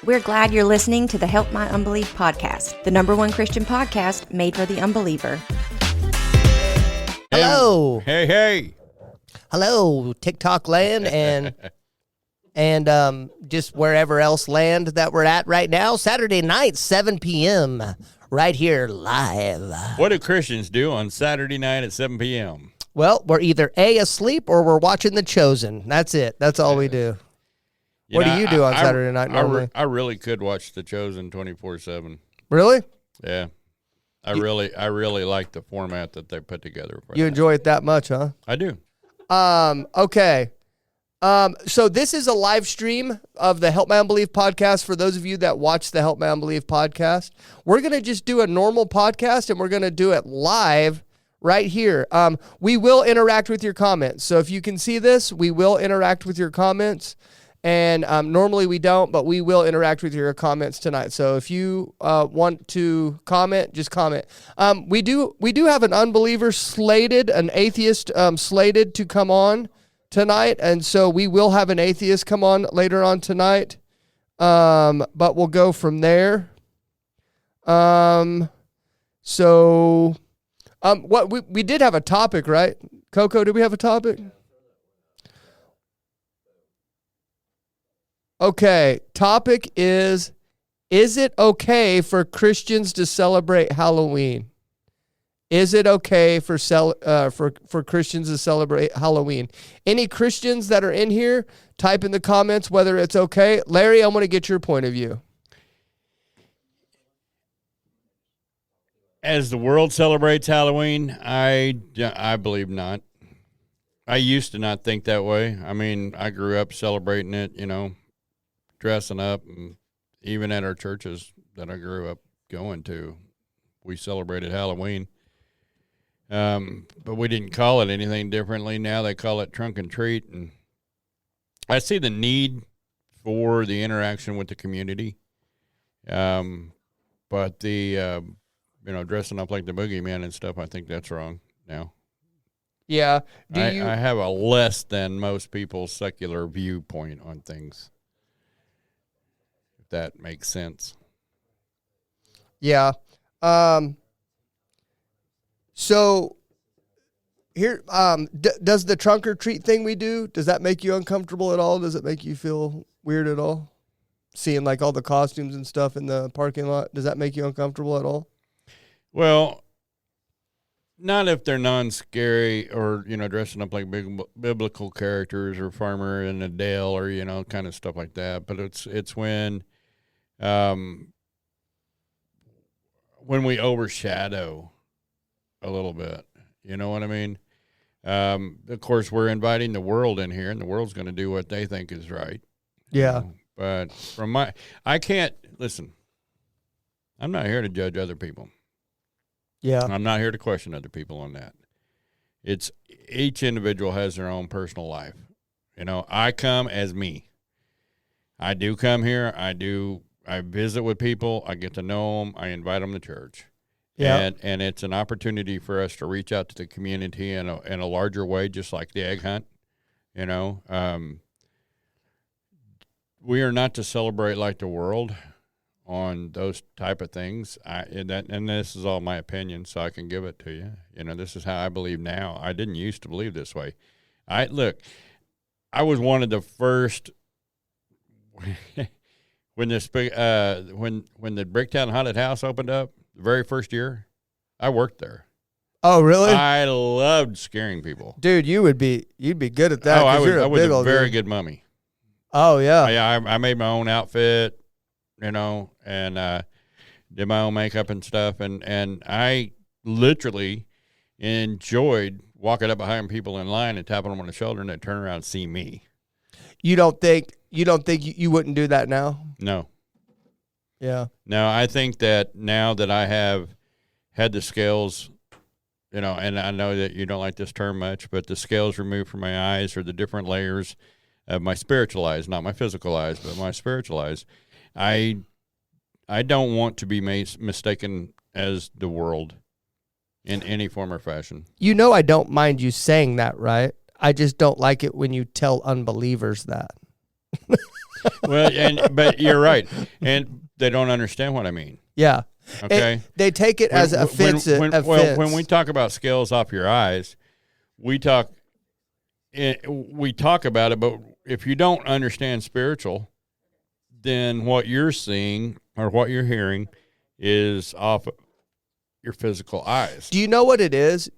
We're glad you're listening to the Help My Unbelief podcast, the #1 Christian podcast made for the unbeliever. Hello. Hey. Hello, TikTok land and just wherever else land that we're at right now. Saturday night, 7 p.m., right here live. What do Christians do on Saturday night at 7 p.m.? Well, we're either A, asleep, or we're watching The Chosen. That's it. That's all we do. What do you do on Saturday night normally? I really could watch The Chosen 24/7. Really? Yeah. I really like the format that they put together. You enjoy it that much, huh? I do. Okay. So this is a live stream of the Help My Unbelief podcast. For those of you that watch the Help My Unbelief podcast, we're going to just do a normal podcast and we're going to do it live right here. We will interact with your comments. So if you can see this, we will interact with your comments. And normally we don't, but we will interact with your comments tonight. So if you want to comment, just comment. We do have an unbeliever slated, an atheist slated to come on tonight, and so we will have an atheist come on later on tonight. But we'll go from there. What we did have a topic, right? Coco, did we have a topic? Okay, topic is it okay for Christians to celebrate Halloween? Is it okay for Christians to celebrate Halloween? Any Christians that are in here, type in the comments whether it's okay. Larry, I want to get your point of view. As the world celebrates Halloween, I believe not. I used to not think that way. I mean, I grew up celebrating it, dressing up, and even at our churches that I grew up going to, we celebrated Halloween. But we didn't call it anything differently. Now they call it trunk and treat, and I see the need for the interaction with the community. But the dressing up like the boogeyman and stuff, I think that's wrong now. Yeah. I have a less than most people's secular viewpoint on things. That makes sense. Yeah. So here, does the trunk or treat thing we do, does that make you uncomfortable at all? Does it make you feel weird at all? Seeing like all the costumes and stuff in the parking lot, does that make you uncomfortable at all? Well, not if they're non-scary or, dressing up like big biblical characters or Farmer and Adele or, kind of stuff like that. But it's when we overshadow a little bit, you know what I mean? Of course, we're inviting the world in here, and the world's going to do what they think is right. Yeah. But I can't, listen, I'm not here to judge other people. Yeah. I'm not here to question other people on that. It's each individual has their own personal life. I come as me. I do come here. I visit with people. I get to know them. I invite them to church. Yeah. And it's an opportunity for us to reach out to the community in a larger way, just like the egg hunt. We are not to celebrate like the world on those type of things. And this is all my opinion, so I can give it to you. This is how I believe now. I didn't used to believe this way. I was one of the first when the Bricktown Haunted House opened up, the very first year, I worked there. Oh, really? I loved scaring people. Dude, you'd be good at that. I was a very good mummy. Oh, yeah. I made my own outfit, and did my own makeup and stuff, and I literally enjoyed walking up behind people in line and tapping them on the shoulder, and they'd turn around and see me. You don't think you wouldn't do that now? No. Yeah. No, I think that now that I have had the scales, and I know that you don't like this term much, but the scales removed from my eyes, or the different layers of my spiritual eyes, not my physical eyes, but my spiritual eyes, I don't want to be mistaken as the world in any form or fashion. I don't mind you saying that, right? I just don't like it when you tell unbelievers that. Well, but you're right, and they don't understand what I mean. Yeah. Okay. They take it as offensive. When we talk about scales off your eyes, we talk about it, but if you don't understand spiritual, then what you're seeing or what you're hearing is off your physical eyes. Do you know what it is?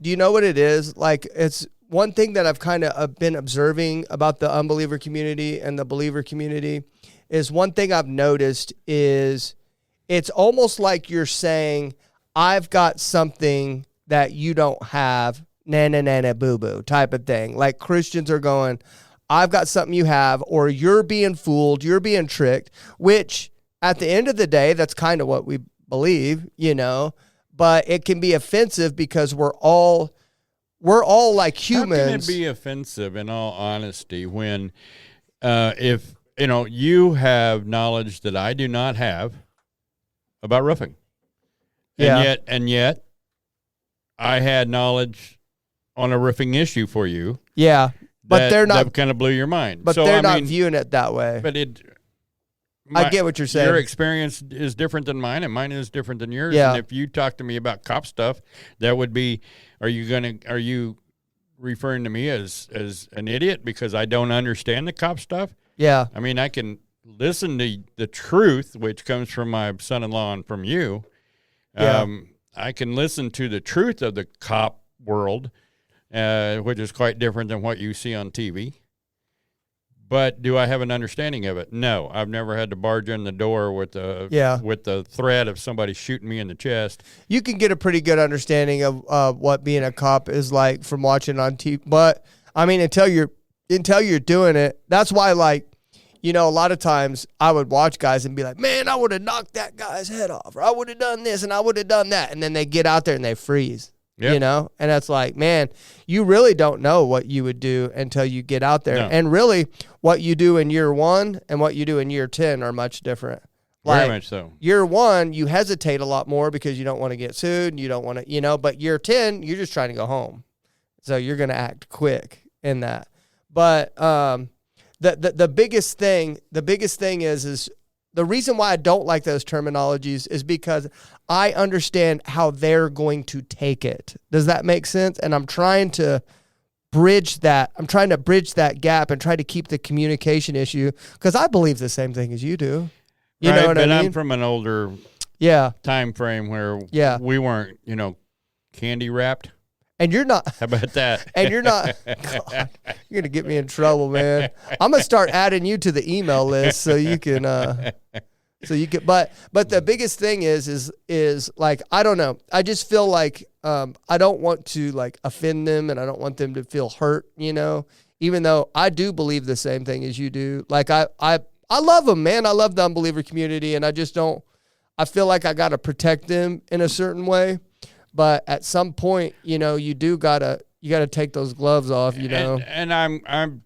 Like, it's one thing that I've kind of been observing about the unbeliever community and the believer community is one thing I've noticed is it's almost like you're saying, I've got something that you don't have, na boo boo type of thing. Like Christians are going, I've got something you have, or you're being fooled, you're being tricked, which at the end of the day, that's kind of what we believe, but it can be offensive because we're all like humans. How can it be offensive in all honesty when if you have knowledge that I do not have about roofing? And yet I had knowledge on a roofing issue for you. Yeah. But they're not, that kind of blew your mind. But they're not viewing it that way. But I get what you're saying. Your experience is different than mine, and mine is different than yours. Yeah. And if you talk to me about cop stuff, that would be, are you referring to me as an idiot because I don't understand the cop stuff? Yeah. I mean, I can listen to the truth, which comes from my son-in-law and from you. Yeah. I can listen to the truth of the cop world, which is quite different than what you see on TV. But do I have an understanding of it? No, I've never had to barge in the door with the threat of somebody shooting me in the chest. You can get a pretty good understanding of what being a cop is like from watching on TV. But I mean, until you're doing it, that's why, like, a lot of times I would watch guys and be like, man, I would have knocked that guy's head off, or I would have done this and I would have done that, and then they get out there and they freeze. Yep. And that's like, man, you really don't know what you would do until you get out there. No. And really, what you do in year 1 and what you do in year 10 are much different. Very much so. Year 1, you hesitate a lot more because you don't want to get sued, and you don't want to, but year 10, you're just trying to go home. So you're going to act quick in that. But the biggest thing is the reason why I don't like those terminologies is because I understand how they're going to take it. Does that make sense? And I'm trying to bridge that. I'm trying to bridge that gap and try to keep the communication issue because I believe the same thing as you do. You know what I mean? I'm from an older time frame where we weren't, candy wrapped. And you're not. How about that? And you're not. God, you're going to get me in trouble, man. I'm going to start adding you to the email list so you can, but the biggest thing is like, I don't know. I just feel like, I don't want to like offend them and I don't want them to feel hurt, even though I do believe the same thing as you do. Like I love them, man. I love the unbeliever community and I feel like I got to protect them in a certain way. But at some point, you gotta take those gloves off, And I'm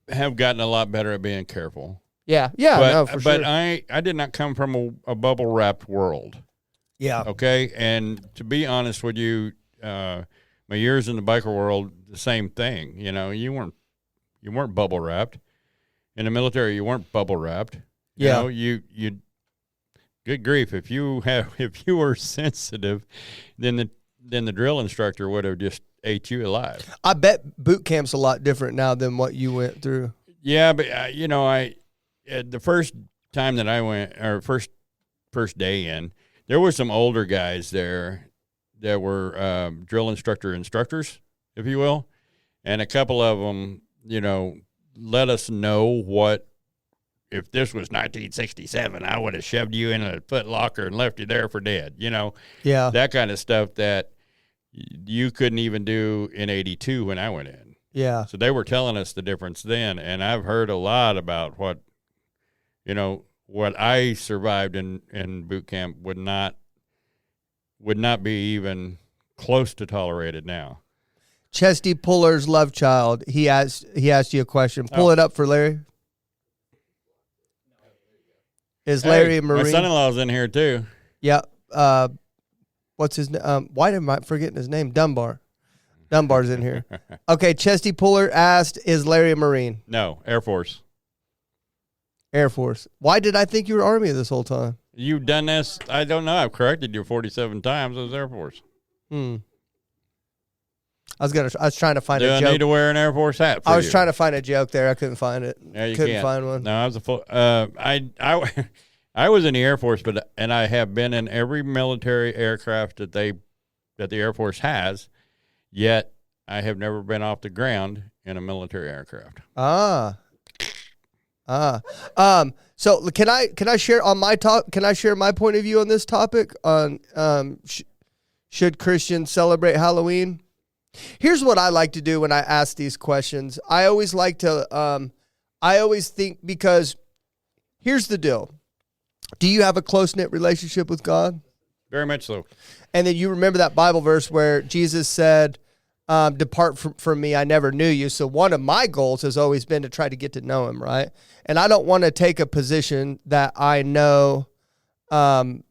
have gotten a lot better at being careful. Yeah, but, for but sure. I did not come from a bubble wrapped world. Yeah. Okay, and to be honest with you, my years in the biker world, the same thing. You weren't bubble wrapped. In the military, you weren't bubble wrapped. You good grief! If you were sensitive, then the drill instructor would have just ate you alive. I bet boot camp's a lot different now than what you went through. Yeah, but the first time that I went, or first day in, there were some older guys there that were drill instructors, if you will, and a couple of them, let us know what. If this was 1967, I would have shoved you in a foot locker and left you there for dead, Yeah. That kind of stuff that you couldn't even do in 82 when I went in. Yeah. So they were telling us the difference then, and I've heard a lot about what I survived in boot camp would not be even close to tolerated now. Chesty Puller's love child, he asked you a question. Pull it up for Larry. Is Larry a Marine? My son-in-law's in here too. Yeah. What's his name? Why am I forgetting his name? Dunbar's in here. Okay, Chesty Puller asked, is Larry a Marine? No, Air Force. Air Force. Why did I think you were Army this whole time? You've done this. I don't know. I've corrected you 47 times. It was Air Force. I was trying to find a joke. Do I need to wear an Air Force hat for I was you? trying to find a joke there. I couldn't find it. Yeah, you couldn't can't. find one. No, I was a full. I was in the Air Force, and I have been in every military aircraft that the Air Force has. Yet I have never been off the ground in a military aircraft. So can I share on my talk? Can I share my point of view on this topic on should Christians celebrate Halloween? Here's what I like to do when I ask these questions. I always like to. I always think, because here's the deal. Do you have a close-knit relationship with God? Very much so. And then you remember that Bible verse where Jesus said, depart from me, I never knew you. So one of my goals has always been to try to get to know him, right? And I don't want to take a position that I know God,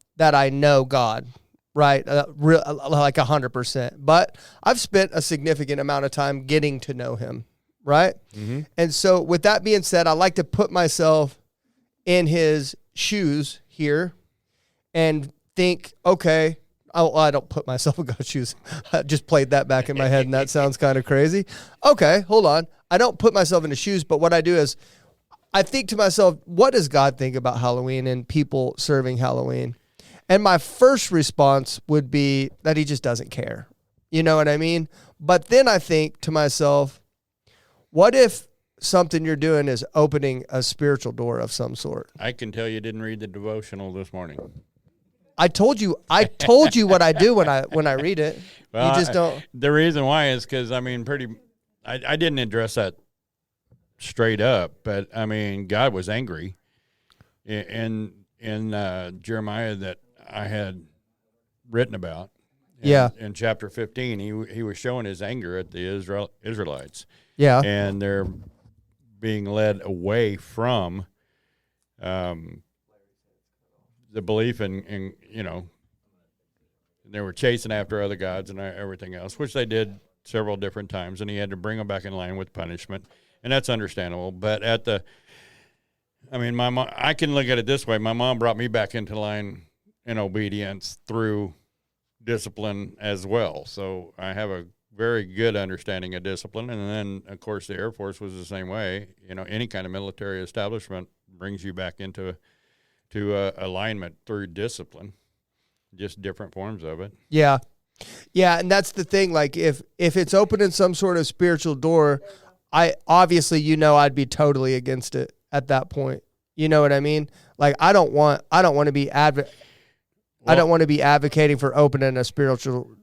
right? Like 100%. But I've spent a significant amount of time getting to know him, right? Mm-hmm. And so with that being said, I like to put myself in his shoes here and think, okay, I don't put myself in God's shoes. I just played that back in my head, and that sounds kind of crazy. Okay, hold on. I don't put myself in his shoes, but what I do is I think to myself, what does God think about Halloween and people serving Halloween? And my first response would be that he just doesn't care. You know what I mean? But then I think to myself, what if something you're doing is opening a spiritual door of some sort? I can tell you didn't read the devotional this morning. I told you what I do when I read it. Well, you just don't. The reason why is because, I didn't address that straight up, but I mean, God was angry in Jeremiah that I had written about. In chapter 15, he was showing his anger at the Israelites. Yeah. And they're being led away from the belief in they were chasing after other gods and everything else, which they did several different times, and he had to bring them back in line with punishment, and that's understandable. But my mom, I can look at it this way. My mom brought me back into line in obedience through discipline as well. So I have a very good understanding of discipline. And then, of course, the Air Force was the same way. Any kind of military establishment brings you back into alignment through discipline, just different forms of it. Yeah. Yeah, and that's the thing. Like, if it's opening some sort of spiritual door, I'd be totally against it at that point. You know what I mean? Like, I don't want to be advocating for opening a spiritual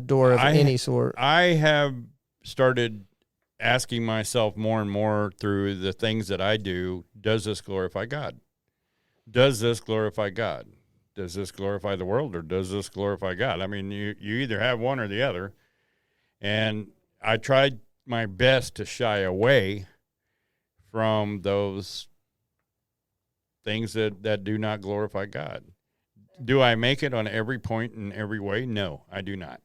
door of any sort. I have started asking myself more and more through the things that I do, does this glorify God? Does this glorify God? Does this glorify the world, or does this glorify God? I mean, you either have one or the other. And I tried my best to shy away from those things that do not glorify God. Do I make it on every point in every way? No, I do not.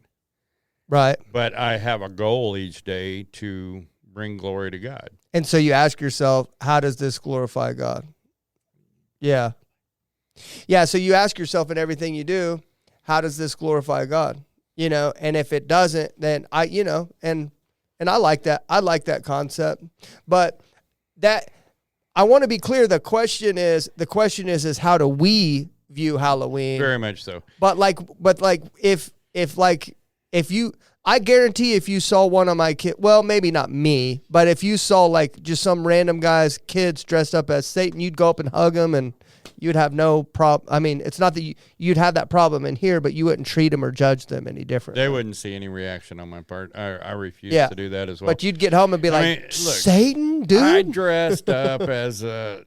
Right. But I have a goal each day to bring glory to God. And so you ask yourself, how does this glorify God? Yeah. Yeah, so you ask yourself in everything you do, how does this glorify God? And if it doesn't, then I like that. I like that concept. But that, I want to be clear, the question is how do we view Halloween? Very much so. But if you, I guarantee if you saw one of my kids, well, maybe not me, but if you saw like just some random guy's kids dressed up as Satan, you'd go up and hug them and you'd have no problem. I mean, it's not that you'd have that problem in here, but you wouldn't treat them or judge them any differently. They wouldn't see any reaction on my part. I refuse to do that as well. But you'd get home and be look, Satan, dude? I dressed up as a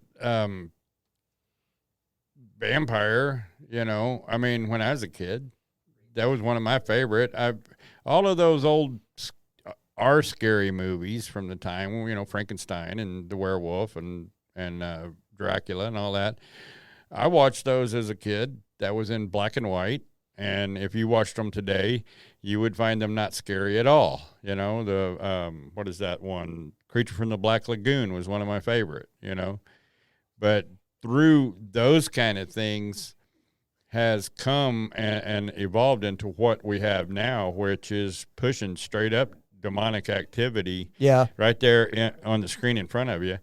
vampire, when I was a kid. That was one of my favorite. All of those old are scary movies from the time, Frankenstein and the werewolf and Dracula and all that. I watched those as a kid. That was in black and white. And if you watched them today, you would find them not scary at all. What is that one? Creature from the Black Lagoon was one of my favorite, But through those kind of things has come and evolved into what we have now, which is pushing straight up demonic activity Yeah. right there on the screen in front of you.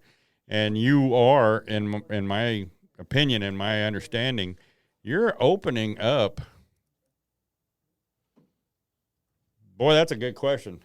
And you are, in my opinion and my understanding, you're opening up. Boy, that's a good question.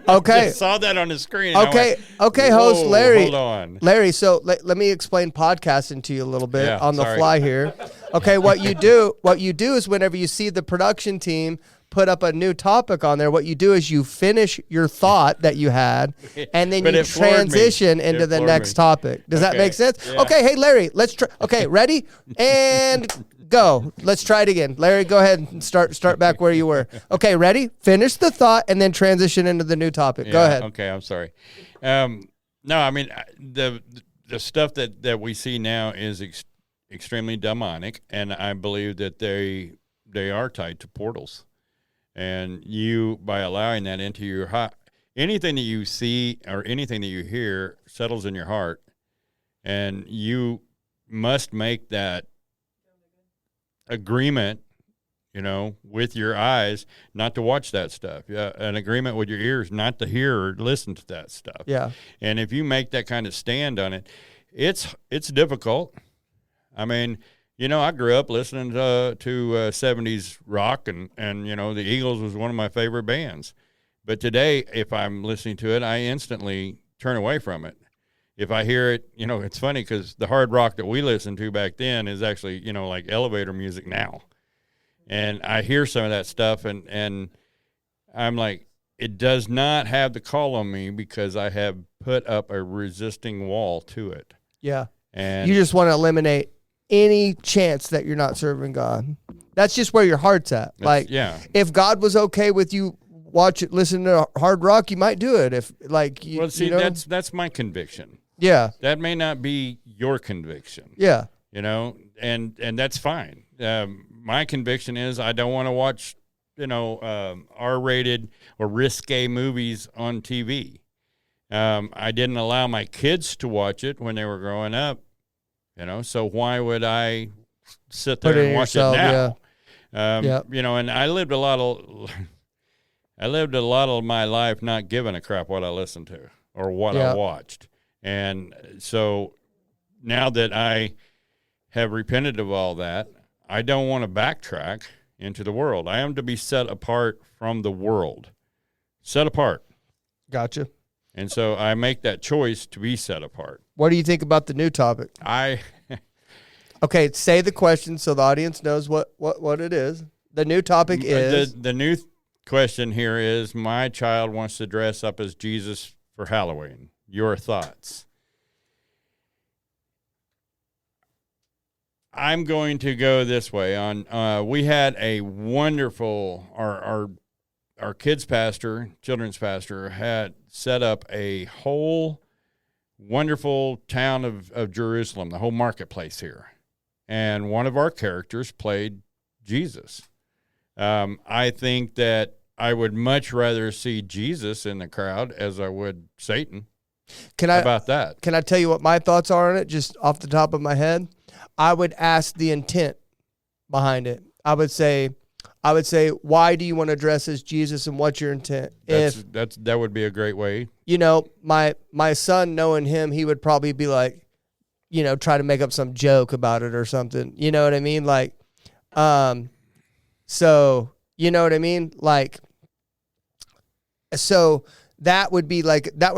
Okay. I just saw that on the screen. And Okay. I went, Okay, host "Whoa, Larry. hold on. Larry, so let me explain podcasting to you a little bit Yeah, on the sorry. fly here. Okay, what you do is whenever you see the production team put up a new topic on there, what you do is you finish your thought that you had, and then But you it floored me. transition into It the floored next me. topic. Does that Okay, make sense? yeah. Okay, hey Larry, let's try. Okay, ready? And go. Let's try it again. Larry, go ahead and start back where you were. Okay, ready? Finish the thought and then transition into the new topic. Go Yeah, ahead. Okay, I'm sorry. No, I mean the stuff that we see now is extremely demonic, and I believe that they are tied to portals. And you, by allowing that into your heart, anything that you see or anything that you hear settles in your heart, and you must make that agreement, with your eyes not to watch that stuff. Yeah, an agreement with your ears not to hear or listen to that stuff. Yeah. And if you make that kind of stand on it, it's difficult. I mean, I grew up listening to 70s rock, and the Eagles was one of my favorite bands. But today, if I'm listening to it, I instantly turn away from it. If I hear it, it's funny because the hard rock that we listened to back then is actually, like elevator music now. And I hear some of that stuff, and I'm like, it does not have the call on me because I have put up a resisting wall to it. Yeah. And You just want to eliminate any chance that you're not serving God. That's just where your heart's at. Like, yeah. if God was okay with you listen to hard rock, you might do it. If Well, see, that's my conviction. Yeah. That may not be your conviction. Yeah. And that's fine. My conviction is I don't want to watch, R-rated or risque movies on TV. I didn't allow my kids to watch it when they were growing up, so why would I sit there and watch it now? Yeah. And I lived a lot of my life not giving a crap what I listened to or what I watched. And so now that I have repented of all that, I don't want to backtrack into the world. I am to be set apart from the world. Set apart. Gotcha. And so I make that choice to be set apart. What do you think about the new topic? Okay, say the question so the audience knows what it is. The new topic is... The new question here is, my child wants to dress up as Jesus for Halloween. Your thoughts? I'm going to go this way. We had a wonderful, our kids pastor, children's pastor, had set up a whole wonderful town of Jerusalem, the whole marketplace here. And one of our characters played Jesus. I think that I would much rather see Jesus in the crowd as I would Satan. How about that? Can I tell you what my thoughts are on it, just off the top of my head? I would ask the intent behind it. I would say, why do you want to dress as Jesus, and what's your intent? That would be a great way. My son, knowing him, he would probably be like, try to make up some joke about it or something. You know what I mean? Like, so you know what I mean? Like, so that would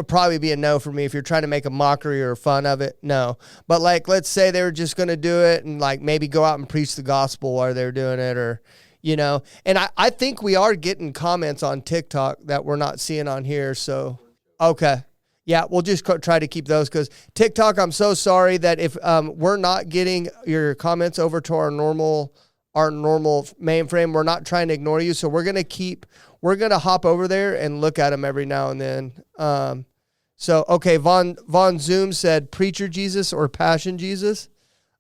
probably be a no for me. If you're trying to make a mockery or fun of it, no. But like, let's say they were just going to do it and like maybe go out and preach the gospel while they're doing it, or, and I think we are getting comments on TikTok that we're not seeing on here. So, okay. Yeah, we'll just try to keep those, because TikTok, I'm so sorry that if we're not getting your comments over to our normal mainframe, we're not trying to ignore you. So we're going to hop over there and look at them every now and then. So, okay, Von Zoom said Preacher Jesus or Passion Jesus.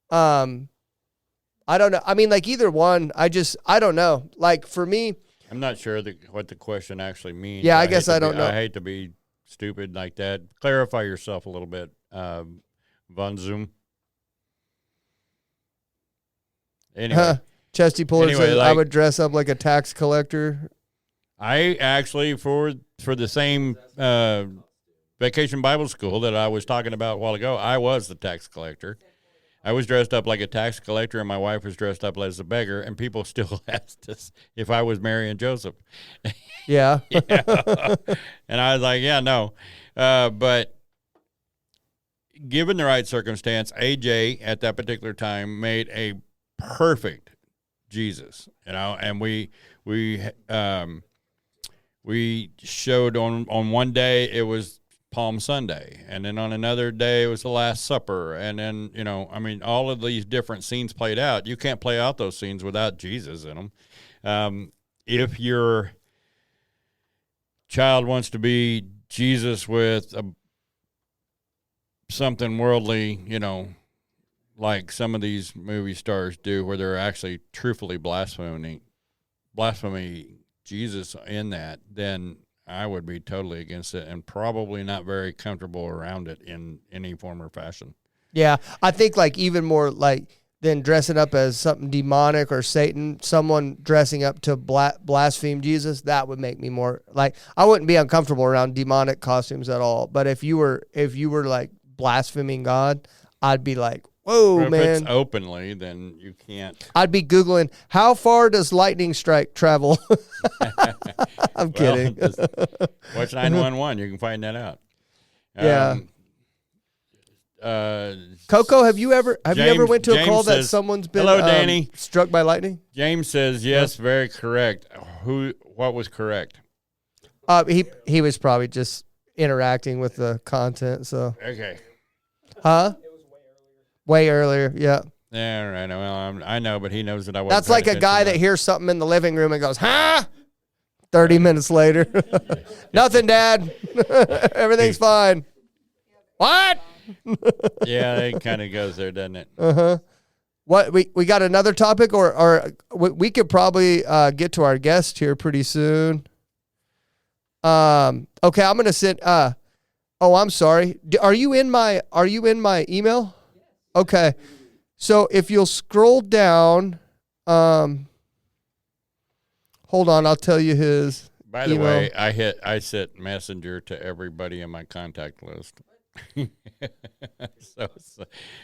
I don't know. I mean, like either one, I don't know. Like for me, I'm not sure what the question actually means. Yeah, I guess I don't know. I hate to be stupid like that. Clarify yourself a little bit, Von Zoom. Anyway, Chesty Puller Anyway, says I like- would dress up like a tax collector. I actually, for the same vacation Bible school that I was talking about a while ago, I was the tax collector. I was dressed up like a tax collector, and my wife was dressed up as a beggar, and people still asked us if I was Mary and Joseph. Yeah. Yeah. And I was like, yeah, no. But given the right circumstance, AJ at that particular time made a perfect Jesus, and we showed on one day it was Palm Sunday, and then on another day it was the Last Supper, and then all of these different scenes played out. You can't play out those scenes without Jesus in them. If your child wants to be Jesus with something worldly, like some of these movie stars do, where they're actually truthfully blaspheming Jesus in that, then I would be totally against it and probably not very comfortable around it in any form or fashion. Yeah, I think like even more like than dressing up as something demonic or Satan, someone dressing up to blaspheme Jesus, that would make me more like, I wouldn't be uncomfortable around demonic costumes at all. But if you were like blaspheming God, I'd be like, whoa, Well, man. if it's openly, then you can't. I'd be Googling, how far does lightning strike travel? I'm kidding. Well, just watch 911. You can find that out. Yeah. Coco, have you ever went to a James call that says, someone's been "Hello, Danny." struck by lightning? James says, yes, very correct. What was correct? He was probably just interacting with the content. So, Okay. huh? Way earlier, yeah. Yeah, right. Well, I know, but he knows that I wasn't. That's like a guy that hears something in the living room and goes, huh? 30 minutes later. Nothing, Dad. Everything's fine. What? Yeah, it kind of goes there, doesn't it? Uh-huh. What, we got another topic, or we could probably get to our guest here pretty soon. Okay, I'm gonna send. I'm sorry. Are you in my email? Okay, so if you'll scroll down, hold on, I'll tell you his. By the email. way, I sent messenger to everybody in my contact list. so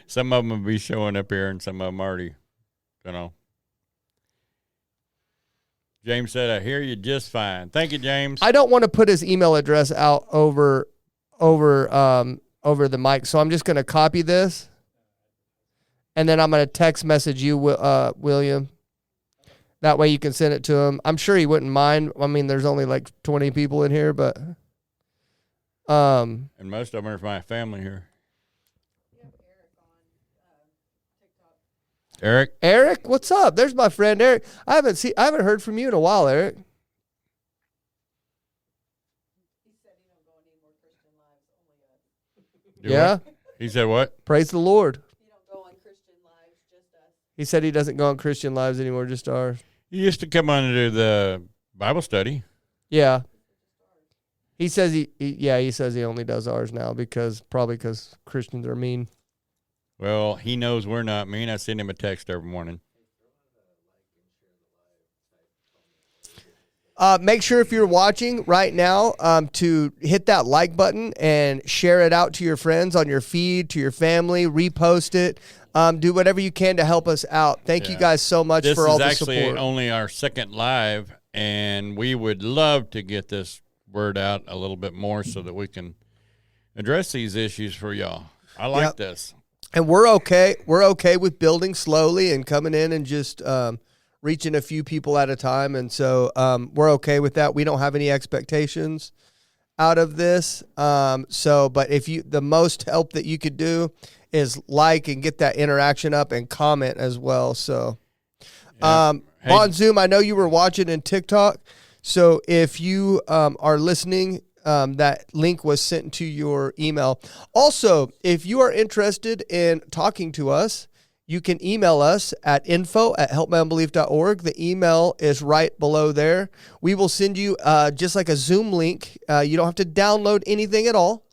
some of them will be showing up here, and some of them already, James said, "I hear you just fine." Thank you, James. I don't want to put his email address out over the mic, so I'm just going to copy this, and then I'm going to text message you, William. That way you can send it to him. I'm sure he wouldn't mind. I mean, there's only like 20 people in here, but and most of them are my family here. Eric, what's up? There's my friend Eric. I haven't heard from you in a while, Eric. Yeah. He said what? Praise the Lord. You don't go on Christian Lives, just us. He said he doesn't go on Christian Lives anymore, just ours. He used to come on and do the Bible study. Yeah. He says he says he only does ours now because Christians are mean. Well, he knows we're not mean. I send him a text every morning. Make sure if you're watching right now to hit that like button and share it out to your friends on your feed, to your family, repost it. Do whatever you can to help us out. Thank you guys so much for all the support. This is actually only our second live, and we would love to get this word out a little bit more so that we can address these issues for y'all. I like this. And we're okay. We're okay with building slowly and coming in and just reaching a few people at a time. And so we're okay with that. We don't have any expectations out of this. But the most help that you could do is like and get that interaction up and comment as well. So on Zoom, I know you were watching in TikTok. So if you are listening, that link was sent to your email. Also, if you are interested in talking to us, you can email us at info@helpmyunbelief.org. The email is right below there. We will send you just like a Zoom link. You don't have to download anything at all.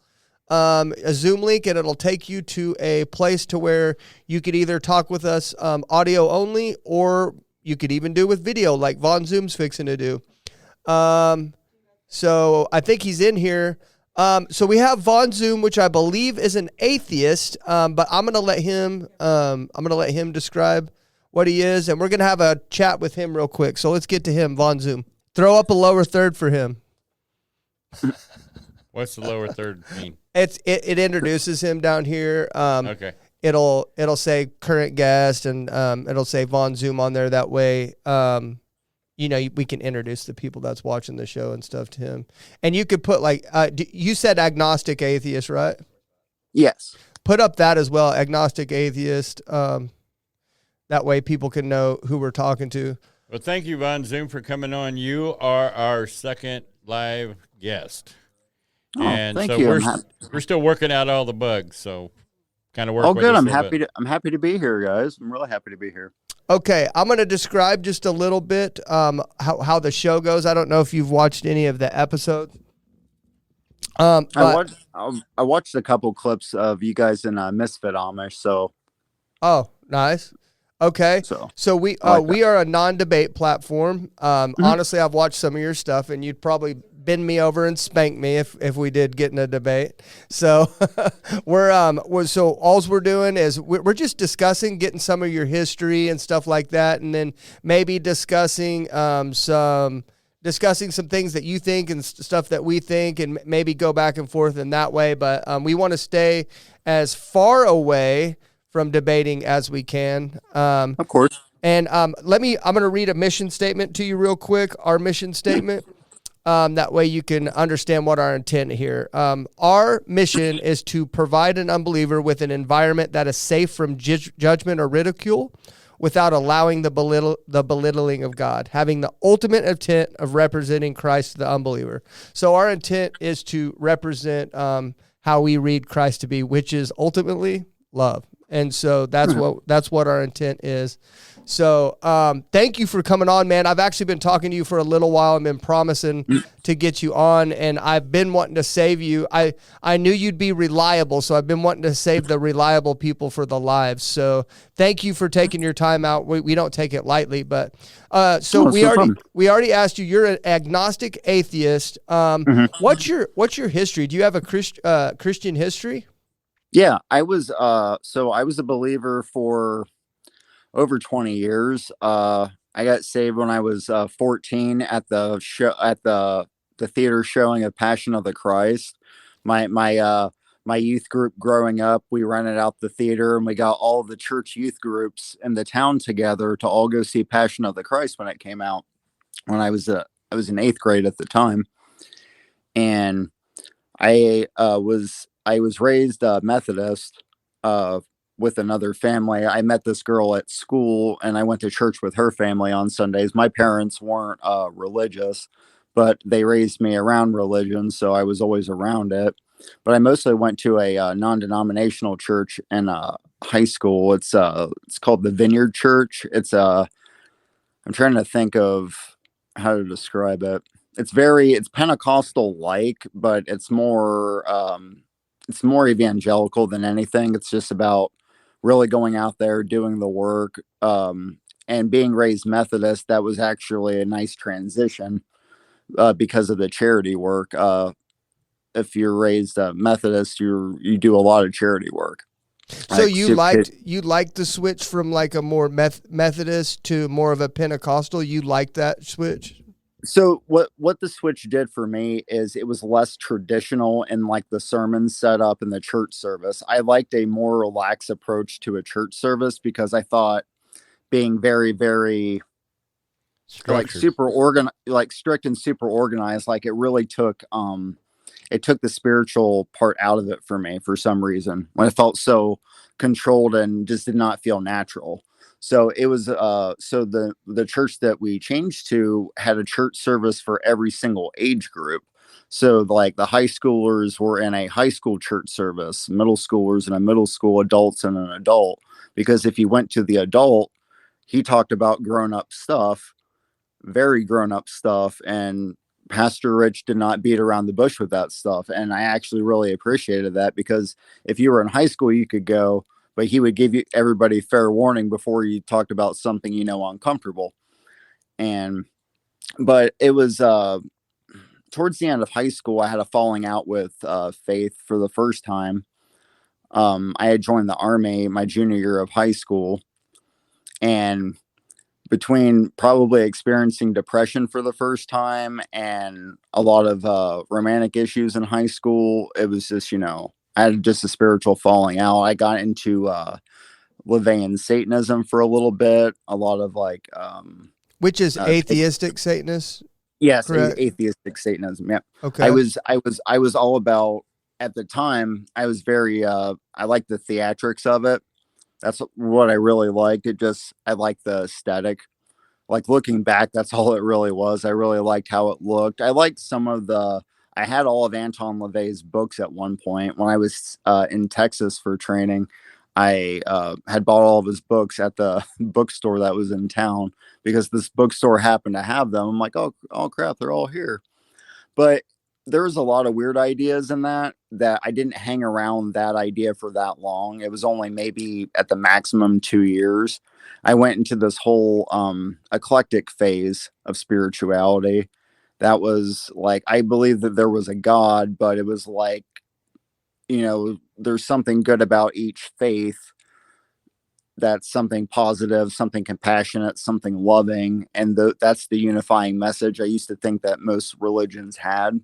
a Zoom link, and it'll take you to a place to where you could either talk with us audio only, or you could even do with video like Von Zoom's fixing to do. So I think he's in here. So we have Von Zoom, which I believe is an atheist, but I'm gonna let him describe what he is, and we're gonna have a chat with him real quick. So let's get to him, Von Zoom. Throw up a lower third for him. What's the lower third mean? It introduces him down here. Okay. It'll say current guest, and it'll say Von Zoom on there. That way, we can introduce the people that's watching the show and stuff to him. And you could put you said agnostic atheist, right? Yes. Put up that as well, agnostic atheist. That way people can know who we're talking to. Well, thank you, Von Zoom, for coming on. You are our second live guest. Oh, and thank so you. we're still working out all the bugs, so kind of work. Oh, with good. us I'm a little happy. bit. I'm happy to be here, guys. I'm really happy to be here. Okay, I'm going to describe just a little bit how the show goes. I don't know if you've watched any of the episodes. I watched a couple clips of you guys in Misfit Amish. So. Oh, nice. Okay, so we are a non-debate platform. Honestly, I've watched some of your stuff, and you'd probably bend me over and spank me if we did get in a debate. So all we're doing is we're just discussing, getting some of your history and stuff like that, and then maybe discussing some things that you think and stuff that we think, and maybe go back and forth in that way. But we want to stay as far away from debating as we can. Of course. And I'm going to read a mission statement to you real quick, our mission statement. That way you can understand what our intent here. Our mission is to provide an unbeliever with an environment that is safe from judgment or ridicule without allowing the belittling of God, having the ultimate intent of representing Christ to the unbeliever. So our intent is to represent how we read Christ to be, which is ultimately love. And so that's what our intent is. So thank you for coming on, man. I've actually been talking to you for a little while. I've been promising to get you on, and I've been wanting to save you. I knew you'd be reliable, so I've been wanting to save the reliable people for the lives. So thank you for taking your time out. We don't take it lightly, but we already asked you. You're an agnostic atheist. What's your history? Do you have a Christian history? Yeah, I was a believer for over 20 years. I got saved when I was 14 at the show at the theater showing of Passion of the Christ. My youth group growing up, we rented out the theater, and we got all of the church youth groups in the town together to all go see Passion of the Christ when it came out. When I was in 8th grade at the time, and I was raised Methodist with another family. I met this girl at school, and I went to church with her family on Sundays. My parents weren't religious, but they raised me around religion, so I was always around it. But I mostly went to a non-denominational church in high school. It's called the Vineyard Church. I'm trying to think of how to describe it. It's Pentecostal like, but it's more evangelical than anything. It's just about really going out there, doing the work, and being raised Methodist. That was actually a nice transition because of the charity work. If you're raised Methodist, you do a lot of charity work. So you liked the switch from like a more Methodist to more of a Pentecostal. You liked that switch? So what the switch did for me is it was less traditional in like the sermon setup and the church service. I liked a more relaxed approach to a church service because I thought being very, very Structured. strict and super organized, like it really took the spiritual part out of it for me for some reason, when it felt so controlled and just did not feel natural. So it was so the church that we changed to had a church service for every single age group. So like the high schoolers were in a high school church service, middle schoolers in a middle school, adults in an adult. Because if you went to the adult, he talked about grown up stuff, very grown up stuff, and Pastor Rich did not beat around the bush with that stuff. And I actually really appreciated that, because if you were in high school, you could go, but he would give you everybody fair warning before you talked about something, uncomfortable. And, but it was, towards the end of high school, I had a falling out with Faith for the first time. I had joined the Army my junior year of high school, and between probably experiencing depression for the first time and a lot of romantic issues in high school, it was just, I had just a spiritual falling out. I got into LaVeyan Satanism for a little bit, a lot of like Which is atheistic Satanists? Yes, correct? atheistic Satanism. Yeah. Okay. I was all about, at the time, I was very I liked the theatrics of it. That's what I really liked. I liked the aesthetic. Like, looking back, that's all it really was. I really liked how it looked. I liked I had all of Anton LaVey's books at one point when I was in Texas for training. I had bought all of his books at the bookstore that was in town, because this bookstore happened to have them. I'm like, oh crap, they're all here. But there's a lot of weird ideas in that I didn't hang around that idea for that long. It was only maybe at the maximum 2 years. I went into this whole eclectic phase of spirituality. That was like, I believe that there was a God, but it was like, there's something good about each faith. That's something positive, something compassionate, something loving. And that's the unifying message I used to think that most religions had.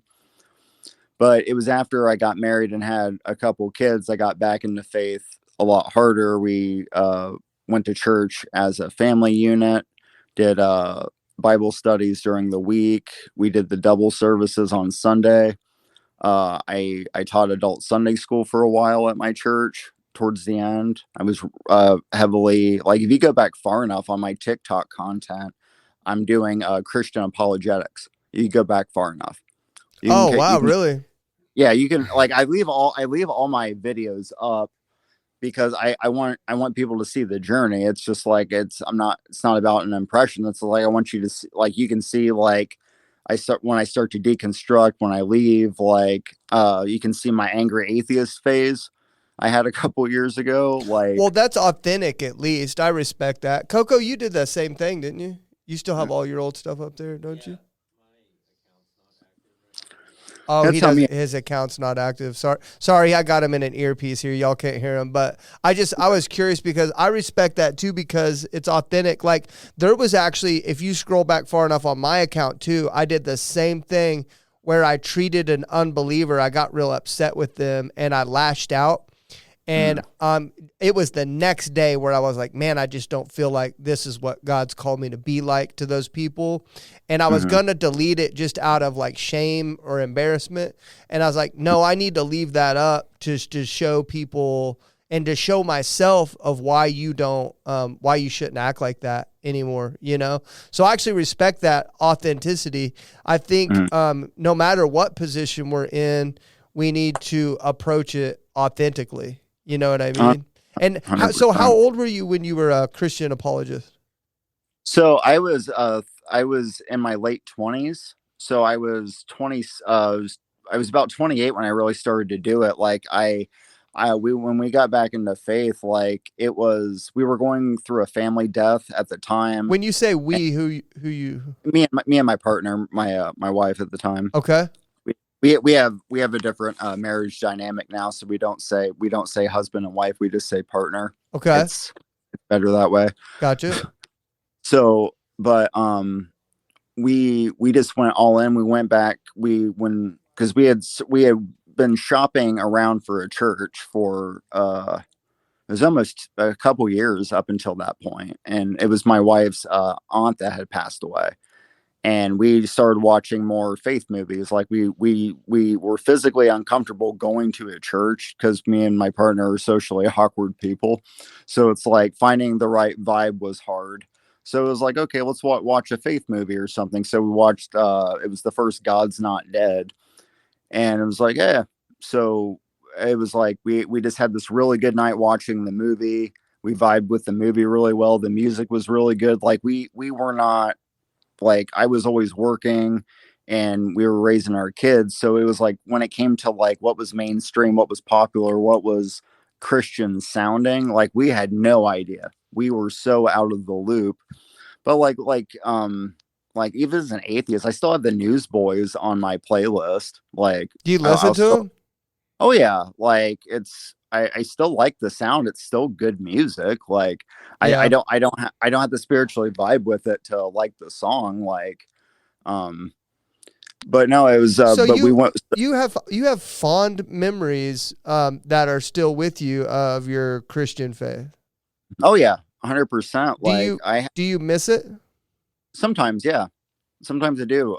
But it was after I got married and had a couple kids, I got back into faith a lot harder. We went to church as a family unit, did Bible studies during the week. We did the double services on Sunday. I taught adult Sunday school for a while at my church. Towards the end, I was heavily, like, if you go back far enough on my TikTok content, I'm doing Christian apologetics. You go back far enough. Wow, really? Yeah, you can, like, I leave all my videos up because I want people to see the journey. It's just like, it's not about an impression. It's like, I want you to see, like, you can see, like, when I start to deconstruct, when I leave, like, you can see my angry atheist phase I had a couple years ago. Like, well, that's authentic, at least. I respect that. Coco, you did the same thing, didn't you? You still have all your old stuff up there, don't you? Oh, his account's not active. Sorry, I got him in an earpiece here. Y'all can't hear him. But I was curious, because I respect that too, because it's authentic. Like, there was actually, if you scroll back far enough on my account too, I did the same thing where I treated an unbeliever. I got real upset with them and I lashed out. And it was the next day where I was like, man, I just don't feel like this is what God's called me to be like to those people. And I was going to delete it just out of like shame or embarrassment. And I was like, no, I need to leave that up to show people and to show myself of why you shouldn't act like that anymore, So I actually respect that authenticity. I think no matter what position we're in, we need to approach it authentically. You know what I mean? And how old were you when you were a Christian apologist? So I was in my late 20s. So I was 20. I was about 28 when I really started to do it. Like, when we got back into faith, like, we were going through a family death at the time. When you say we, who you? Me and my partner, my wife at the time. Okay. We have a different marriage dynamic now, so we don't say husband and wife. We just say partner. Okay, it's better that way. Gotcha. So, but we just went all in. We went back. Because we had been shopping around for a church for it was almost a couple years up until that point, and it was my wife's aunt that had passed away. And we started watching more faith movies. Like, we were physically uncomfortable going to a church because me and my partner are socially awkward people. So it's like finding the right vibe was hard. So it was like, okay, let's watch a faith movie or something. So we watched, it was the first God's Not Dead. And it was like, yeah. So it was like, we just had this really good night watching the movie. We vibed with the movie really well. The music was really good. Like, we were not, like, I was always working and we were raising our kids. So it was like when it came to like what was mainstream, what was popular, what was Christian sounding, like we had no idea. We were so out of the loop. But like even as an atheist, I still have the Newsboys on my playlist. Like, Do you I'll listen to still, them? oh yeah, like I still like the sound. It's still good music. Like Yeah. I don't have to spiritually vibe with it to like the song. Like, um, but no, it was So but we went. you have fond memories that are still with you of your Christian faith. Oh yeah, 100%. Do Like you I do you miss it? sometimes, yeah, sometimes I do.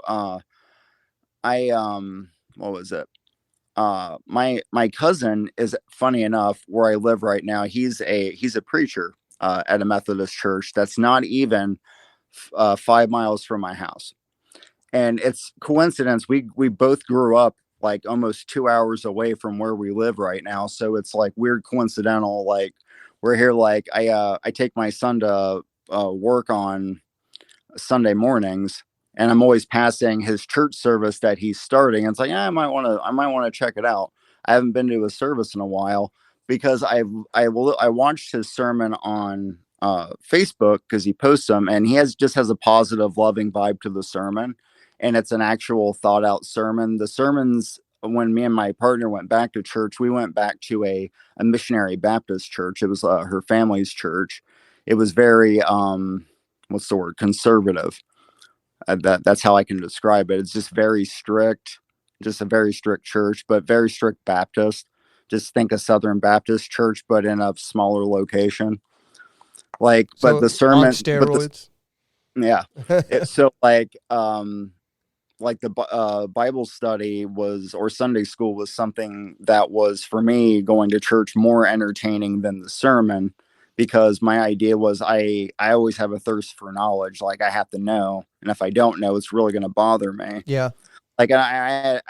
I what was it? My cousin is, funny enough, where I live right now. He's a preacher at a Methodist church that's not even 5 miles from my house. And it's coincidence. We both grew up like almost 2 hours away from where we live right now. So it's like weird coincidental. Like we're here. Like I take my son to work on Sunday mornings, and I'm always passing his church service that he's starting. And it's like, yeah, I might want to check it out. I haven't been to a service in a while because I watched his sermon on Facebook because he posts them, and he has a positive, loving vibe to the sermon, and it's an actual thought out sermon. The sermons, when me and my partner went back to church, we went back to a missionary Baptist church. It was her family's church. It was very what's the word, conservative. That's how I can describe it. It's just very strict, just a very strict church, but very strict Baptist. Just think a Southern Baptist church, but in a smaller location. Like, but So the on sermon, but the steroids. yeah, so like the Bible study was, or Sunday school was something that was for me going to church more entertaining than the sermon, because my idea was I always have a thirst for knowledge. Like I have to know, and if I don't know, it's really going to bother me. Yeah. Like I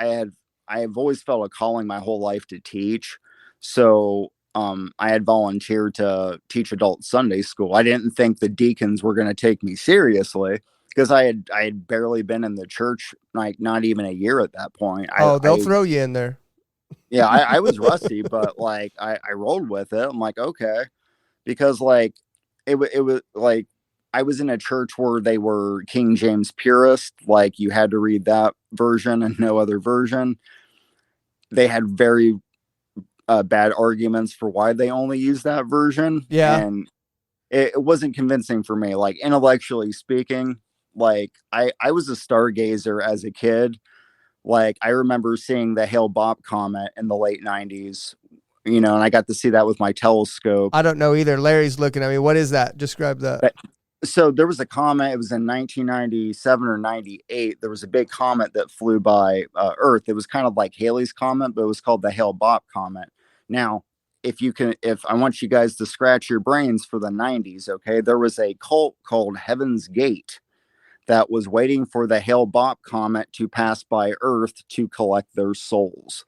have always felt a calling my whole life to teach. So I had volunteered to teach adult Sunday school. I didn't think the deacons were going to take me seriously because I had barely been in the church, like not even a year at that point. Oh, they'll throw you in there. Yeah, I was rusty, but like I rolled with it. I'm like, okay, because like it was like I was in a church where they were King James purist, like you had to read that version and no other version. They had very bad arguments for why they only use that version, Yeah. and it wasn't convincing for me. Like intellectually speaking, like I was a stargazer as a kid. Like I remember seeing the Hale Bopp comet in the late '90s, and I got to see that with my telescope. I don't know either. Larry's looking at me. What is that? Describe that. So there was a comet. It was in 1997 or 98. There was a big comet that flew by Earth. It was kind of like Halley's comet, but it was called the Hale Bopp comet. Now, if I want you guys to scratch your brains for the 90s, okay, there was a cult called Heaven's Gate that was waiting for the Hale Bopp comet to pass by Earth to collect their souls.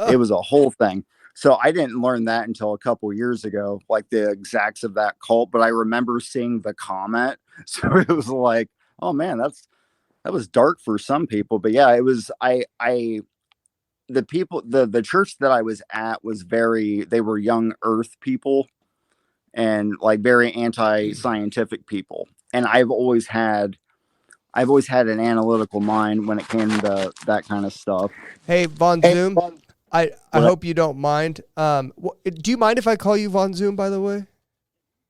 It was a whole thing. So I didn't learn that until a couple years ago, like the exacts of that cult. But I remember seeing the comet, so it was like, oh man, that was dark for some people. But yeah, it was. The people, the church that I was at was they were young Earth people and like very anti-scientific people. And I've always had an analytical mind when it came to that kind of stuff. Hey, Von Zoom. I hope you don't mind. Do you mind if I call you Von Zoom, by the way?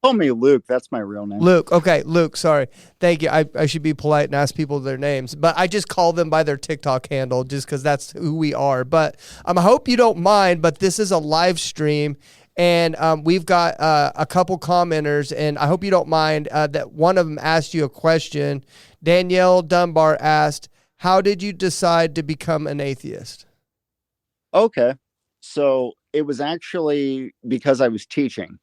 Call me Luke. That's my real name. Luke. Okay, Luke. Sorry. Thank you. I should be polite and ask people their names, but I just call them by their TikTok handle just because that's who we are. But I hope you don't mind, but this is a live stream, and we've got a couple commenters, and I hope you don't mind that one of them asked you a question. Danielle Dunbar asked, how did you decide to become an atheist? Okay. So it was actually because I was teaching.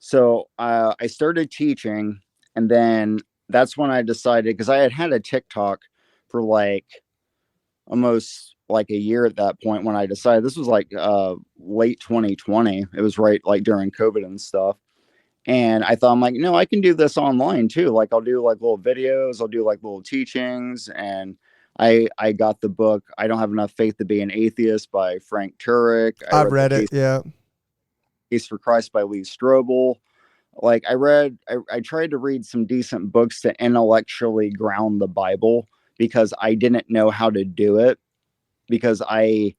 So I started teaching, and then that's when I decided, because I had a TikTok for like almost like a year at that point when I decided. This was like late 2020. It was right like during COVID and stuff. And I thought, I'm like, no, I can do this online too. Like I'll do like little videos, I'll do like little teachings. And I got the book I Don't Have Enough Faith to Be an Atheist by Frank Turek. I I've read read it. Yeah. Case for Christ by Lee Strobel. Like I tried to read some decent books to intellectually ground the Bible, because I didn't know how to do it, because I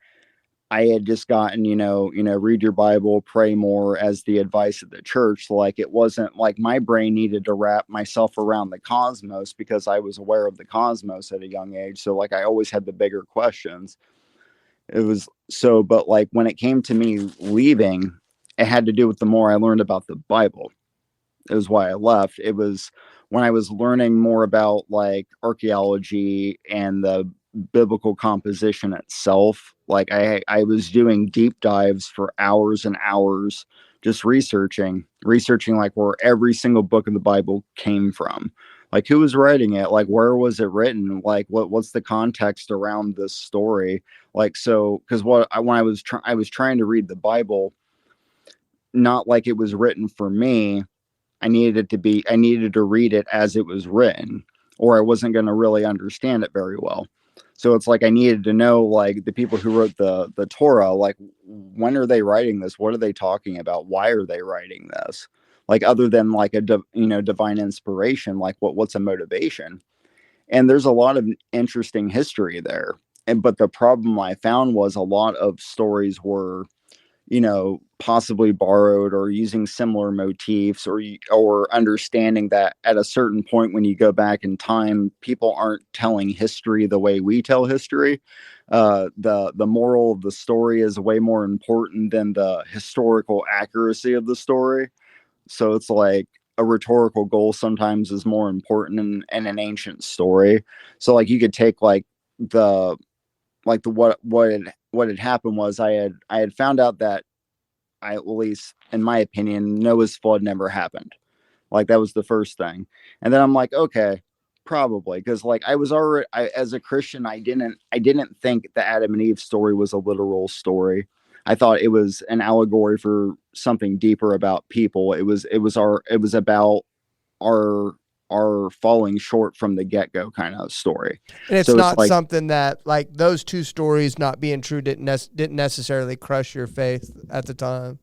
had just gotten, read your Bible, pray more as the advice of the church. Like, it wasn't like my brain needed to wrap myself around the cosmos, because I was aware of the cosmos at a young age. So like I always had the bigger questions. It was so, but like when it came to me leaving, it had to do with the more I learned about the Bible. It was why I left. It was when I was learning more about like archaeology and the biblical composition itself. Like I was doing deep dives for hours and hours, just researching like where every single book of the Bible came from. Like, who was writing it? Like, where was it written? Like, what's the context around this story? Like, so, because when I was trying to read the Bible, not like it was written for me. I needed to read it as it was written, or I wasn't going to really understand it very well. So it's like I needed to know, like, the people who wrote the Torah, like, when are they writing this? What are they talking about? Why are they writing this? Like, other than like a divine inspiration, like what's a motivation? And there's a lot of interesting history there. But the problem I found was a lot of stories were, possibly borrowed or using similar motifs, or understanding that at a certain point when you go back in time, people aren't telling history the way we tell history. The moral of the story is way more important than the historical accuracy of the story. So it's like a rhetorical goal sometimes is more important in an ancient story. So like you could take like the what had happened was I had found out that, at least in my opinion, Noah's flood never happened. Like, that was the first thing. And then I'm like, okay, probably, because like as a Christian, I didn't think the Adam and Eve story was a literal story. I thought it was an allegory for something deeper about people. It was about our falling short from the get-go kind of story. And it's So it's not like, something that, like, those two stories not being true didn't necessarily crush your faith at the time.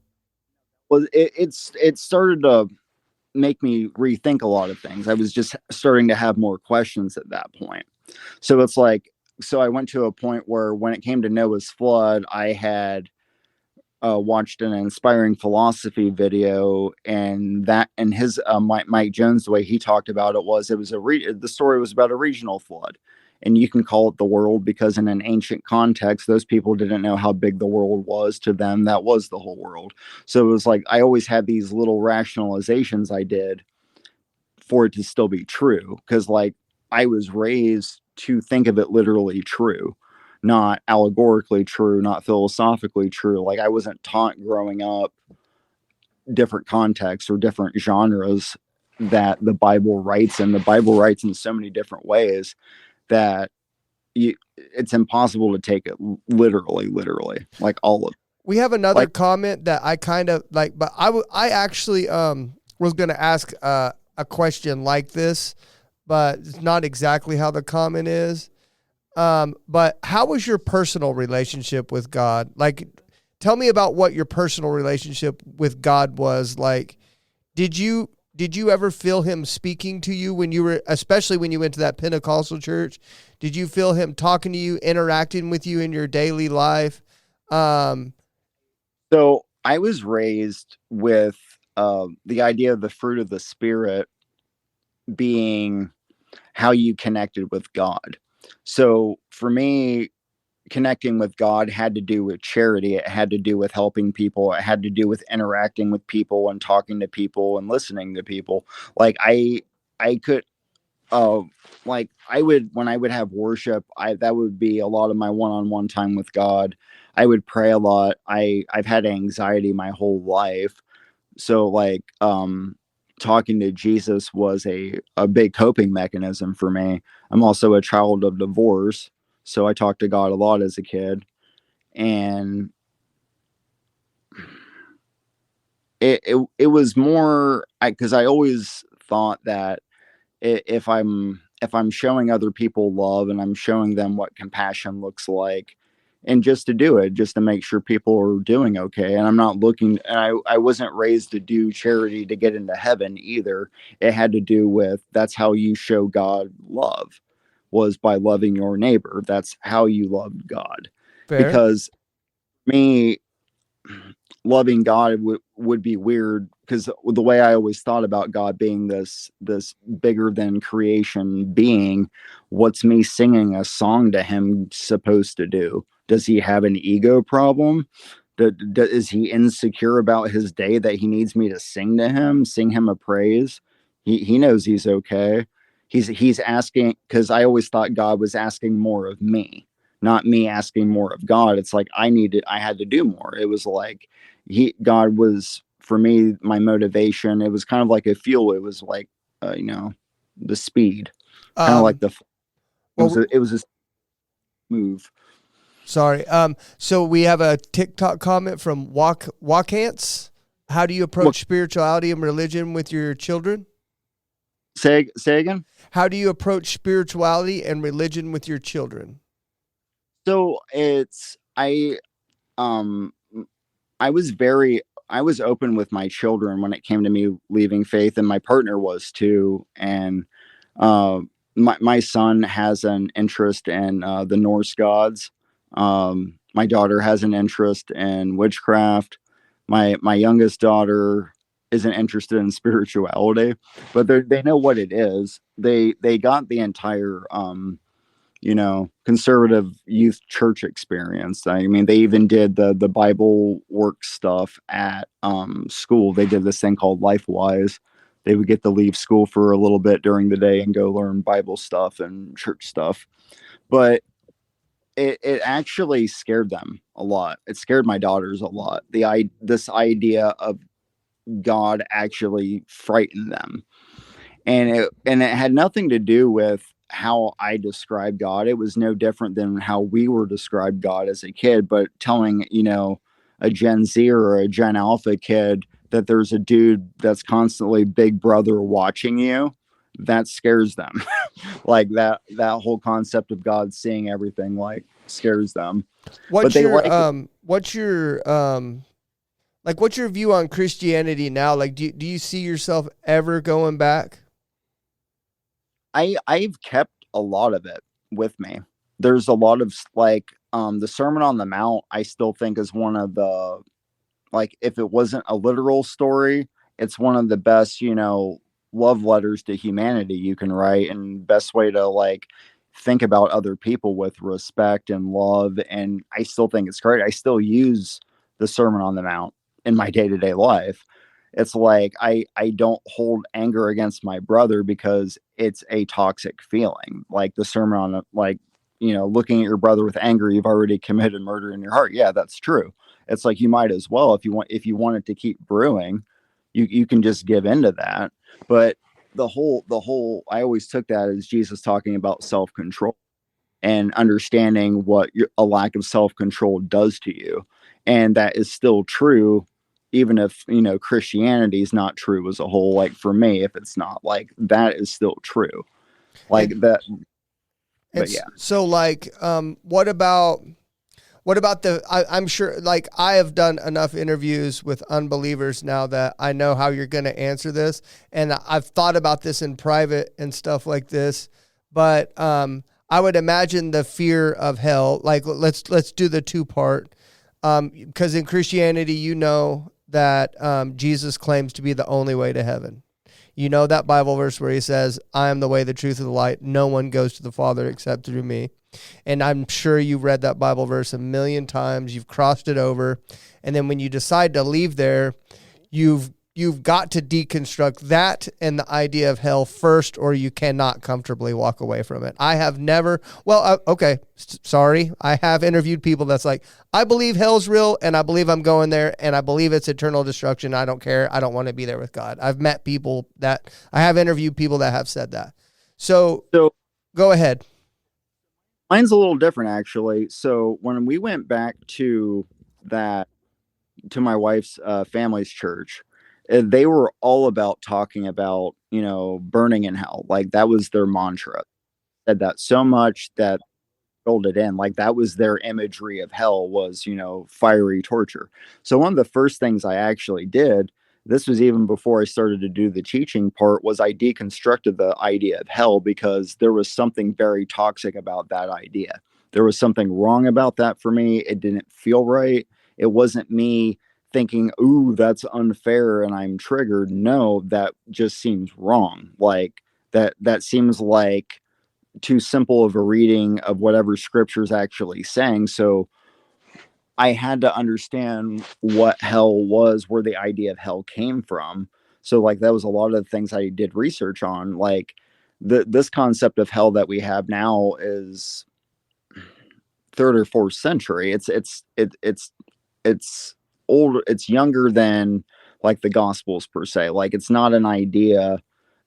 well, it started to make me rethink a lot of things. I was just starting to have more questions at that point. So it's like, so I went to a point where when it came to Noah's flood, I had watched an inspiring philosophy video, and his Mike Jones, the way he talked about it was the story was about a regional flood. And you can call it the world, because in an ancient context, those people didn't know how big the world was. To them, that was the whole world. So it was like I always had these little rationalizations I did for it to still be true, because like I was raised to think of it literally true, not allegorically true, not philosophically true. Like, I wasn't taught growing up different contexts or different genres that the Bible writes in. The Bible writes in so many different ways that it's impossible to take it literally, like all of it. We have another Like, comment that I kind of like, but I actually was going to ask a question like this, but it's not exactly how the comment is. But how was your personal relationship with God? Like, tell me about what your personal relationship with God was like. Did you ever feel him speaking to you when you were, especially when you went to that Pentecostal church? Did you feel him talking to you, interacting with you in your daily life? so I was raised with the idea of the fruit of the Spirit being how you connected with God. So for me, connecting with God had to do with charity. It had to do with helping people. It had to do with interacting with people and talking to people and listening to people. Like I could, like I would, when I would have worship, that would be a lot of my one-on-one time with God. I would pray a lot. I've had anxiety my whole life. So like, talking to Jesus was a big coping mechanism for me. I'm also a child of divorce, so I talked to God a lot as a kid. And it was more, because I always thought that if I'm if I'm showing other people love and I'm showing them what compassion looks like, and just to do it, just to make sure people are doing okay. And I'm not looking, and I wasn't raised to do charity to get into heaven either. It had to do with, that's how you show God love, was by loving your neighbor. That's how you loved God. Fair. Because me, loving God would be weird, because the way I always thought about God being this bigger than creation being, what's me singing a song to him supposed to do? Does he have an ego problem? Is he insecure about his day that he needs me to sing him a praise? He knows he's okay. He's asking, because I always thought God was asking more of me, not me asking more of God. It's like I had to do more. It was like God was, for me, my motivation. It was kind of like a fuel. It was like, the speed, kind of like Um, well, it was a move. sorry. So we have a TikTok comment from Walkants. How do you approach spirituality and religion with your children? Say again. How do you approach spirituality and religion with your children? So um I was open with my children when it came to me leaving faith, and my partner was too. And uh, my son has an interest in the Norse gods. My daughter has an interest in witchcraft. My youngest daughter isn't interested in spirituality, but they know what it is. They got the entire conservative youth church experience. I mean, they even did the Bible work stuff at school. They did this thing called LifeWise. They would get to leave school for a little bit during the day and go learn Bible stuff and church stuff. But it actually scared them a lot. It scared my daughters a lot. This idea of God actually frightened them, and it had nothing to do with how I describe God. It was no different than how we were described God as a kid. But telling, a Gen Z or a Gen Alpha kid that there's a dude that's constantly Big Brother watching you, that scares them. Like that whole concept of God seeing everything, like, scares them. But What's they your like it. what's your view on Christianity now? Like, do you see yourself ever going back? I've kept a lot of it with me. There's a lot of, like, the Sermon on the Mount, I still think is one of the, like, if it wasn't a literal story, it's one of the best, love letters to humanity you can write, and best way to, like, think about other people with respect and love. And I still think it's great. I still use the Sermon on the Mount in my day-to-day life. It's like I don't hold anger against my brother because it's a toxic feeling. Like the sermon on, like, looking at your brother with anger, you've already committed murder in your heart. Yeah, that's true. It's like, you might as well, if you want it to keep brewing, you can just give into that. But the whole I always took that as Jesus talking about self-control and understanding what a lack of self-control does to you. And that is still true, even if, Christianity is not true as a whole. Like, for me, if it's not, like, that is still true. Like And that. But it's yeah. so like, what about I'm sure, like, I have done enough interviews with unbelievers now that I know how you're going to answer this. And I've thought about this in private and stuff like this, but, I would imagine the fear of hell. Like, let's do the two part. Because in Christianity, that, Jesus claims to be the only way to heaven. You know that Bible verse where he says, I am the way, the truth, and the light. No one goes to the Father except through me. And I'm sure you've read that Bible verse a million times. You've crossed it over. And then when you decide to leave there, you've got to deconstruct that and the idea of hell first, or you cannot comfortably walk away from it. I have never, sorry. I have interviewed people that's like, I believe hell's real and I believe I'm going there and I believe it's eternal destruction. I don't care. I don't want to be there with God. I've met people I have interviewed people that have said that. So go ahead. Mine's a little different, actually. So when we went back to my wife's family's church, they were all about talking about, burning in hell. Like that was their mantra. Said that so much that filled it in. Like that was their imagery of hell was, fiery torture. So one of the first things I actually did, this was even before I started to do the teaching part, was I deconstructed the idea of hell because there was something very toxic about that idea. There was something wrong about that for me. It didn't feel right. It wasn't me thinking, ooh, that's unfair and I'm triggered. No, that just seems wrong. Like that seems like too simple of a reading of whatever scripture's actually saying. So I had to understand what hell was, where the idea of hell came from. So like that was a lot of the things I did research on. Like this concept of hell that we have now is third or fourth century. It's old. It's younger than like the Gospels per se. Like it's not an idea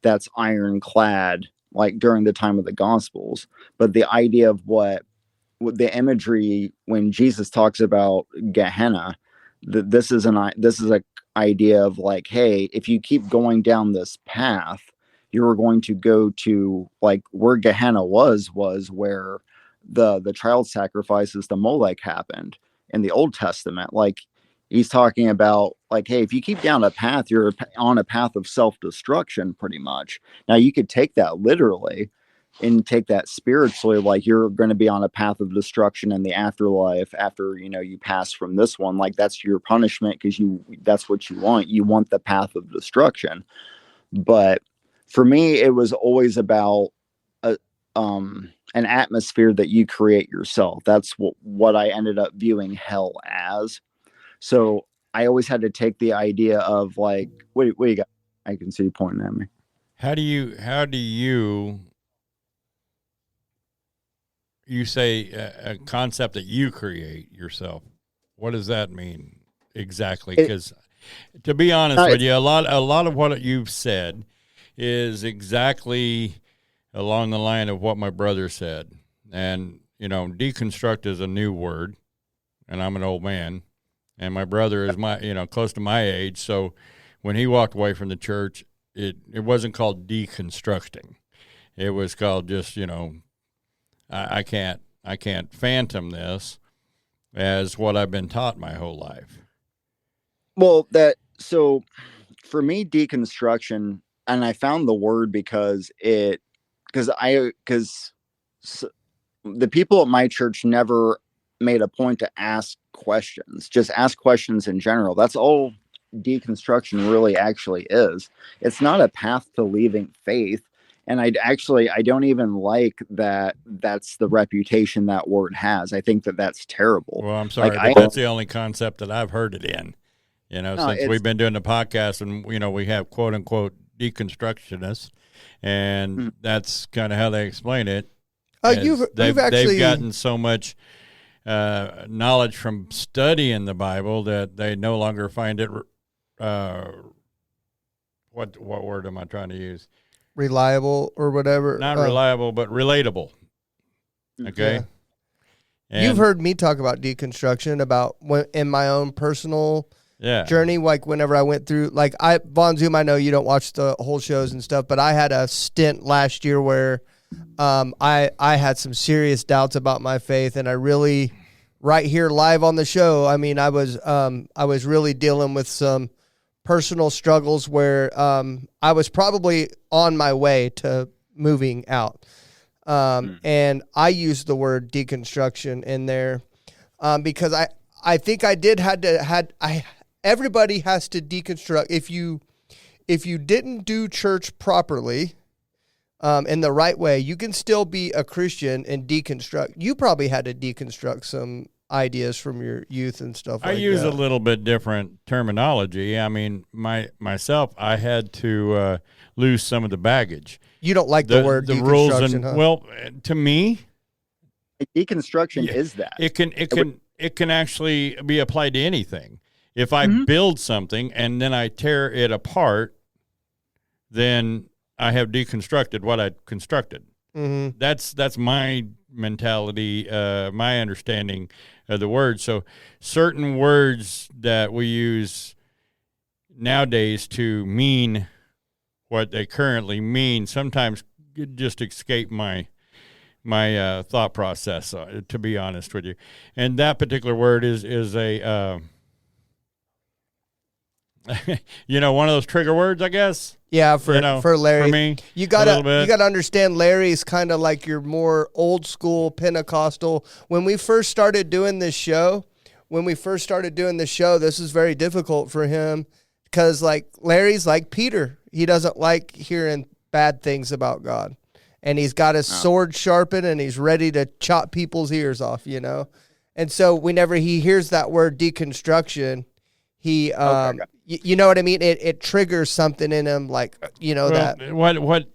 that's ironclad like during the time of the Gospels, but the idea of what the imagery when Jesus talks about Gehenna, this is a idea of like, hey, if you keep going down this path, you're going to go to like where Gehenna was where the child sacrifices to Molech happened in the Old Testament. Like he's talking about like, hey, if you keep down a path, you're on a path of self-destruction pretty much. Now you could take that literally and take that spiritually, like you're going to be on a path of destruction in the afterlife after, you pass from this one. Like that's your punishment because that's what you want. You want the path of destruction. But for me, it was always about an atmosphere that you create yourself. That's what I ended up viewing hell as. So I always had to take the idea of like, what do you got? I can see you pointing at me. How do you say a concept that you create yourself? What does that mean exactly? Because to be honest with you, a lot of what you've said is exactly along the line of what my brother said. And, deconstruct is a new word, and I'm an old man, and my brother is close to my age. So when he walked away from the church, it wasn't called deconstructing. It was called just, I can't phantom this as what I've been taught my whole life. Well, so for me, deconstruction, and I found the word because the people at my church never made a point to ask questions, just ask questions in general. That's all deconstruction really actually is. It's not a path to leaving faith. And I don't even like that that's the reputation that word has. I think that that's terrible. Well, I'm sorry, but that's the only concept that I've heard it in, since we've been doing the podcast and, we have quote unquote deconstructionists, and that's kind of how they explain it. They've gotten so much knowledge from studying the Bible that they no longer find it, what word am I trying to use? Reliable or whatever. Not reliable, but relatable. Okay. Yeah. You've heard me talk about deconstruction in my own personal journey. Like whenever I went through, like Von Zoom, I know you don't watch the whole shows and stuff, but I had a stint last year where I had some serious doubts about my faith, and I really, right here live on the show, I mean, I was really dealing with some personal struggles where I was probably on my way to moving out. And I used the word deconstruction in there because I think I everybody has to deconstruct. If you didn't do church properly in the right way, you can still be a Christian and deconstruct. You probably had to deconstruct some ideas from your youth and stuff like that. I use a little bit different terminology. I mean, myself, I had to lose some of the baggage. You don't like the word deconstruction, rules and huh? Well, to me, deconstruction is that. It can actually be applied to anything. If I build something and then I tear it apart, then I have deconstructed what I constructed. Mm-hmm. That's my mentality, my understanding of the word. So certain words that we use nowadays to mean what they currently mean sometimes just escape my thought process, to be honest with you. And that particular word is a one of those trigger words, I guess. Yeah, for Larry. For me, you gotta understand Larry's kind of like your more old school Pentecostal. When we first started doing this show, this is very difficult for him because like Larry's like Peter. He doesn't like hearing bad things about God. And he's got his sword sharpened and he's ready to chop people's ears off, And so whenever he hears that word deconstruction, he you know what I mean? It triggers something in him, like that. What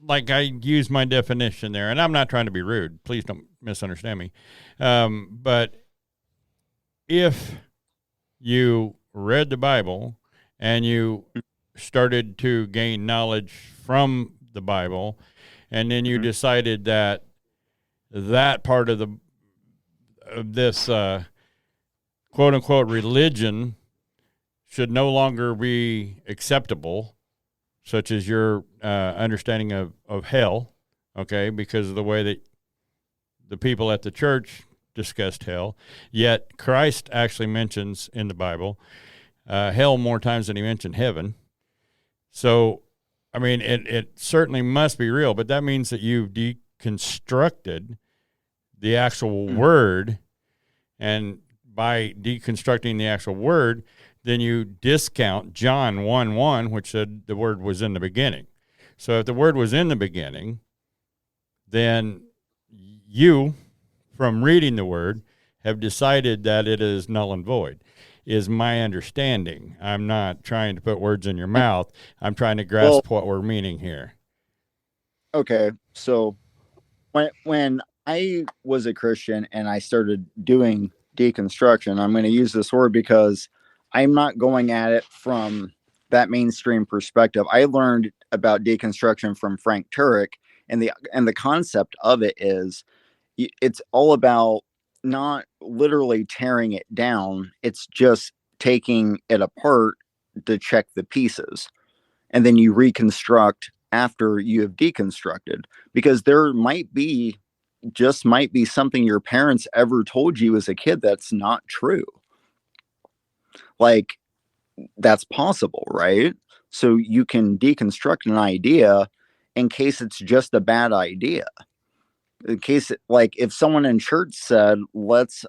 like I use my definition there, and I'm not trying to be rude. Please don't misunderstand me. But if you read the Bible and you started to gain knowledge from the Bible, and then you decided that part of this quote unquote religion should no longer be acceptable, such as your understanding of hell, okay, because of the way that the people at the church discussed hell. Yet Christ actually mentions in the Bible hell more times than he mentioned heaven. So, I mean, it certainly must be real, but that means that you've deconstructed the actual word, and by deconstructing the actual word, then you discount John 1:1, which said the word was in the beginning. So if the word was in the beginning, then you, from reading the word, have decided that it is null and void, is my understanding. I'm not trying to put words in your mouth. I'm trying to grasp what we're meaning here. Okay, so when I was a Christian and I started doing deconstruction, I'm going to use this word because I'm not going at it from that mainstream perspective. I learned about deconstruction from Frank Turek, and the concept of it is it's all about not literally tearing it down. It's just taking it apart to check the pieces, and then you reconstruct after you have deconstructed, because there might be something your parents ever told you as a kid that's not true. Like, that's possible, right? So you can deconstruct an idea in case it's just a bad idea. In case, like, if someone in church said, let's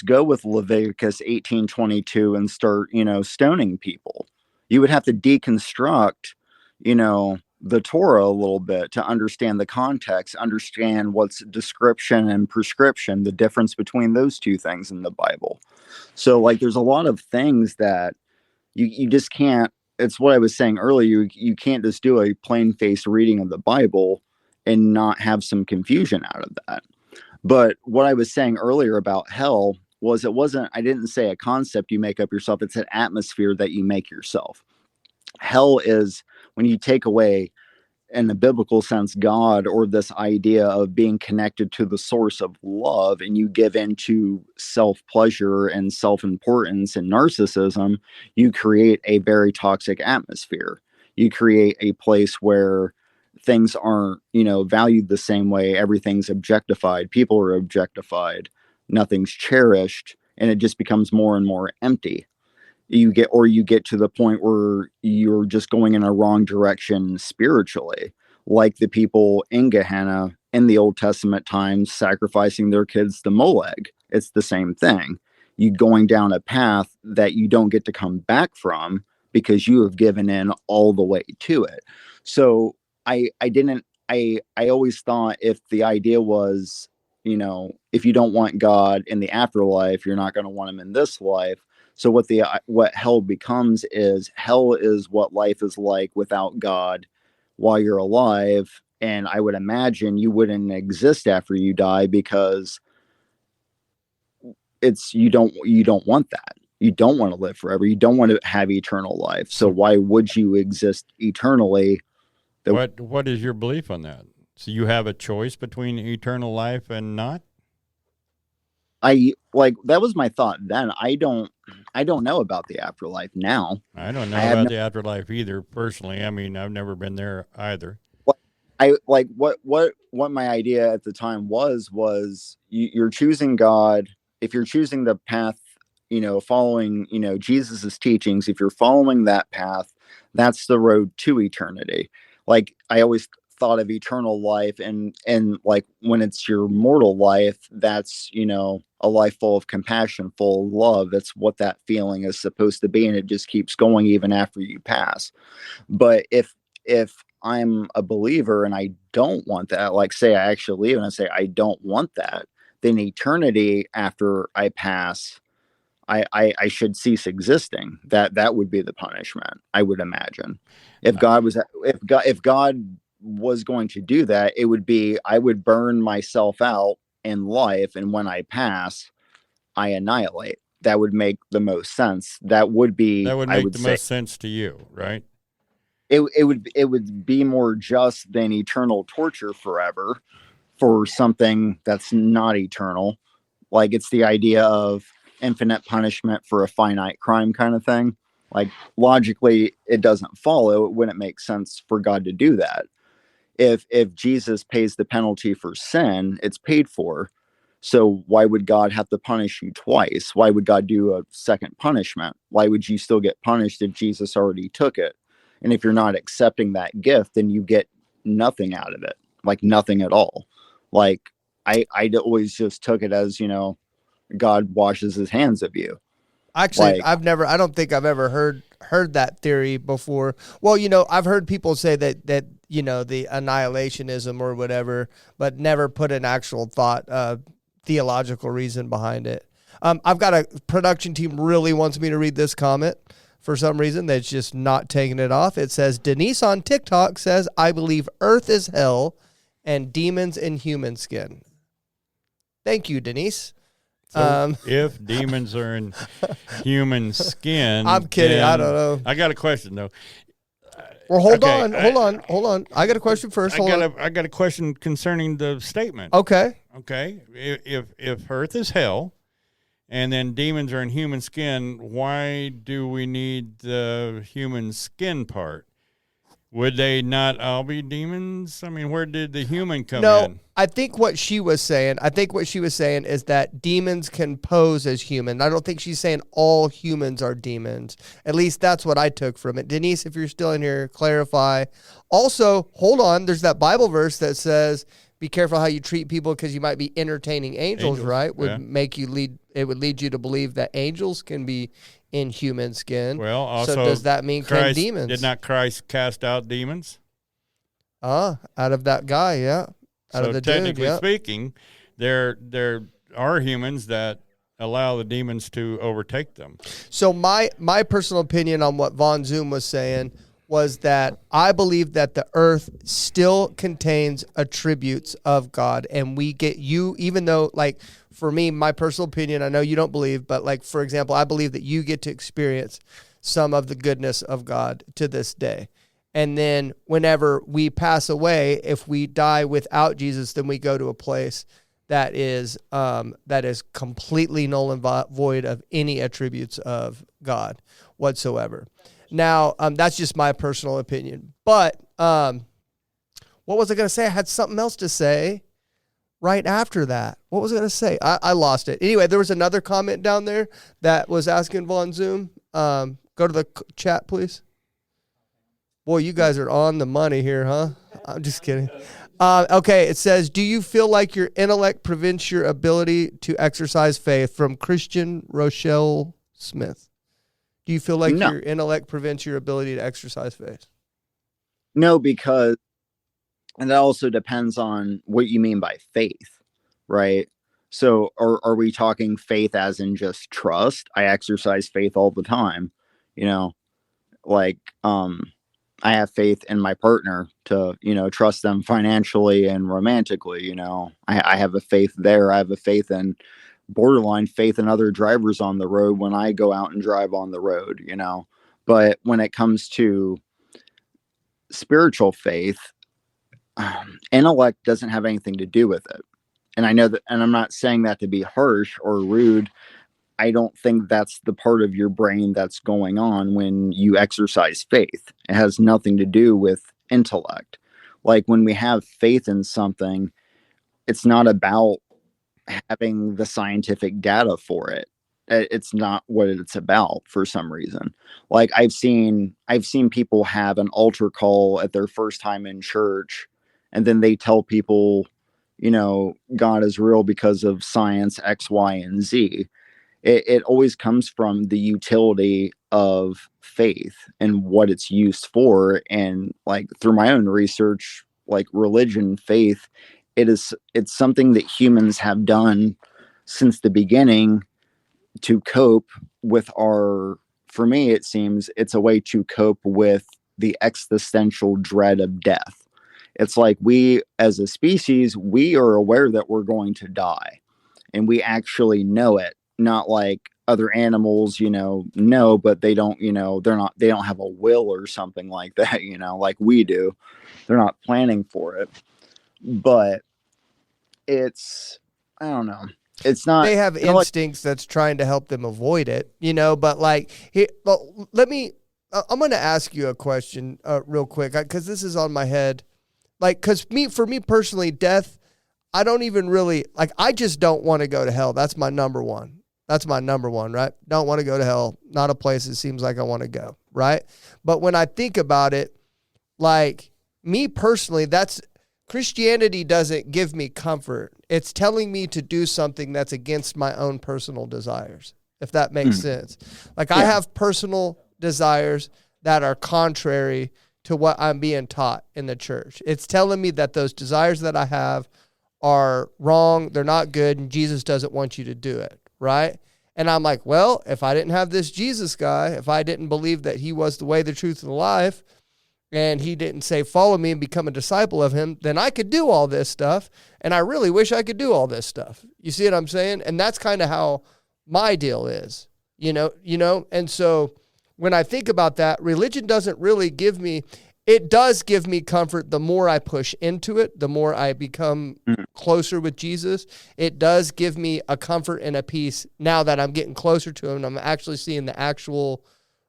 go with Leviticus 18:22 and start, stoning people, you would have to deconstruct, the Torah a little bit to understand the context, understand what's description and prescription, the difference between those two things in the Bible. So, like, there's a lot of things that you just can't. It's what I was saying earlier. You can't just do a plain-faced reading of the Bible and not have some confusion out of that. But what I was saying earlier about hell was, I didn't say a concept you make up yourself. It's an atmosphere that you make yourself. Hell is when you take away, in the biblical sense, God, or this idea of being connected to the source of love, and you give into self-pleasure and self-importance and narcissism, you create a very toxic atmosphere. You create a place where things aren't, valued the same way. Everything's objectified. People are objectified. Nothing's cherished, and it just becomes more and more empty. You get to the point where you're just going in a wrong direction spiritually, like the people in Gehenna in the Old Testament times, sacrificing their kids to Moleg. It's the same thing. You going down a path that you don't get to come back from because you have given in all the way to it. So I always thought, if the idea was, if you don't want God in the afterlife, you're not going to want him in this life. So what hell becomes is, hell is what life is like without God while you're alive. And I would imagine you wouldn't exist after you die, because you don't want that. You don't want to live forever. You don't want to have eternal life. So why would you exist eternally? What is your belief on that? So you have a choice between eternal life and not? I like that was my thought then. I don't know about the afterlife now. I don't I know have about no the afterlife either, personally. I mean, I've never been there either. like, I like what my idea at the time was you're choosing God. If you're choosing the path, following, Jesus's teachings, if you're following that path, that's the road to eternity. Like I always thought of eternal life, and like when it's your mortal life, that's, a life full of compassion, full of love. That's what that feeling is supposed to be, and it just keeps going even after you pass. But if I'm a believer and I don't want that, like say I actually leave and I say I don't want that, then eternity after I pass, I should cease existing. That would be the punishment, I would imagine. If God was going to do that, it would be I would burn myself out in life, and when I pass, I annihilate. That would make the most sense. That would be, That would I make would the say, most sense to you, right? it would be more just than eternal torture forever for something that's not eternal. Like it's the idea of infinite punishment for a finite crime kind of thing. Like logically, it doesn't follow. It wouldn't make sense for God to do that. If Jesus pays the penalty for sin, it's paid for. So why would God have to punish you twice? Why would God do a second punishment? Why would you still get punished if Jesus already took it? And if you're not accepting that gift, then you get nothing out of it, like nothing at all. Like I always just took it as, God washes his hands of you. Actually, Like I don't think I've ever heard that theory before. Well, I've heard people say that the annihilationism or whatever, but never put an actual theological reason behind it. I've got a production team really wants me to read this comment for some reason. That's just not taking it off. It says, Denise on TikTok says, I believe Earth is hell and demons in human skin. Thank you, Denise. So if demons are in human skin, I'm kidding. I don't know. I got a question though. Well, hold Okay, on. I got a question first. I got a question concerning the statement. Okay. Okay, if Earth is hell, and then demons are in human skin, why do we need the human skin part? Would they not all be demons? I mean, where did the human come in? I think what she was saying is that demons can pose as human. I don't think she's saying all humans are demons. At least that's what I took from it. Denise, if you're still in here, clarify. Also, hold on. There's that Bible verse that says, be careful how you treat people because you might be entertaining angels, right? Yeah. It would lead you to believe that angels can be in human skin. Well, also, so does that mean can demons? Did not Christ cast out demons? Out of that guy, yeah. Out of the technically dude, yeah. speaking, there are humans that allow the demons to overtake them. So my personal opinion on what Von Zoom was saying was that I believe that the earth still contains attributes of God, and we get even though, like, for me, my personal opinion, I know you don't believe, but like, for example, I believe that you get to experience some of the goodness of God to this day. And then whenever we pass away, if we die without Jesus, then we go to a place that is completely null and void of any attributes of God whatsoever. Now, that's just my personal opinion. But what was I going to say? I had something else to say right after that. What was I going to say? I lost it. Anyway, there was another comment down there that was asking Von Zoom. Go to the chat, please. Boy, you guys are on the money here, huh? I'm just kidding. Okay, it says, do you feel like your intellect prevents your ability to exercise faith? From Christian Rochelle Smith. Do you feel like your intellect prevents your ability to exercise faith? No, because, and that also depends on what you mean by faith, right? So are we talking faith as in just trust? I exercise faith all the time, like, I have faith in my partner to, trust them financially and romantically, I have a faith there. I have a faith in borderline faith in other drivers on the road when I go out and drive on the road, but when it comes to spiritual faith, intellect doesn't have anything to do with it. And I know that, and I'm not saying that to be harsh or rude. I don't think that's the part of your brain that's going on when you exercise faith. It has nothing to do with intellect. Like when we have faith in something, it's not about having the scientific data for it. It's not what it's about for some reason. Like I've seen people have an altar call at their first time in church, and then they tell people, God is real because of science X, Y, and Z. It always comes from the utility of faith and what it's used for. And like through my own research, like religion, faith, it's something that humans have done since the beginning to cope with for me, it seems it's a way to cope with the existential dread of death. It's like we as a species, we are aware that we're going to die, and we actually know it, not like other animals, know, but they don't, they don't have a will or something like that, like we do. They're not planning for it. But I don't know. It's not, They have like, instincts that's trying to help them avoid it, but like, well, I'm going to ask you a question real quick, because this is on my head. Like, because for me personally, death, I don't even really, like, I just don't want to go to hell. That's my number one. That's my number one, right? Don't want to go to hell. Not a place it seems like I want to go, right? But when I think about it, like, me personally, Christianity doesn't give me comfort. It's telling me to do something that's against my own personal desires, if that makes sense. Like, I have personal desires that are contrary to what I'm being taught in the church. It's telling me that those desires that I have are wrong, they're not good, and Jesus doesn't want you to do it, right? And I'm like, well, if I didn't have this Jesus guy, if I didn't believe that he was the way, the truth, and the life, and he didn't say, follow me and become a disciple of him, then I could do all this stuff. And I really wish I could do all this stuff. You see what I'm saying? And that's kind of how my deal is, And so when I think about that, religion doesn't really it does give me comfort. The more I push into it, the more I become closer with Jesus. It does give me a comfort and a peace now that I'm getting closer to him and I'm actually seeing the actual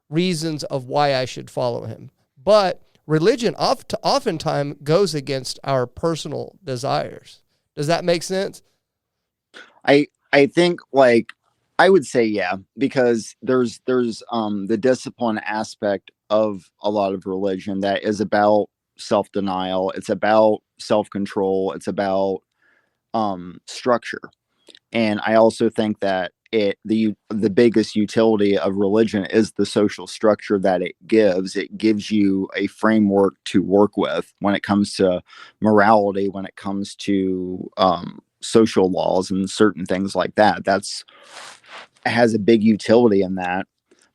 reasons of why I should follow him. But religion oftentimes goes against our personal desires. Does that make sense? I think, like, I would say, yeah, because there's the discipline aspect of a lot of religion that is about self-denial. It's about self-control. It's about structure. And I also think that the biggest utility of religion is the social structure that it gives. It gives you a framework to work with when it comes to morality, when it comes to social laws and certain things like that. It has a big utility in that.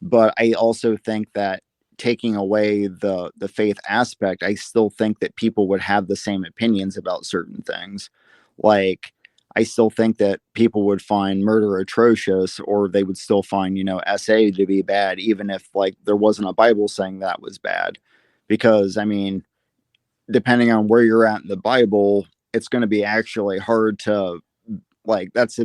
But I also think that taking away the faith aspect, I still think that people would have the same opinions about certain things. Like, I still think that people would find murder atrocious, or they would still find, SA to be bad, even if, like, there wasn't a Bible saying that was bad. Because, I mean, depending on where you're at in the Bible, it's going to be actually hard to, like, that's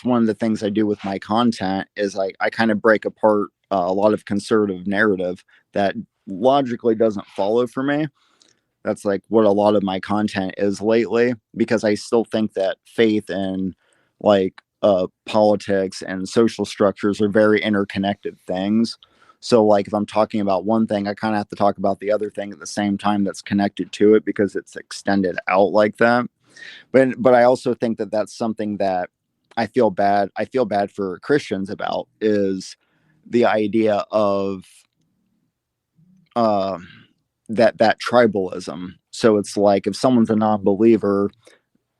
one of the things I do with my content is I kind of break apart a lot of conservative narrative that logically doesn't follow for me. That's like what a lot of my content is lately, because I still think that faith and like politics and social structures are very interconnected things. So like if I'm talking about one thing, I kind of have to talk about the other thing at the same time that's connected to it, because it's extended out like that. But I also think that that's something that I feel bad for Christians about, is the idea of that tribalism. So it's like if someone's a non-believer,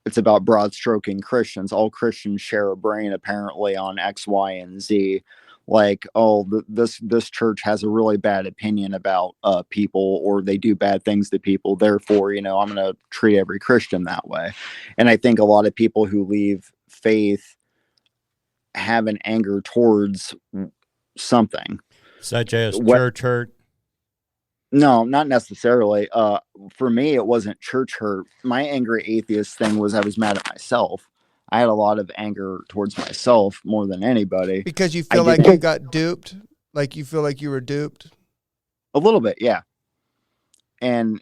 it's about broad stroking Christians. All Christians share a brain apparently on X, Y, and Z. Like, oh, this church has a really bad opinion about people, or they do bad things to people. Therefore, I'm going to treat every Christian that way. And I think a lot of people who leave faith have an anger towards something, such as church hurt. No, not necessarily. For me, it wasn't church hurt. My angry atheist thing was I was mad at myself. I had a lot of anger towards myself more than anybody. Because you feel like you got duped? Like you feel like you were duped? A little bit, yeah. And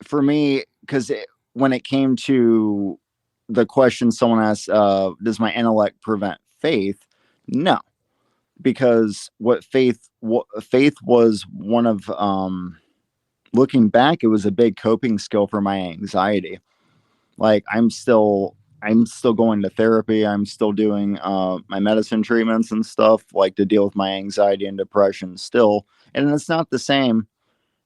for me, because when it came to the question someone asked, does my intellect prevent faith? No, because what faith was one of, looking back, it was a big coping skill for my anxiety. Like I'm still going to therapy. I'm still doing my medicine treatments and stuff, like to deal with my anxiety and depression still. And it's not the same.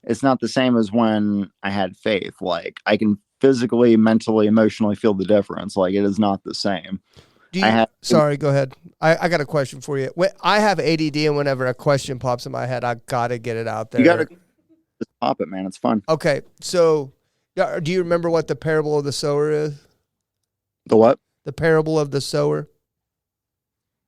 It's not the same as when I had faith. Like I can physically, mentally, emotionally feel the difference. Like it is not the same. Sorry, go ahead. I got a question for you. I have ADD, and whenever a question pops in my head, I gotta get it out there. You gotta just pop it, man. It's fun. Okay, so do you remember what the parable of the sower is? The what? The parable of the sower.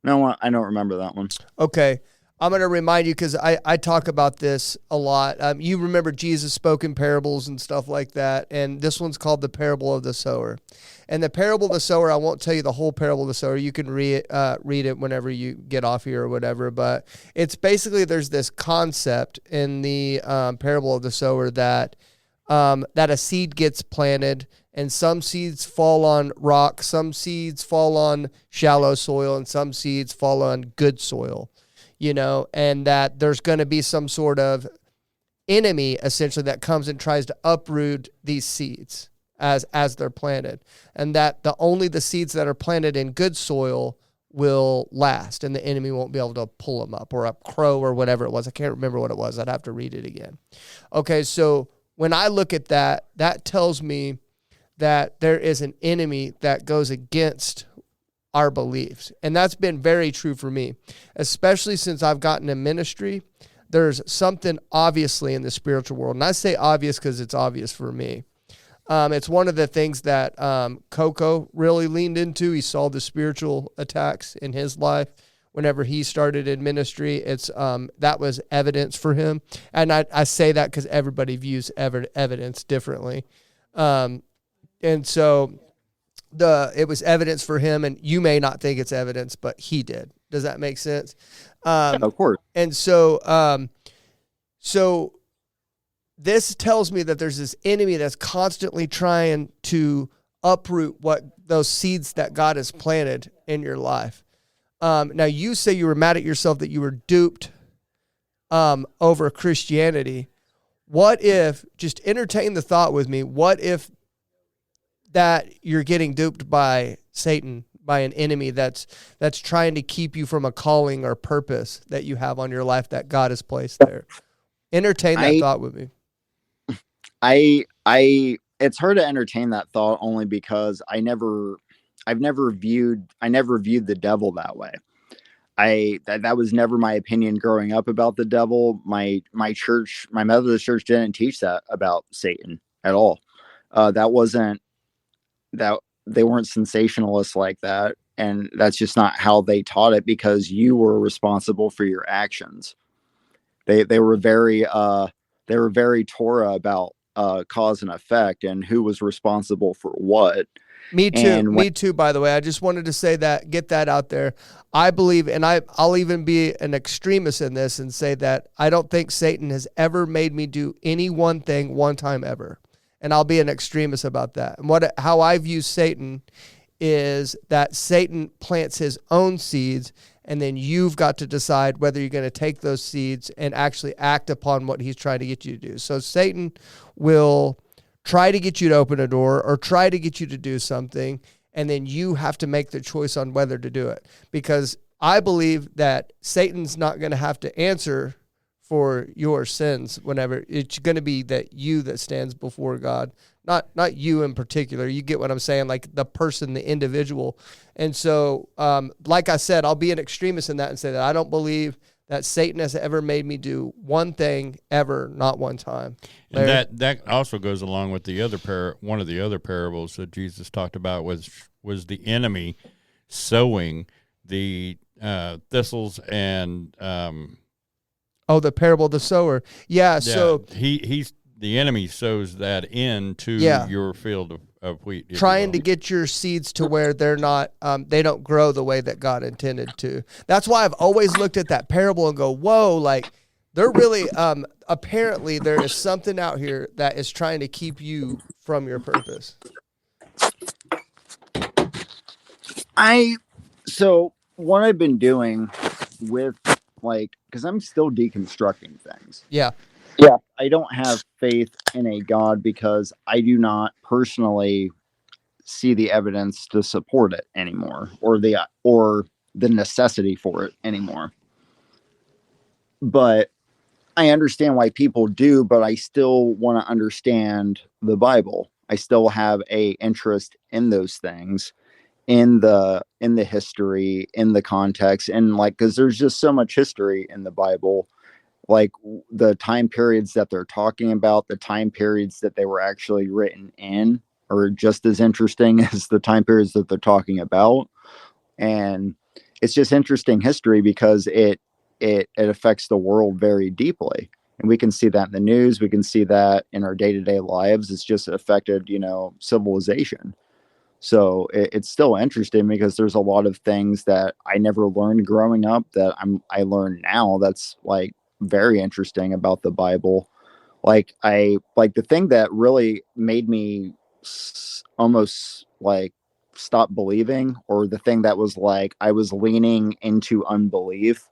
No, I don't remember that one. Okay. I'm going to remind you because I talk about this a lot. You remember Jesus spoke in parables and stuff like that, and this one's called the parable of the sower. And the parable of the sower, I won't tell you the whole parable of the sower. You can read it whenever you get off here or whatever. But it's basically there's this concept in the parable of the sower that a seed gets planted, and some seeds fall on rock, some seeds fall on shallow soil, and some seeds fall on good soil. And that there's going to be some sort of enemy essentially that comes and tries to uproot these seeds as they're planted, and that only the seeds that are planted in good soil will last, and the enemy won't be able to pull them up, or a crow or whatever it was. I can't remember what it was. I'd have to read it again. Okay, so when I look at that, that tells me that there is an enemy that goes against our beliefs. And that's been very true for me, especially since I've gotten in ministry. There's something obviously in the spiritual world. And I say obvious because it's obvious for me. It's one of the things that Coco really leaned into. He saw the spiritual attacks in his life whenever he started in ministry. It's that was evidence for him. And I say that because everybody views evidence differently. And so it was evidence for him, and you may not think it's evidence, but he did. Does that make sense? Of course. And so this tells me that there's this enemy that's constantly trying to uproot what those seeds that God has planted in your life. Now you say you were mad at yourself that you were duped over Christianity. What if, just entertain the thought with me, what if that you're getting duped by Satan, by an enemy that's trying to keep you from a calling or purpose that you have on your life that God has placed there? Entertain that thought with me. It's hard to entertain that thought only because I never viewed the devil that way. That was never my opinion growing up about the devil. My church, my Methodist church, didn't teach that about Satan at all. That they weren't sensationalists like that, and that's just not how they taught it, because you were responsible for your actions. They were very Torah about cause and effect and who was responsible for what. Me too, by the way. I just wanted to say that, get that out there. I believe, and I'll even be an extremist in this and say that I don't think Satan has ever made me do any one thing one time ever. And I'll be an extremist about that. And how I view Satan is that Satan plants his own seeds, and then you've got to decide whether you're going to take those seeds and actually act upon what he's trying to get you to do. So Satan will try to get you to open a door or try to get you to do something, and then you have to make the choice on whether to do it. Because I believe that Satan's not going to have to answer for your sins whenever. It's going to be that stands before God, not you in particular. You get what I'm saying, like the person, the individual. And so, like I said, I'll be an extremist in that and say that I don't believe that Satan has ever made me do one thing ever, not one time. Larry? And that also goes along with one of the other parables that Jesus talked about was the enemy sowing the thistles and the parable of the sower. Yeah. So he's the enemy sows that into your field of wheat. if you trying will. to get your seeds to where they're not, they don't grow the way that God intended to. That's why I've always looked at that parable and go, whoa, like they're really, apparently there is something out here that is trying to keep you from your purpose. So what I've been doing with like, because I'm still deconstructing things. Yeah. I don't have faith in a God because I do not personally see the evidence to support it anymore, or the necessity for it anymore. But I understand why people do, but I still want to understand the Bible. I still have a interest in those things, in the history, in the context, and like, because there's just so much history in the Bible, like the time periods that they're talking about, the time periods that they were actually written in are just as interesting as the time periods that they're talking about. And it's just interesting history because it affects the world very deeply. And we can see that in the news. We can see that in our day-to-day lives. It's just affected, civilization. So it's still interesting because there's a lot of things that I never learned growing up that I learned now. That's like very interesting about the Bible. Like the thing that really made me almost like stop believing, or the thing that was like I was leaning into unbelief.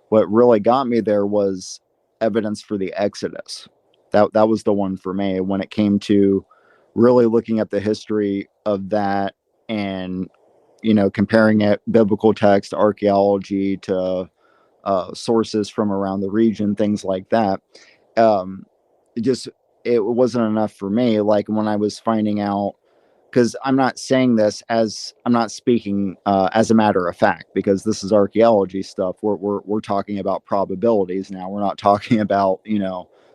What really got me there was evidence for the Exodus. That was the one for me when it came to really looking at the history of that and, comparing it, biblical text, archaeology to sources from around the region, things like that. It wasn't enough for me. Like when I was finding out, because I'm not saying this as I'm not speaking as a matter of fact, because this is archaeology stuff. We're talking about probabilities now. We're not talking about,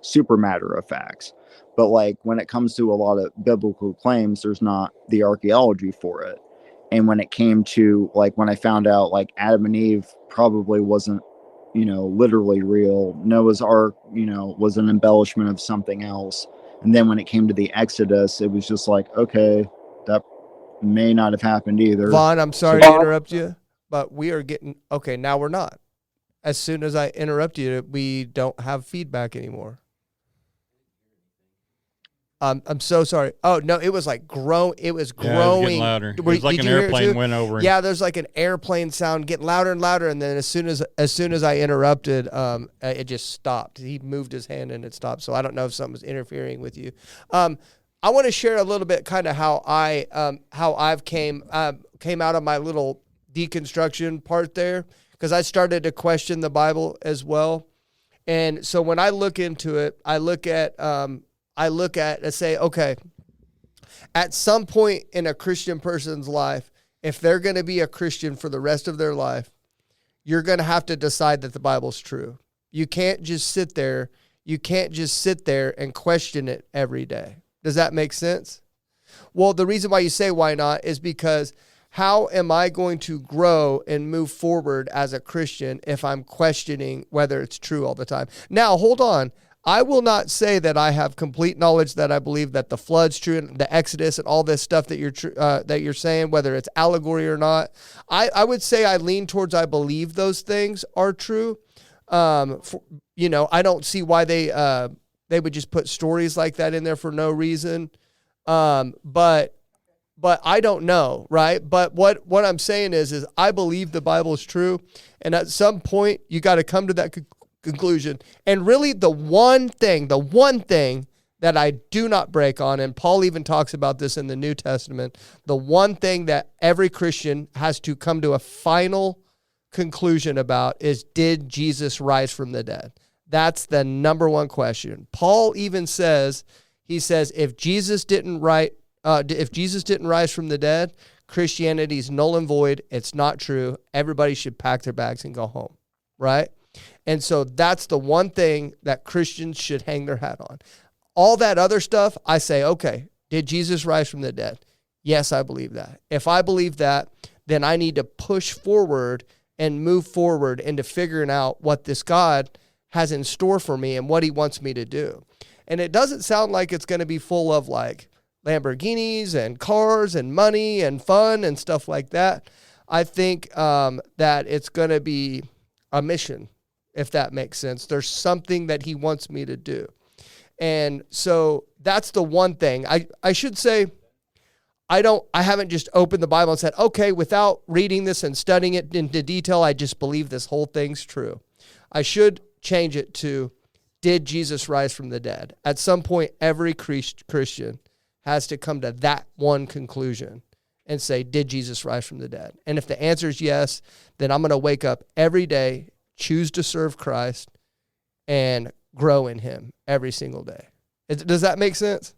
super matter of facts. But like when it comes to a lot of biblical claims, there's not the archaeology for it. And when it came to like when I found out like Adam and Eve probably wasn't, literally real. Noah's Ark, was an embellishment of something else. And then when it came to the Exodus, it was just like, okay, that may not have happened either. Vaughn, I'm sorry to interrupt you, but we are getting, okay, now we're not. As soon as I interrupt you, we don't have feedback anymore. I'm so sorry. Oh no, it was like growing. It was Yeah, it was growing. getting louder. It was like an airplane went over him. Yeah, there's like an airplane sound getting louder and louder, and then as soon as I interrupted, it just stopped. He moved his hand and it stopped. So I don't know if something was interfering with you. I want to share a little bit kind of how I've came out of my little deconstruction part there, because I started to question the Bible as well. And so when I look into it, I look at and say, okay, at some point in a Christian person's life, if they're going to be a Christian for the rest of their life, you're going to have to decide that the Bible's true. You can't just sit there. You can't just sit there and question it every day. Does that make sense? Well, the reason why you say why not is because how am I going to grow and move forward as a Christian if I'm questioning whether it's true all the time? Now, hold on. I will not say that I have complete knowledge that I believe that the flood's true and the Exodus and all this stuff that you're saying, whether it's allegory or not. I would say I lean towards I believe those things are true. I don't see why they would just put stories like that in there for no reason. But I don't know, right? But what I'm saying is I believe the Bible is true, and at some point you got to come to that conclusion. And really the one thing that I do not break on, and Paul even talks about this in the New Testament, the one thing that every Christian has to come to a final conclusion about is, did Jesus rise from the dead? That's the number one question. Paul even says, if Jesus didn't rise from the dead, Christianity is null and void. It's not true. Everybody should pack their bags and go home, right? And so that's the one thing that Christians should hang their hat on. All that other stuff, I say, okay, did Jesus rise from the dead? Yes, I believe that. If I believe that, then I need to push forward and move forward into figuring out what this God has in store for me and what he wants me to do. And it doesn't sound like it's going to be full of like Lamborghinis and cars and money and fun and stuff like that. I think that it's going to be a mission, if that makes sense. There's something that he wants me to do. And so that's the one thing. I should say, I haven't just opened the Bible and said, okay, without reading this and studying it into detail, I just believe this whole thing's true. I should change it to, did Jesus rise from the dead? At some point, every Christian has to come to that one conclusion and say, did Jesus rise from the dead? And if the answer is yes, then I'm going to wake up every day, choose to serve Christ, and grow in him every single day. Does that make sense?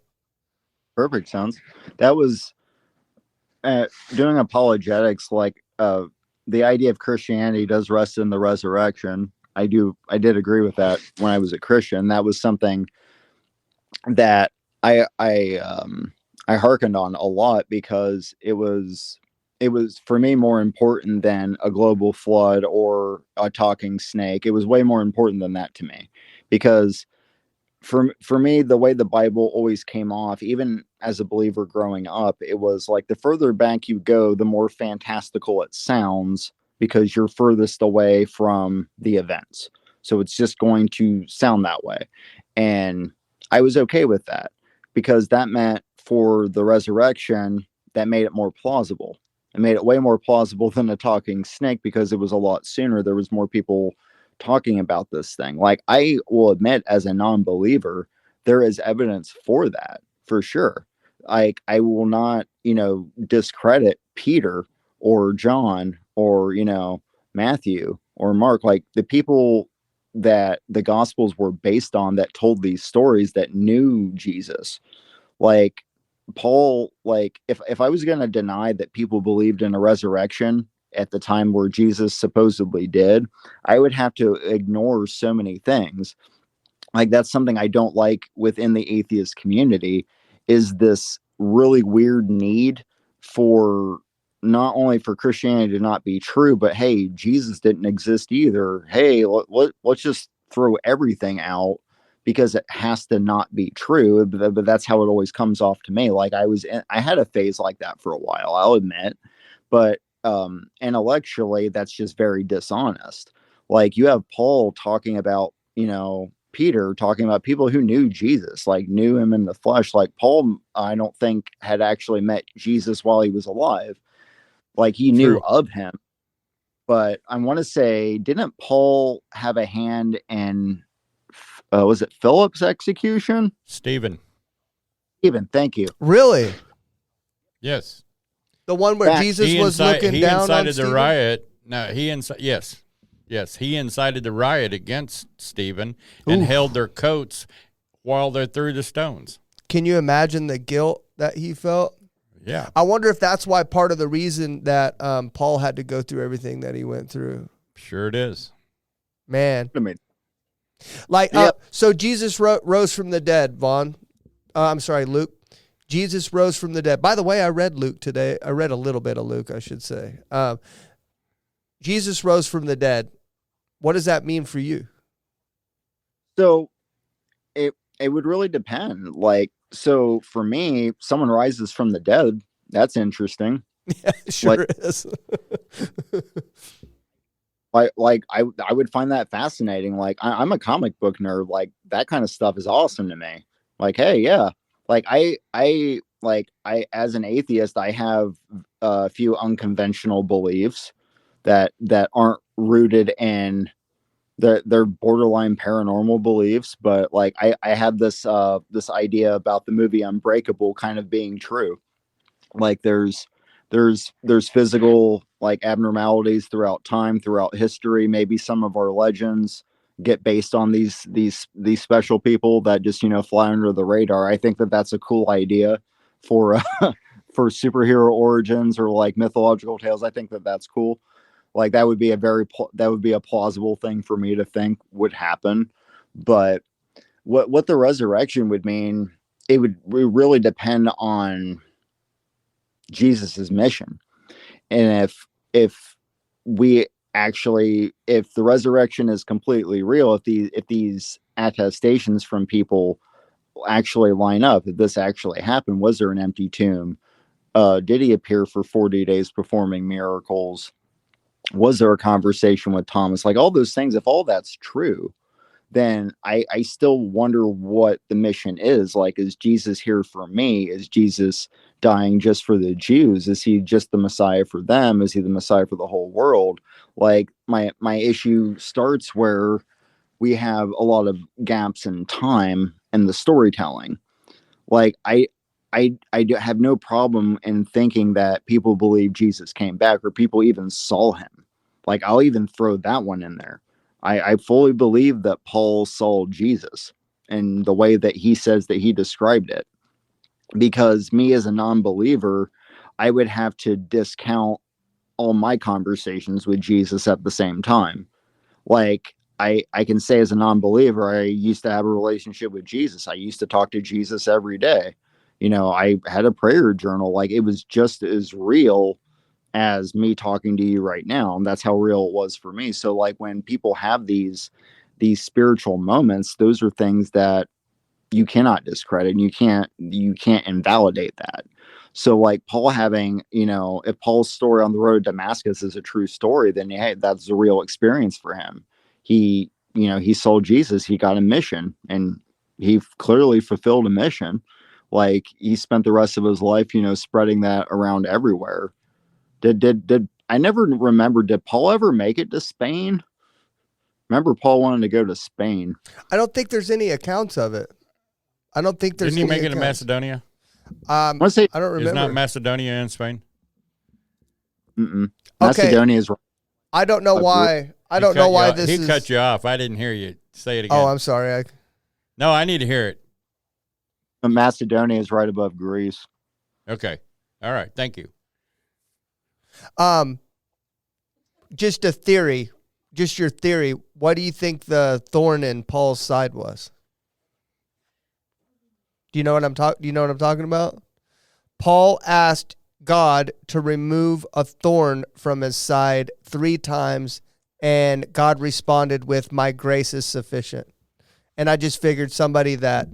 Perfect sense. That was doing apologetics, like the idea of Christianity does rest in the resurrection. I did agree with that when I was a Christian. That was something that I hearkened on a lot, because it was for me more important than a global flood or a talking snake. It was way more important than that to me, because for me, the way the Bible always came off, even as a believer growing up, it was like the further back you go, the more fantastical it sounds, because you're furthest away from the events. So it's just going to sound that way. And I was okay with that, because that meant for the resurrection, that made it more plausible. It made it way more plausible than a talking snake, because it was a lot sooner. There was more people talking about this thing. Like, I will admit, as a non-believer, there is evidence for that, for sure. Like, I will not, discredit Peter or John or, Matthew or Mark, like the people that the Gospels were based on, that told these stories, that knew Jesus. Like Paul, like if I was going to deny that people believed in a resurrection at the time where Jesus supposedly did, I would have to ignore so many things. Like, that's something I don't like within the atheist community, is this really weird need for not only for Christianity to not be true, but hey, Jesus didn't exist either. Hey, let's just throw everything out because it has to not be true. But that's how it always comes off to me. Like, I had a phase like that for a while, I'll admit, but intellectually, that's just very dishonest. Like, you have Paul talking about, Peter talking about people who knew Jesus, like knew him in the flesh. Like, Paul, I don't think had actually met Jesus while he was alive. Like, he knew of him. But I want to say, didn't Paul have a hand in, was it Philip's execution? Stephen, thank you. Really? Yes. The one where Jesus was looking down on Stephen? He incited the riot. No, yes, he incited the riot against Stephen and held their coats while they threw the stones. Can you imagine the guilt that he felt? Yeah. I wonder if that's why part of the reason that Paul had to go through everything that he went through. Sure it is. Man. I mean, so Jesus rose from the dead, Vaughn. I'm sorry, Luke. Jesus rose from the dead. By the way, I read Luke today. I read a little bit of Luke, I should say. Jesus rose from the dead. What does that mean for you? So it would really depend. Like, so for me, someone rises from the dead. That's interesting. Yeah, it sure is. like I would find that fascinating. Like, I'm a comic book nerd. Like, that kind of stuff is awesome to me. Like, hey, yeah. Like, I as an atheist, I have a few unconventional beliefs that aren't rooted in they're borderline paranormal beliefs, but like I have this idea about the movie Unbreakable kind of being true. Like, there's physical, like, abnormalities throughout time, throughout history. Maybe some of our legends get based on these special people that just fly under the radar. I think that that's a cool idea for for superhero origins or like mythological tales. I think that that's cool. Like, that would be a plausible thing for me to think would happen. But what the resurrection would mean, it would really depend on Jesus's mission. And if the resurrection is completely real, if these attestations from people actually line up? If this actually happened, was there an empty tomb? Did he appear for 40 days performing miracles? Was there a conversation with Thomas? Like all those things, if all that's true, then I still wonder what the mission is. Like, is Jesus here for me? Is Jesus dying just for the Jews? Is he just the Messiah for them? Is he the Messiah for the whole world? Like my issue starts where we have a lot of gaps in time and the storytelling. Like I have no problem in thinking that people believe Jesus came back or people even saw him. Like I'll even throw that one in there. I fully believe that Paul saw Jesus and the way that he says that he described it. Because me as a non-believer, I would have to discount all my conversations with Jesus at the same time. Like I can say as a non-believer, I used to have a relationship with Jesus. I used to talk to Jesus every day. You know, I had a prayer journal. Like it was just as real as me talking to you right now, and that's how real it was for me. So like when people have these spiritual moments, those are things that you cannot discredit and you can't invalidate that. So like Paul having, you know, if Paul's story on the road to Damascus is a true story, then hey, that's a real experience for him. He, you know, he saw Jesus, he got a mission, and he clearly fulfilled a mission. Like he spent the rest of his life, you know, spreading that around everywhere. Did I never remember, did Paul ever make it to Spain? Remember Paul wanted to go to Spain. I don't think there's any accounts of it. I don't think there's Didn't he any make it to accounts. Macedonia? I don't Is remember. not Macedonia in Spain? Mm-mm. Okay. Macedonia is I don't know why. I don't know why this is. He cut you off. I didn't hear you say it again. Oh, I'm sorry. No, I need to hear it. Macedonia is right above Greece. Okay. All right. Thank you. Just a theory. Just your theory. What do you think the thorn in Paul's side was? Do you know what I'm talking about? Paul asked God to remove a thorn from his side 3 times, and God responded with, "My grace is sufficient." And I just figured somebody that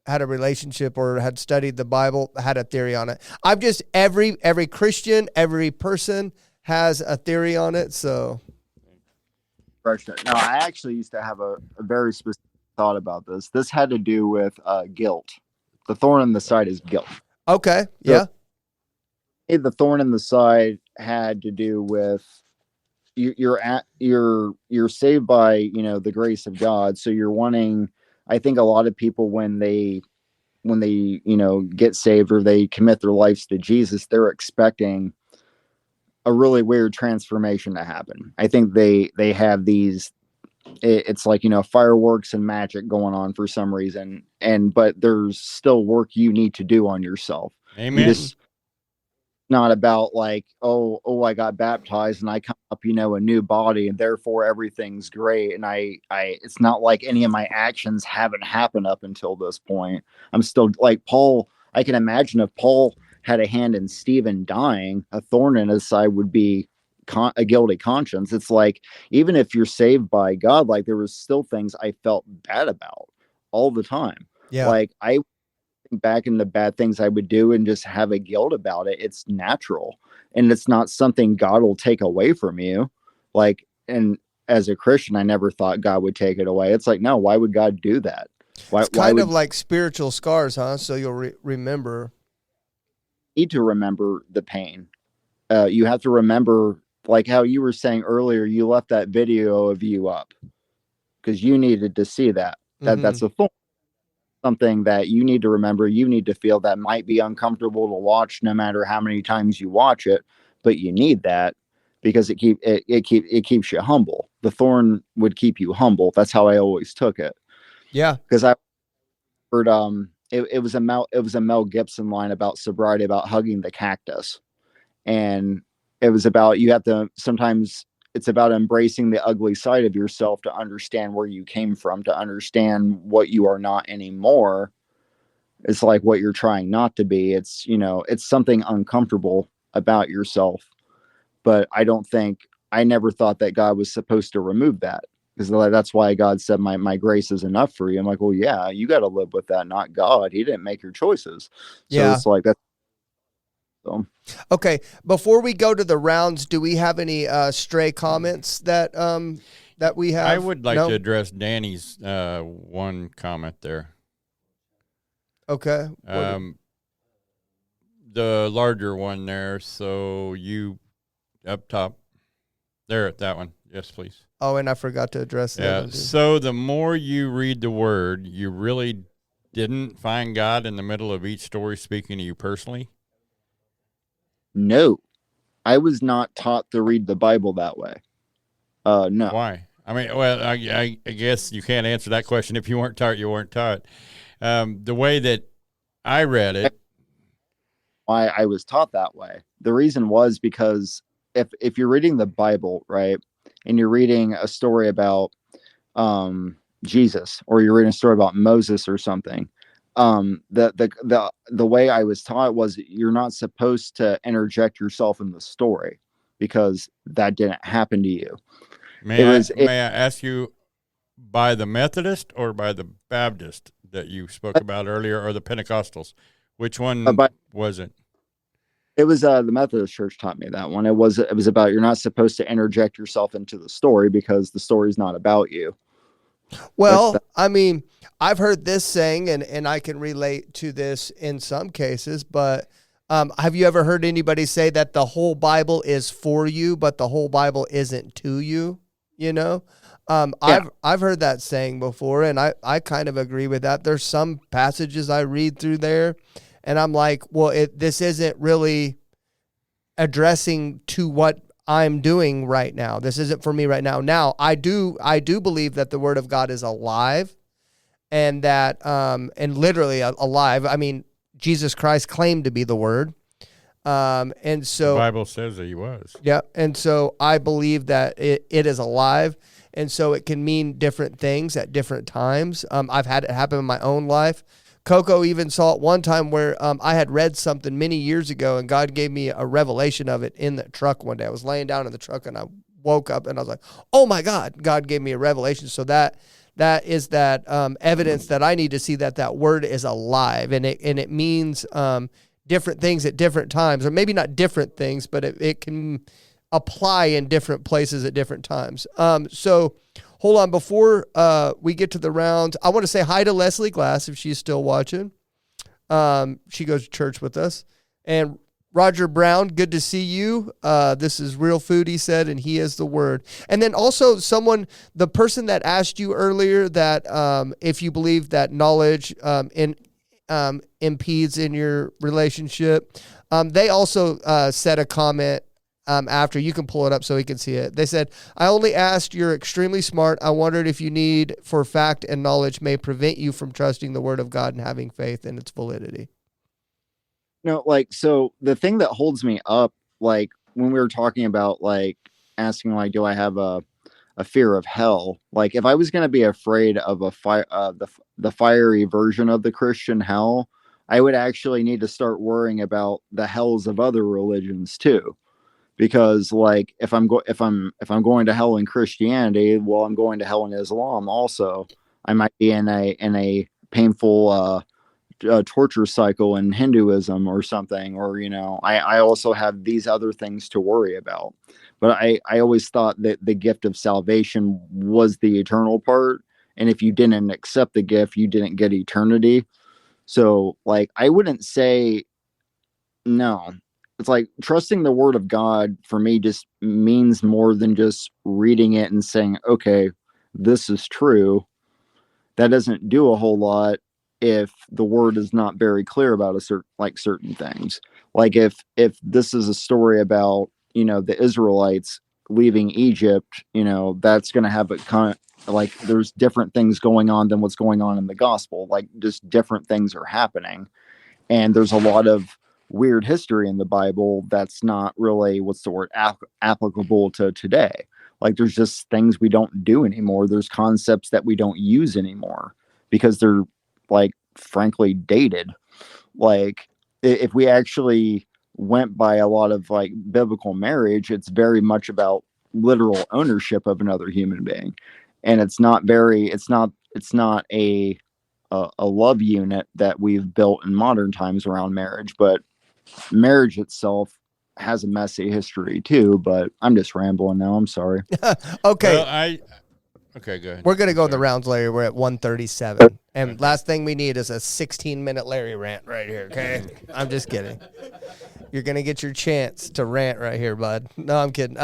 had a relationship or had studied the Bible had a theory on it. I've just every Christian, every person has a theory on it. So, No, I actually used to have a very specific thought about this. This had to do with guilt. The thorn in the side is guilt. okay, yeah, The thorn in the side had to do with you're saved by, you know, the grace of God. So you're wanting. I think a lot of people when they you know get saved or they commit their lives to Jesus, they're expecting a really weird transformation to happen. I think they have these. It's like, you know, fireworks and magic going on for some reason, but there's still work you need to do on yourself. Amen. Not about like, oh, I got baptized and I come up, you know, a new body and therefore everything's great. And I it's not like any of my actions haven't happened up until this point. I'm still like Paul. I can imagine if Paul had a hand in Stephen dying, a thorn in his side would be a guilty conscience. It's like, even if you're saved by God, like there was still things I felt bad about all the time. yeah. Like I back in the bad things I would do and just have a guilt about it. It's natural and it's not something God will take away from you. Like, and as a Christian, I never thought God would take it away. It's like, no, why would God do that? It's kind of like spiritual scars, huh? So you'll remember. Need to remember the pain. You have to remember, like how you were saying earlier, you left that video of you up because you needed to see that. That's a thorn. Something that you need to remember, you need to feel that might be uncomfortable to watch no matter how many times you watch it, but you need that because it keeps you humble. The thorn would keep you humble. That's how I always took it. Yeah. Because I heard it was a Mel Gibson line about sobriety, about hugging the cactus. And it was about, you have to sometimes, it's about embracing the ugly side of yourself to understand where you came from, to understand what you are not anymore. It's like what you're trying not to be. It's, you know, it's something uncomfortable about yourself. But I never thought that God was supposed to remove that. because that's why God said my grace is enough for you. I'm like, well, yeah, you got to live with that, not God. He didn't make your choices. So Yeah. it's like that's so. Okay. Before we go to the rounds, do we have any stray comments that we have? I would like No? to address Danny's one comment there. Okay. The larger one there. So you up top there, that one. Yes, please. Oh, and I forgot to address that. Yeah. So the more you read the word, you really didn't find God in the middle of each story speaking to you personally? No, I was not taught to read the Bible that way. No. Why? I mean, well, I guess you can't answer that question. If you weren't taught, you weren't taught. The way that I read it. Why I was taught that way. The reason was because if you're reading the Bible, right, and you're reading a story about Jesus, or you're reading a story about Moses or something, the way I was taught was you're not supposed to interject yourself in the story because that didn't happen to you. May I ask you, by the Methodist or by the Baptist that you spoke about earlier, or the Pentecostals? Which one was it? It was the Methodist Church taught me that one. It was about you're not supposed to interject yourself into the story because the story's not about you. Well, I mean, I've heard this saying, and I can relate to this in some cases, but have you ever heard anybody say that the whole Bible is for you, but the whole Bible isn't to you? You know, Yeah. I've heard that saying before, and I kind of agree with that. There's some passages I read through there, and I'm like, well, this isn't really addressing to what I'm doing right now. This isn't for me right now. Now, I do believe that the Word of God is alive, and that and literally alive. I mean, Jesus Christ claimed to be the Word. And so the Bible says that he was. Yeah. And so I believe that it is alive. And so it can mean different things at different times. I've had it happen in my own life. Coco even saw it one time where I had read something many years ago, and God gave me a revelation of it in the truck one day. I was laying down in the truck, and I woke up, and I was like, oh my God, God gave me a revelation. So that is that evidence that I need to see that word is alive, and it means different things at different times, or maybe not different things, but it can apply in different places at different times. So hold on, before we get to the rounds, I want to say hi to Leslie Glass if she's still watching. She goes to church with us. And Roger Brown, good to see you. This is Real Food, he said, and he is the word. And then also the person that asked you earlier that if you believe that knowledge impedes in your relationship, they also said a comment after. You can pull it up so he can see it. They said, I only asked, you're extremely smart. I wondered if you need for fact and knowledge may prevent you from trusting the word of God and having faith in its validity. No, like, so the thing that holds me up, like when we were talking about like asking, like, do I have a fear of hell? Like, if I was going to be afraid of a fire, the fiery version of the Christian hell, I would actually need to start worrying about the hells of other religions too. Because like, if I'm going to hell in Christianity, well, I'm going to hell in Islam also. I might be in a painful torture cycle in Hinduism or something, or I also have these other things to worry about. But I always thought that the gift of salvation was the eternal part, and if you didn't accept the gift, you didn't get eternity. So like, I wouldn't say no. It's like trusting the word of God for me just means more than just reading it and saying, okay, this is true. That doesn't do a whole lot if the word is not very clear about certain things. Like if this is a story about, the Israelites leaving Egypt, that's going to have like there's different things going on than what's going on in the gospel. Like just different things are happening. And there's a lot of weird history in the Bible that's not really, applicable to today. Like there's just things we don't do anymore. There's concepts that we don't use anymore because they're like, frankly, dated. Like if we actually went by a lot of like biblical marriage, it's very much about literal ownership of another human being. and it's not a love unit that we've built in modern times around marriage, but marriage itself has a messy history too. But I'm just rambling now. I'm sorry. Okay. Well, okay, go ahead. We're going to go in the Sorry. rounds, Larry. We're at 137. And last thing we need is a 16-minute Larry rant right here, okay? I'm just kidding. You're going to get your chance to rant right here, bud. No, I'm kidding.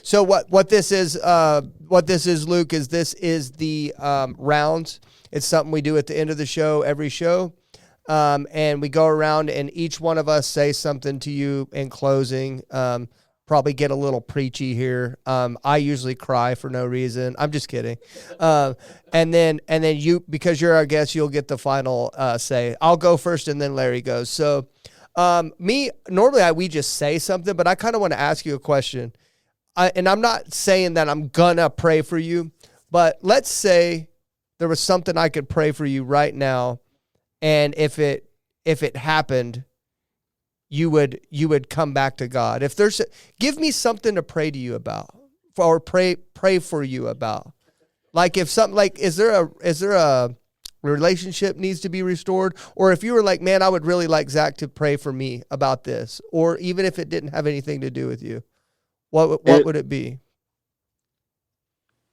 So what this is, Luke, is this is the rounds. It's something we do at the end of the show, every show. And we go around and each one of us say something to you in closing. Probably get a little preachy here. I usually cry for no reason. I'm just kidding. And then you, because you're our guest, you'll get the final say. I'll go first and then Larry goes. So normally we just say something, but I kind of want to ask you a question. And I'm not saying that I'm gonna pray for you, but let's say there was something I could pray for you right now. And if it happened, you would come back to God. Give me something to pray to you about, or pray for you about. Like if something, like is there a relationship needs to be restored, or if you were like, man, I would really like Zach to pray for me about this, or even if it didn't have anything to do with you, what would it be?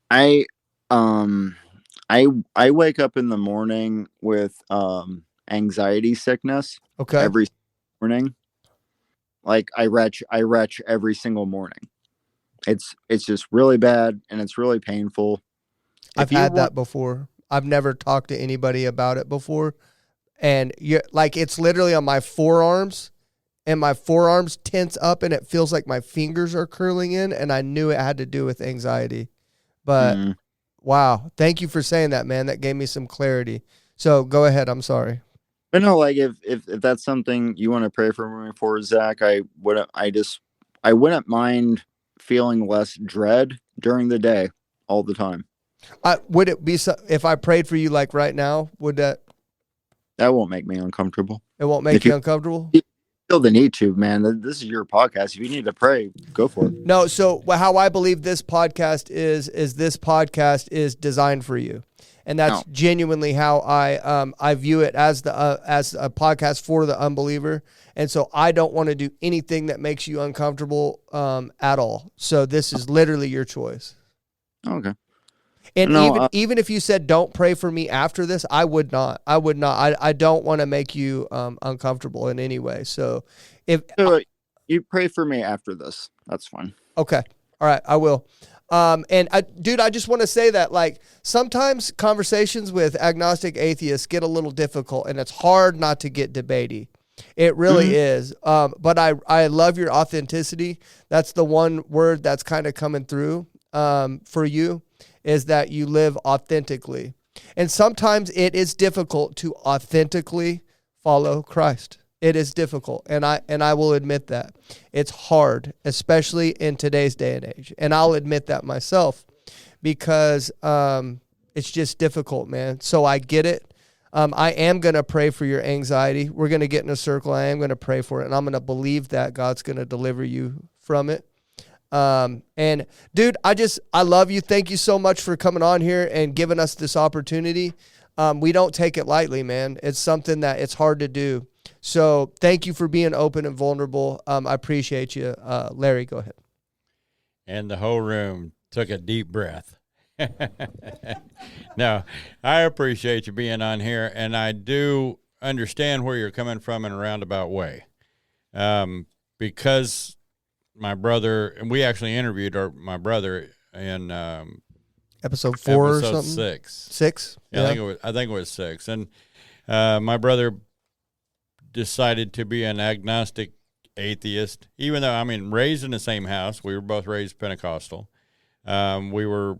I I wake up in the morning with anxiety sickness. Okay. Every morning. Like I retch every single morning. It's just really bad and it's really painful. I've had that before. I've never talked to anybody about it before. And it's literally on my forearms, and my forearms tense up and it feels like my fingers are curling in, and I knew it had to do with anxiety. But wow, thank you for saying that, man. That gave me some clarity. So go ahead. I'm sorry. But no, like if that's something you want to pray for me for, Zach, I wouldn't mind feeling less dread during the day all the time. Would it be if I prayed for you like right now? Would that won't make me uncomfortable? It won't make you uncomfortable? You feel the need to, man. This is your podcast. If you need to pray, go for it. No. So how I believe this podcast is this podcast is designed for you. And that's genuinely how I view it as a podcast for the unbeliever. And so I don't want to do anything that makes you uncomfortable at all. So this is literally your choice. Okay. And even if you said don't pray for me after this, I would not. I don't want to make you uncomfortable in any way. So you pray for me after this, that's fine. Okay. All right. I will. Dude, I just want to say that, like, sometimes conversations with agnostic atheists get a little difficult, and it's hard not to get debatey. It really is. But I love your authenticity. That's the one word that's kind of coming through for you, is that you live authentically. And sometimes it is difficult to authentically follow Christ. It is difficult, and I will admit that. It's hard, especially in today's day and age. And I'll admit that myself, because it's just difficult, man. So I get it. I am going to pray for your anxiety. We're going to get in a circle. I am going to pray for it, and I'm going to believe that God's going to deliver you from it. And dude, I love you. Thank you so much for coming on here and giving us this opportunity. We don't take it lightly, man. It's something that it's hard to do. So thank you for being open and vulnerable. I appreciate you. Larry, go ahead. And the whole room took a deep breath. No, I appreciate you being on here, and I do understand where you're coming from in a roundabout way. Because my brother, and we actually interviewed my brother in episode 4 or something? 6. 6? Yeah, I think it was 6. And my brother decided to be an agnostic atheist, even though, raised in the same house. We were both raised Pentecostal. We were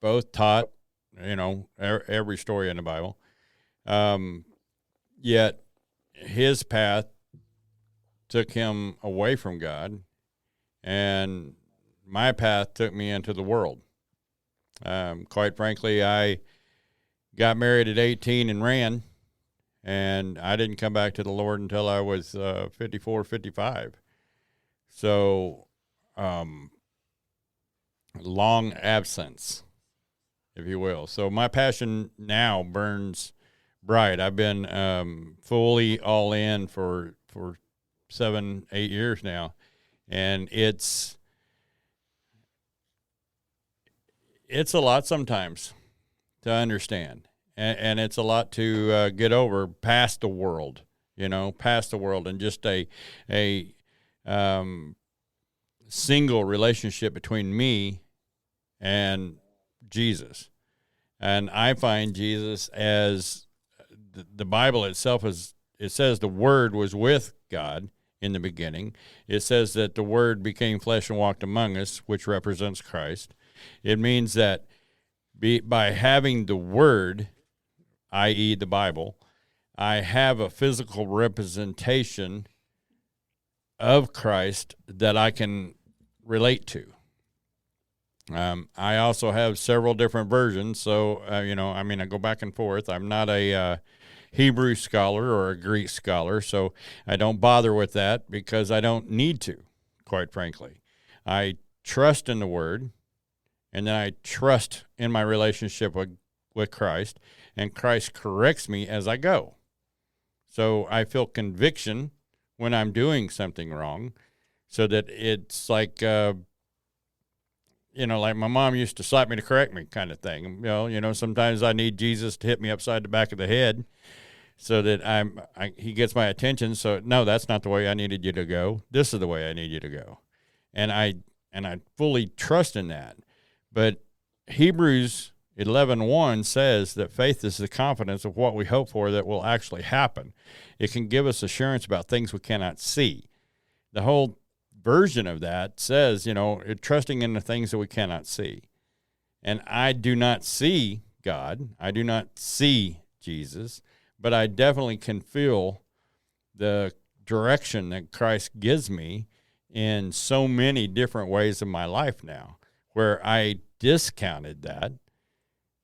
both taught, every story in the Bible. Yet his path took him away from God, and my path took me into the world. Quite frankly, I got married at 18 and ran. And I didn't come back to the Lord until I was 54, 55. So, long absence. if you will. So my passion now burns bright. I've been fully all in for 7-8 years now, and it's a lot sometimes to understand, and it's a lot to get over past the world, and just a single relationship between me and Jesus. And I find Jesus as the Bible itself it says the Word was with God in the beginning. It says that the Word became flesh and walked among us, which represents Christ. It means that by having the Word, i.e. the Bible, I have a physical representation of Christ that I can relate to. I also have several different versions, so, I go back and forth. I'm not a Hebrew scholar or a Greek scholar, so I don't bother with that because I don't need to, quite frankly. I trust in the Word, and then I trust in my relationship with Christ, and Christ corrects me as I go. So I feel conviction when I'm doing something wrong, so that it's like, like my mom used to slap me to correct me kind of thing. Sometimes I need Jesus to hit me upside the back of the head so that he gets my attention. So, no, that's not the way I needed you to go. This is the way I need you to go. And I fully trust in that. But Hebrews 11:1 says that faith is the confidence of what we hope for that will actually happen. It can give us assurance about things we cannot see. The whole version of that says, trusting in the things that we cannot see. And I do not see God. I do not see Jesus, but I definitely can feel the direction that Christ gives me in so many different ways in my life now, where I discounted that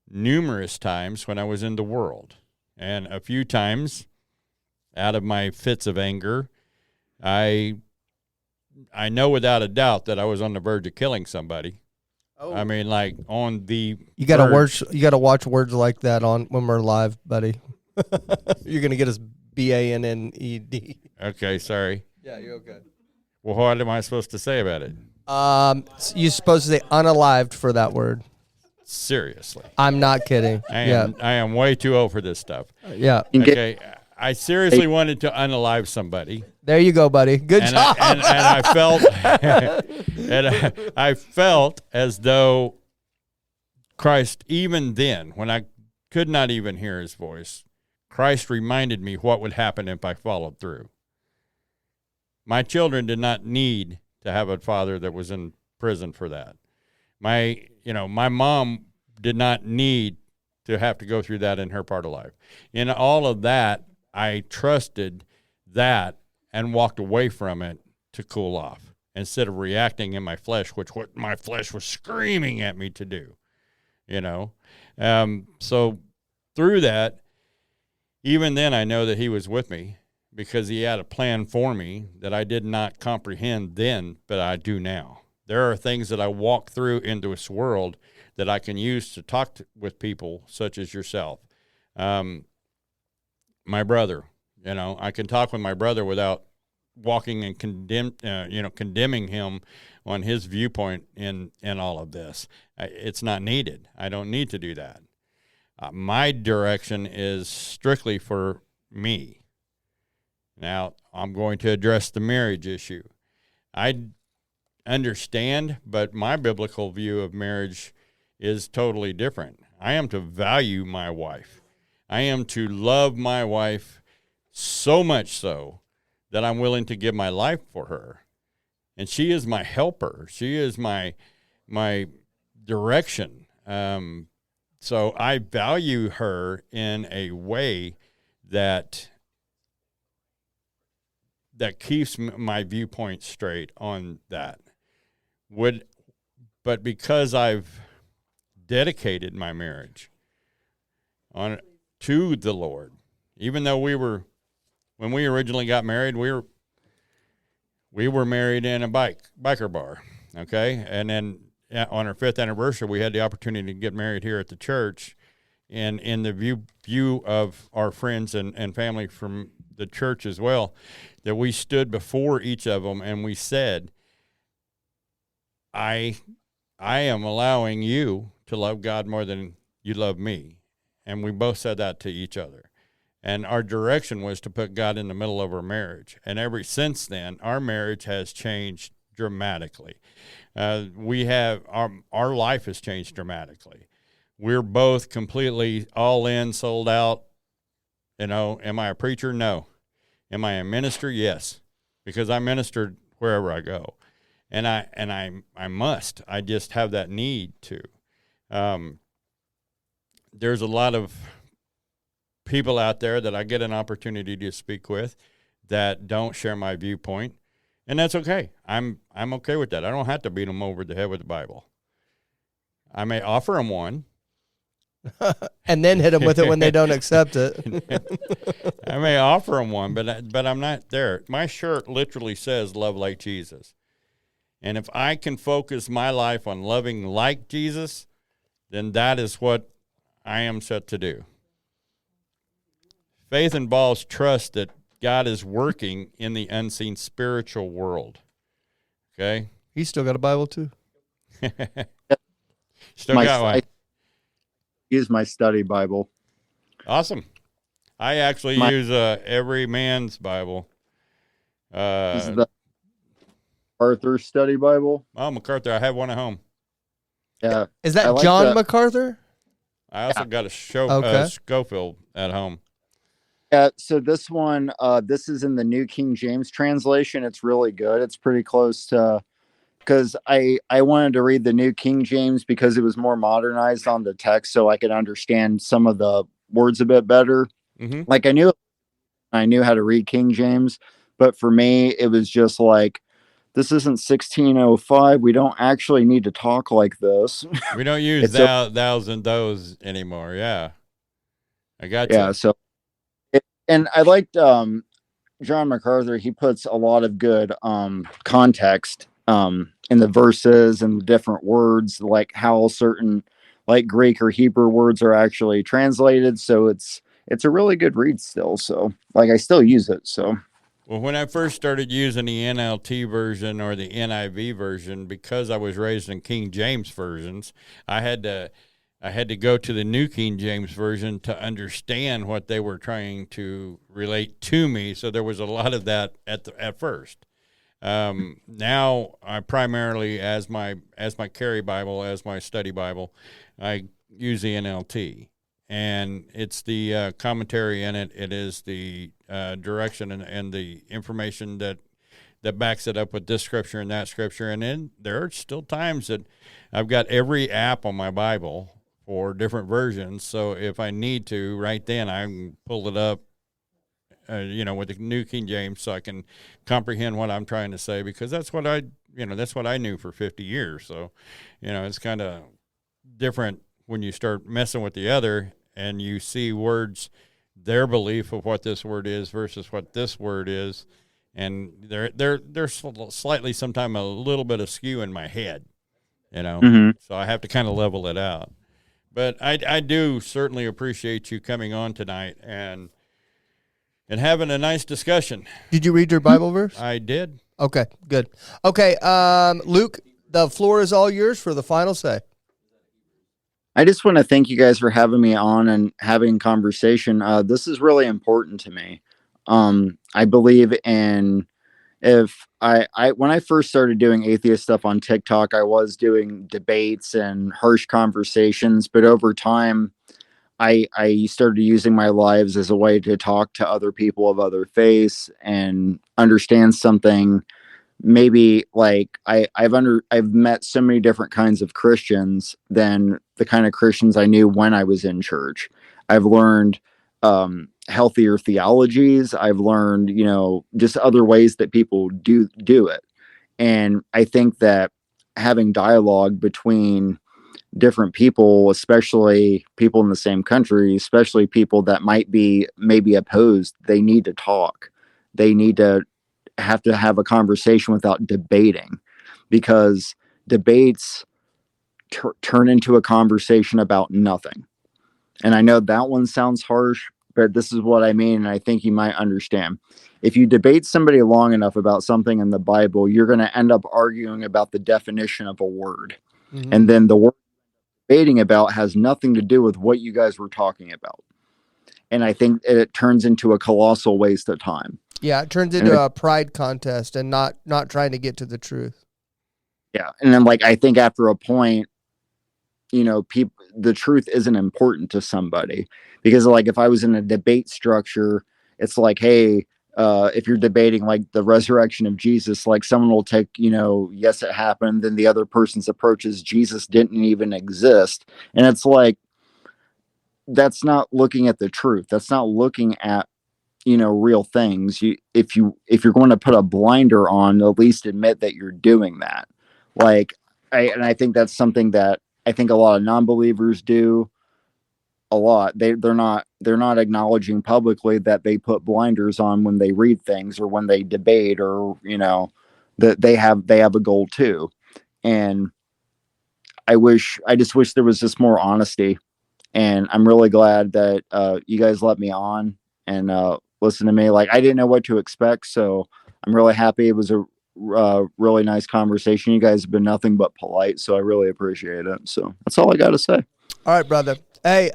numerous times when I was in the world. And a few times out of my fits of anger, I know without a doubt that I was on the verge of killing somebody. Oh. I mean, like on the You got to watch words like that when we're live, buddy. You're gonna get us BANNED. Okay, sorry. Yeah, you're okay. Well, what am I supposed to say about it? You're supposed to say unalived for that word. Seriously, I'm not kidding. I am way too old for this stuff. Yeah. Okay. I seriously wanted to unalive somebody. There you go, buddy. Good job. And I felt, I felt as though Christ, even then, when I could not even hear his voice, Christ reminded me what would happen if I followed through. My children did not need to have a father that was in prison for that. My mom did not need to have to go through that in her part of life. In all of that, I trusted that and walked away from it to cool off instead of reacting in my flesh, what my flesh was screaming at me to do, So through that, even then I know that he was with me because he had a plan for me that I did not comprehend then, but I do now. There are things that I walk through into this world that I can use to talk with people such as yourself. My brother, I can talk with my brother without walking and condemning him on his viewpoint in all of this. It's not needed. I don't need to do that. My direction is strictly for me. Now, I'm going to address the marriage issue. I understand, but my biblical view of marriage is totally different. I am to value my wife. I am to love my wife so much so that I'm willing to give my life for her. And she is my helper. She is my direction. So I value her in a way that keeps my viewpoint straight on that. But because I've dedicated my marriage to the Lord, even though when we originally got married, we were married in a biker bar, okay? And then on our 5th anniversary, we had the opportunity to get married here at the church, and in the view of our friends and family from the church as well, that we stood before each of them and we said, I am allowing you to love God more than you love me. And we both said that to each other. And our direction was to put God in the middle of our marriage. And ever since then, our marriage has changed dramatically. We have our life has changed dramatically. We're both completely all in, sold out. You know, am I a preacher? No. Am I a minister? Yes, because I ministered wherever I go, and I must. I just have that need to. There's a lot of people out there that I get an opportunity to speak with that don't share my viewpoint, and that's okay. I'm okay with that. I don't have to beat them over the head with the Bible. I may offer them one. And then hit them with it when they don't accept it. I may offer them one, but I'm not there. My shirt literally says "Love like Jesus," and if I can focus my life on loving like Jesus, then that is what I am set to do. Faith involves trust that God is working in the unseen spiritual world. Okay, He's still got a Bible too. Still got one. Use my study Bible. Awesome. I actually use every man's Bible. This is the Arthur Study Bible. Oh, MacArthur. I have one at home. Yeah. Is that I like John that. MacArthur? I also got a Schofield at home. Yeah, so this one, this is in the New King James translation. It's really good. It's pretty close to, because I wanted to read the New King James because it was more modernized on the text, so I could understand some of the words a bit better. Mm-hmm. Like I knew how to read King James, but for me, it was just like, this isn't 1605. We don't actually need to talk like this. We don't use thous and those anymore. Yeah, I got you. Yeah, so, and I liked John MacArthur. He puts a lot of good context in the verses and the different words, like how certain like Greek or Hebrew words are actually translated. So it's a really good read still. So like I still use it. So well, when I first started using the NLT version or the NIV version, because I was raised in King James versions, I had to go to the New King James version to understand what they were trying to relate to me. So there was a lot of that at first. Now I primarily, as my carry Bible, as my study Bible, I use the NLT, and it's the commentary in it. It is the direction and the information that backs it up with this scripture and that scripture. And then there are still times that I've got every app on my Bible for different versions. So if I need to, right then I can pull it up, with the New King James, so I can comprehend what I'm trying to say, because that's what I knew for 50 years. So, it's kind of different when you start messing with the other and you see words, their belief of what this word is versus what this word is. And they're slightly, sometimes a little bit askew in my head, Mm-hmm. So I have to kind of level it out. But I do certainly appreciate you coming on tonight and having a nice discussion. Did you read your Bible verse? I did. Okay, good. Okay, Luke, the floor is all yours for the final say. I just want to thank you guys for having me on and having conversation. This is really important to me. I believe in, when I first started doing atheist stuff on TikTok, I was doing debates and harsh conversations, but over time, I started using my lives as a way to talk to other people of other faiths and understand something. Maybe like I've met so many different kinds of Christians than the kind of Christians I knew when I was in church. I've learned healthier theologies. I've learned, just other ways that people do it. And I think that having dialogue between different people, especially people in the same country, especially people that might be maybe opposed, they need to talk. They need to have a conversation without debating, because debates turn into a conversation about nothing. And I know that one sounds harsh, but this is what I mean. And I think you might understand. If you debate somebody long enough about something in the Bible, you're going to end up arguing about the definition of a word. Mhm. And then the word debating about has nothing to do with what you guys were talking about. And I think it turns into a colossal waste of time. Yeah, it turns into a pride contest and not trying to get to the truth. Yeah. And then, like, I think after a point, you know, the truth isn't important to somebody, because, like, if I was in a debate structure, it's like, hey, if you're debating like the resurrection of Jesus, like, someone will take, you know, yes, it happened. Then the other person's approach is Jesus didn't even exist. And it's like, that's not looking at the truth. That's not looking at, you know, real things. If you're going to put a blinder on, at least admit that you're doing that. Like, I think that's something that I think a lot of non-believers do a lot. They're not acknowledging publicly that they put blinders on when they read things or when they debate, or, you know, that they have a goal too. And I just wish there was just more honesty. And I'm really glad that you guys let me on and listen to me. Like, I didn't know what to expect, so I'm really happy. It was a really nice conversation. You guys have been nothing but polite, so I really appreciate it. So that's all I got to say. All right, brother. Hey,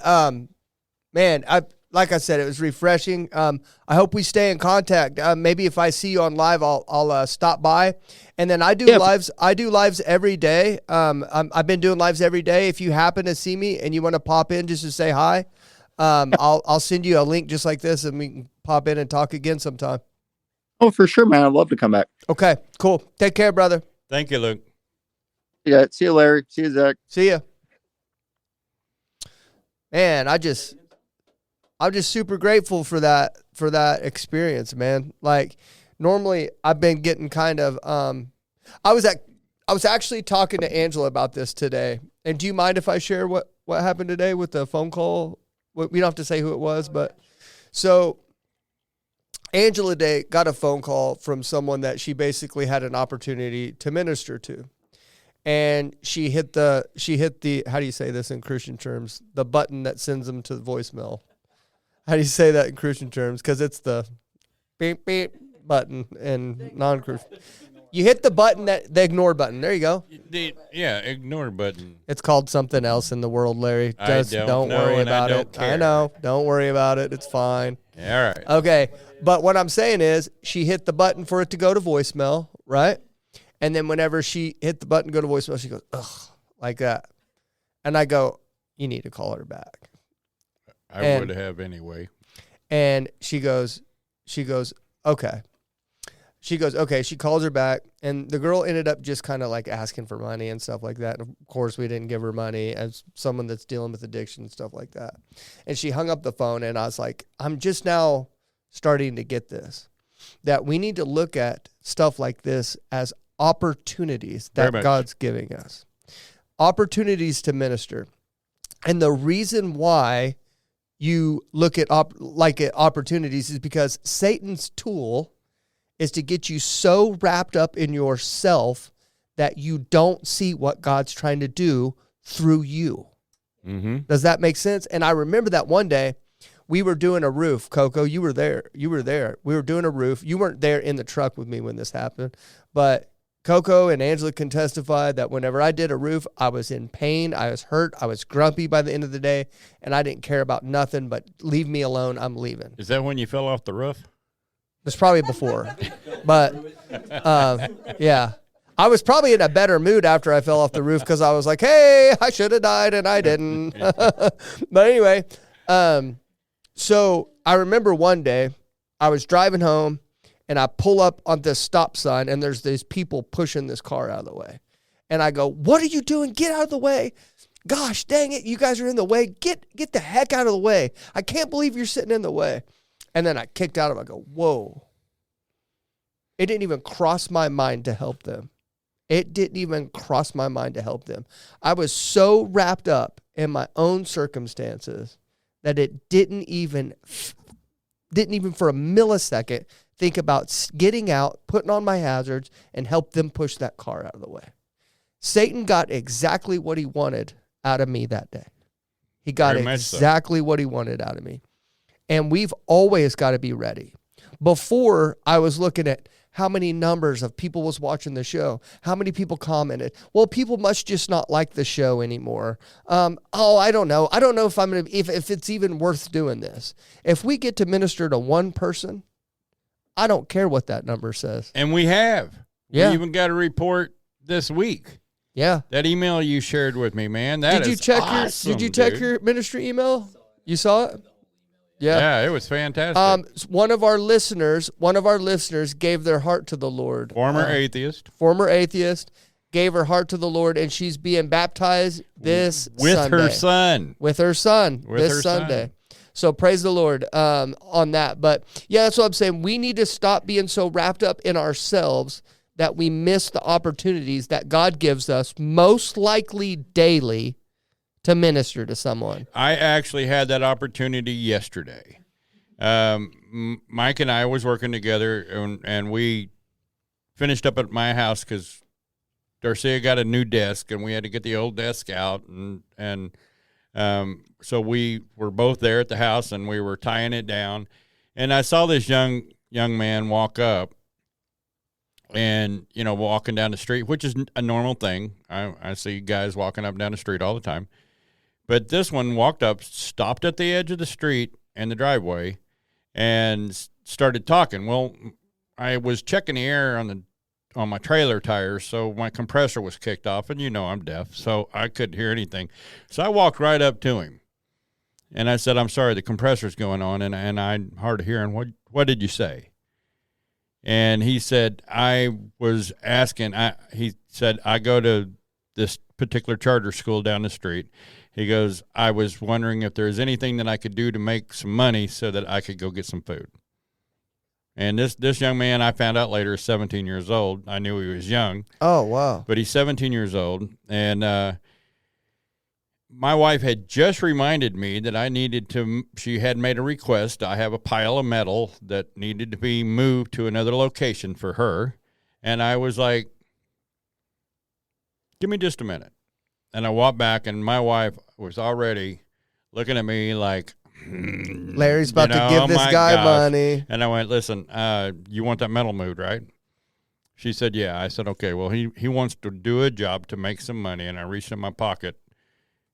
man, like I said, it was refreshing. I hope we stay in contact. Maybe if I see you on live, I'll stop by. And then I do lives. I do lives every day. I've been doing lives every day. If you happen to see me and you want to pop in just to say hi, I'll send you a link just like this, and we can pop in and talk again sometime. Oh, for sure, man. I'd love to come back. Okay, cool. Take care, brother. Thank you, Luke. Yeah. See you, Larry. See you, Zach. See ya. Man, I'm just super grateful for that experience, man. Like, normally I've been getting kind of I was actually talking to Angela about this today. And do you mind if I share what happened today with the phone call? We don't have to say who it was, but so Angela today got a phone call from someone that she basically had an opportunity to minister to. And she hit the how do you say this in Christian terms? The button that sends them to the voicemail. How do you say that in Christian terms? Because it's the beep beep button in non-Christian. You hit the button, the ignore button. There you go. Ignore button. It's called something else in the world, Larry. Just don't worry about it. I know. Don't worry about it. It's fine. All right. Okay. But what I'm saying is she hit the button for it to go to voicemail, right? And then whenever she hit the button, go to voicemail, she goes, ugh, like that. And I go, you need to call her back. I would have anyway. And she goes, okay. She goes, okay. She calls her back, and the girl ended up just kind of like asking for money and stuff like that. And of course, we didn't give her money as someone that's dealing with addiction and stuff like that. And she hung up the phone, and I was like, I'm just now starting to get this, that we need to look at stuff like this as opportunities that God's giving us, opportunities to minister. And the reason why you look at opportunities is because Satan's tool is to get you so wrapped up in yourself that you don't see what God's trying to do through you. Mm-hmm. Does that make sense? And I remember that one day we were doing a roof. Coco, you were there. We were doing a roof. You weren't there in the truck with me when this happened, but Coco and Angela can testify that whenever I did a roof, I was in pain, I was hurt, I was grumpy by the end of the day, and I didn't care about nothing but leave me alone, I'm leaving. Is that when you fell off the roof? It's probably before. But, yeah. I was probably in a better mood after I fell off the roof because I was like, hey, I should have died, and I didn't. But anyway, so I remember one day I was driving home, and I pull up on this stop sign, and there's these people pushing this car out of the way. And I go, what are you doing? Get out of the way. Gosh, dang it. You guys are in the way. Get the heck out of the way. I can't believe you're sitting in the way. And then I kicked out of it. I go, whoa. It didn't even cross my mind to help them. It didn't even cross my mind to help them. I was so wrapped up in my own circumstances that it didn't even for a millisecond think about getting out, putting on my hazards, and help them push that car out of the way. Satan got exactly what he wanted out of me that day. He got Very much so. exactly what he wanted out of me. And we've always got to be ready. Before, I was looking at how many numbers of people was watching the show, how many people commented. Well, people must just not like the show anymore. I don't know. I don't know if if it's even worth doing this. If we get to minister to one person, I don't care what that number says. And we have. Yeah. We even got a report this week. Yeah. That email you shared with me, man. That Did you is check awesome, Did you check dude. your ministry email? You saw it? Yeah. Yeah, it was fantastic. One of our listeners gave their heart to the Lord. Former atheist. Gave her heart to the Lord, and she's being baptized this With Sunday. her son. With her son With this her Sunday. son. So praise the Lord on that. But yeah, that's what I'm saying. We need to stop being so wrapped up in ourselves that we miss the opportunities that God gives us, most likely daily, to minister to someone. I actually had that opportunity yesterday. Mike and I was working together, and we finished up at my house because Darcia got a new desk, and we had to get the old desk out, and so we were both there at the house, and we were tying it down, and I saw this young man walk up, and walking down the street, which is a normal thing. I see guys walking up and down the street all the time. But this one walked up, stopped at the edge of the street and the driveway, and started talking. Well, I was checking the air on my trailer tires, so my compressor was kicked off, and I'm deaf, so I couldn't hear anything. So I walked right up to him, and I said, "I'm sorry, the compressor's going on, and I'm hard of hearing. What did you say?" And he said, "I was asking." He said, "I go to this particular charter school down the street." He goes, "I was wondering if there's anything that I could do to make some money so that I could go get some food." And this young man, I found out later, is 17 years old. I knew he was young. Oh, wow. But he's 17 years old. And my wife had just reminded me that she had made a request. I have a pile of metal that needed to be moved to another location for her. And I was like, "Give me just a minute." And I walked back, and my wife was already looking at me like, Larry's about to give this guy money. And I went, "Listen, you want that metal moved, right?" She said, "Yeah." I said, "Okay, well, he wants to do a job to make some money." And I reached in my pocket,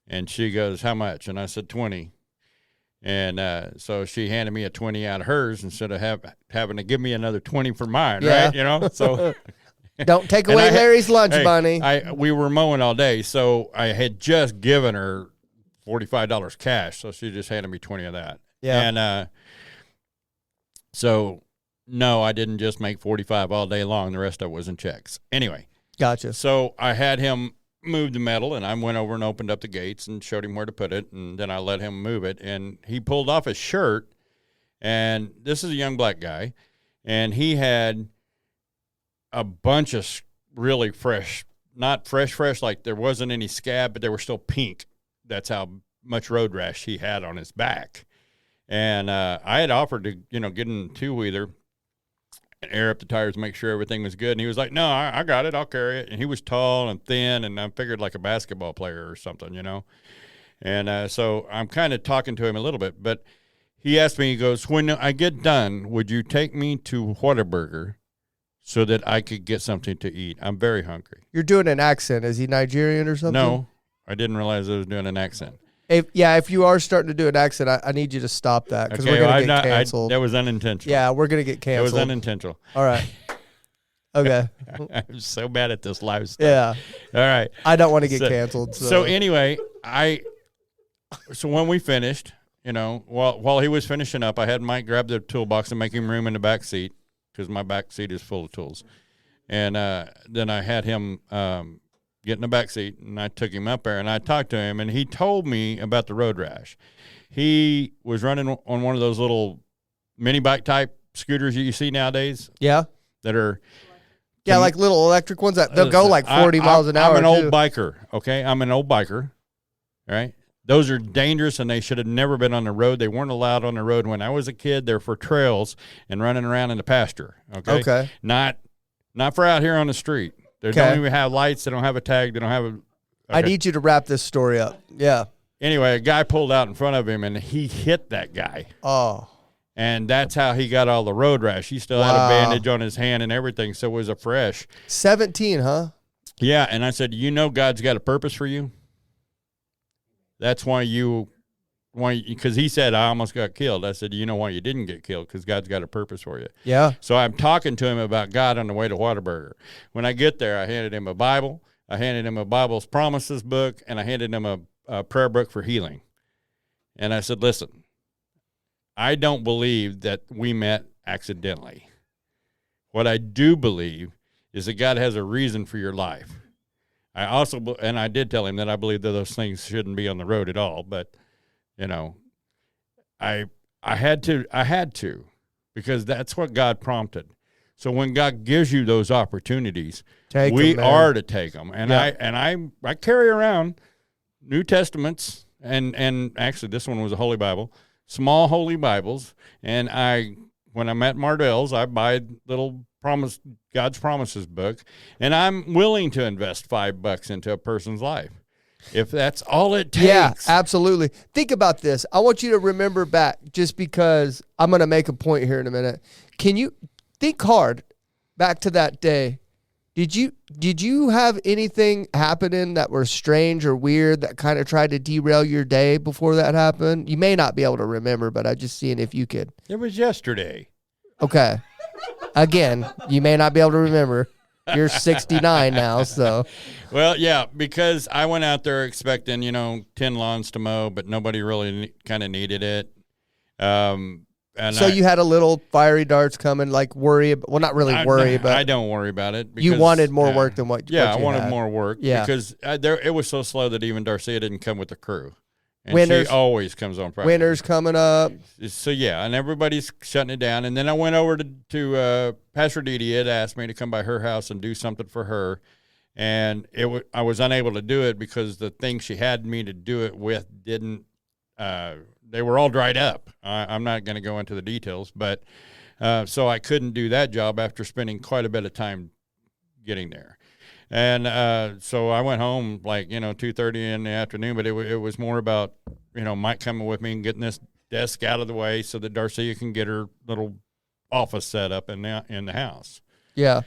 and she goes, "How much?" And I said, 20. And so she handed me a 20 out of hers instead of having to give me another 20 for mine, Yeah. right? So don't take away Larry's lunch money. We were mowing all day, so I had just given her $45 cash, so she just handed me 20 of that. Yeah. And so no, I didn't just make 45 all day long. The rest of it was in checks. Anyway. Gotcha. So I had him move the metal, and I went over and opened up the gates and showed him where to put it, and then I let him move it, and he pulled off his shirt, and this is a young black guy, and he had a bunch of really fresh, not fresh, like there wasn't any scab, but they were still pink. That's how much road rash he had on his back. And I had offered to, get in two-wheeler and air up the tires, make sure everything was good. And he was like, "No, I got it. I'll carry it." And he was tall and thin, and I figured like a basketball player or something, And so I'm kind of talking to him a little bit. But he asked me, he goes, "When I get done, would you take me to Whataburger so that I could get something to eat? I'm very hungry." You're doing an accent. Is he Nigerian or something? No, I didn't realize I was doing an accent. If you are starting to do an accent, I need you to stop that because we're going to get canceled. That was unintentional. Yeah, we're going to get canceled. It was unintentional. All right. Okay. I'm so bad at this live stuff. Yeah. All right. I don't want to get canceled. So anyway, so when we finished, while he was finishing up, I had Mike grab the toolbox and make him room in the back seat because my back seat is full of tools. And then I had him get in the back seat, and I took him up there, and I talked to him, and he told me about the road rash. He was running on one of those little mini bike type scooters you see nowadays. Yeah. That are. Yeah, like little electric ones that they'll go like 40 miles an hour. I'm an old biker, okay? I'm an old biker, right? Those are dangerous, and they should have never been on the road. They weren't allowed on the road when I was a kid. They're for trails and running around in the pasture, okay? Okay. Not for out here on the street. They Okay. don't even have lights. They don't have a tag. They don't have a. I need you to wrap this story up. Yeah. Anyway, a guy pulled out in front of him, and he hit that guy. Oh. And that's how he got all the road rash. He still had a bandage on his hand and everything, so it was a fresh. 17, huh? Yeah, and I said, God's got a purpose for you? That's why because he said, I almost got killed. I said, you know why you didn't get killed? Because God's got a purpose for you. Yeah. So I'm talking to him about God on the way to Whataburger. When I get there, I handed him a Bible. I handed him a Bible's Promises book, and I handed him a prayer book for healing. And I said, listen, I don't believe that we met accidentally. What I do believe is that God has a reason for your life. And I did tell him that I believe that those things shouldn't be on the road at all, but I had to, because that's what God prompted. So when God gives you those opportunities, we are to take them. And I carry around New Testaments, and actually this one was a Holy Bible, small Holy Bibles. And when I'm at Mardell's, I buy little God's Promises book, and I'm willing to invest $5 into a person's life if that's all it takes. Yeah, absolutely. Think about this. I want you to remember back, just because I'm going to make a point here in a minute. Can you think hard back to that day? Did you have anything happening that were strange or weird that kind of tried to derail your day before that happened? You may not be able to remember, but I'm just seeing if you could. It was yesterday. Okay. Again, you may not be able to remember. You're 69 now, so. Well, yeah, because I went out there expecting, 10 lawns to mow, but nobody really kind of needed it. You had a little fiery darts coming, like worry. Well, not really worry, but I don't worry about it. Because, you wanted more work than what? Yeah, what I wanted more work. Yeah, because it was so slow that even Darcia didn't come with the crew. And Winter's, she always comes on Friday. Winter's coming up. So, yeah, and everybody's shutting it down. And then I went over to Pastor Didi had asked me to come by her house and do something for her. And I was unable to do it because the thing she had me to do it with didn't they were all dried up. I'm not going to go into the details, but so I couldn't do that job after spending quite a bit of time getting there. And so I went home 2:30 in the afternoon, but it was more about, Mike coming with me and getting this desk out of the way so that Darcia can get her little office set up in the house. Yeah.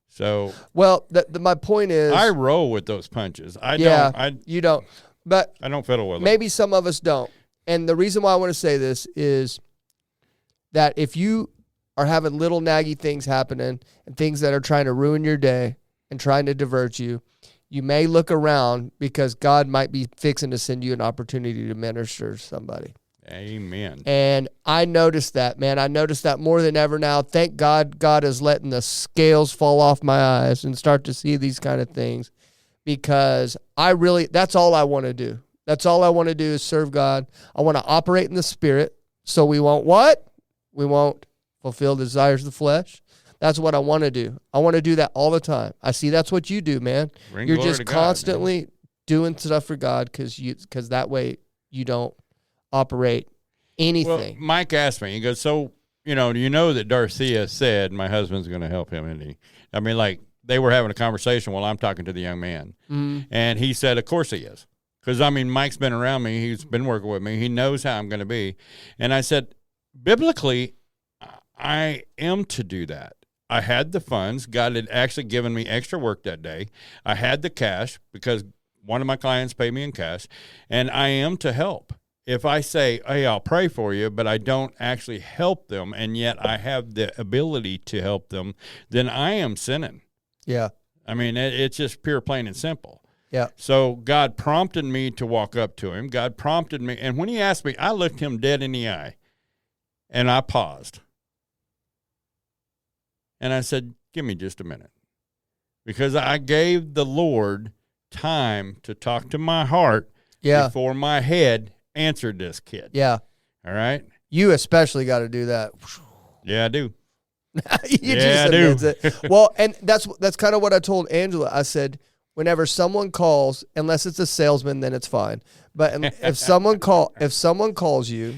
So. Well, my point is. I roll with those punches. You don't. But I don't fiddle with them. Maybe some of us don't. And the reason why I want to say this is that if you are having little naggy things happening and things that are trying to ruin your day and trying to divert you, you may look around because God might be fixing to send you an opportunity to minister to somebody. Amen. And I noticed that, man. I noticed that more than ever now. Thank God God is letting the scales fall off my eyes and start to see these kind of things, because that's all I want to do. That's all I want to do is serve God. I want to operate in the Spirit so we won't what? We won't fulfill the desires of the flesh. That's what I want to do. I want to do that all the time. I see that's what you do, man. You're just constantly doing stuff for God because that way you don't operate anything. Well, Mike asked me, he goes, so, do you know that Darcia said my husband's going to help him, isn't he? I mean, they were having a conversation while I'm talking to the young man. Mm-hmm. And he said, of course he is. Because, Mike's been around me. He's been working with me. He knows how I'm going to be. And I said, biblically, I am to do that. I had the funds. God had actually given me extra work that day. I had the cash because one of my clients paid me in cash. And I am to help. If I say, hey, I'll pray for you, but I don't actually help them, and yet I have the ability to help them, then I am sinning. Yeah. I mean, it's just pure, plain and simple. Yeah. So God prompted me to walk up to him. God prompted me. And when he asked me, I looked him dead in the eye, and I paused. And I said, give me just a minute. Because I gave the Lord time to talk to my heart before my head answered this kid. Yeah. All right? You especially got to do that. Yeah, I do. I do. Well, and that's kind of what I told Angela. I said, whenever someone calls, unless it's a salesman, then it's fine. But if someone calls you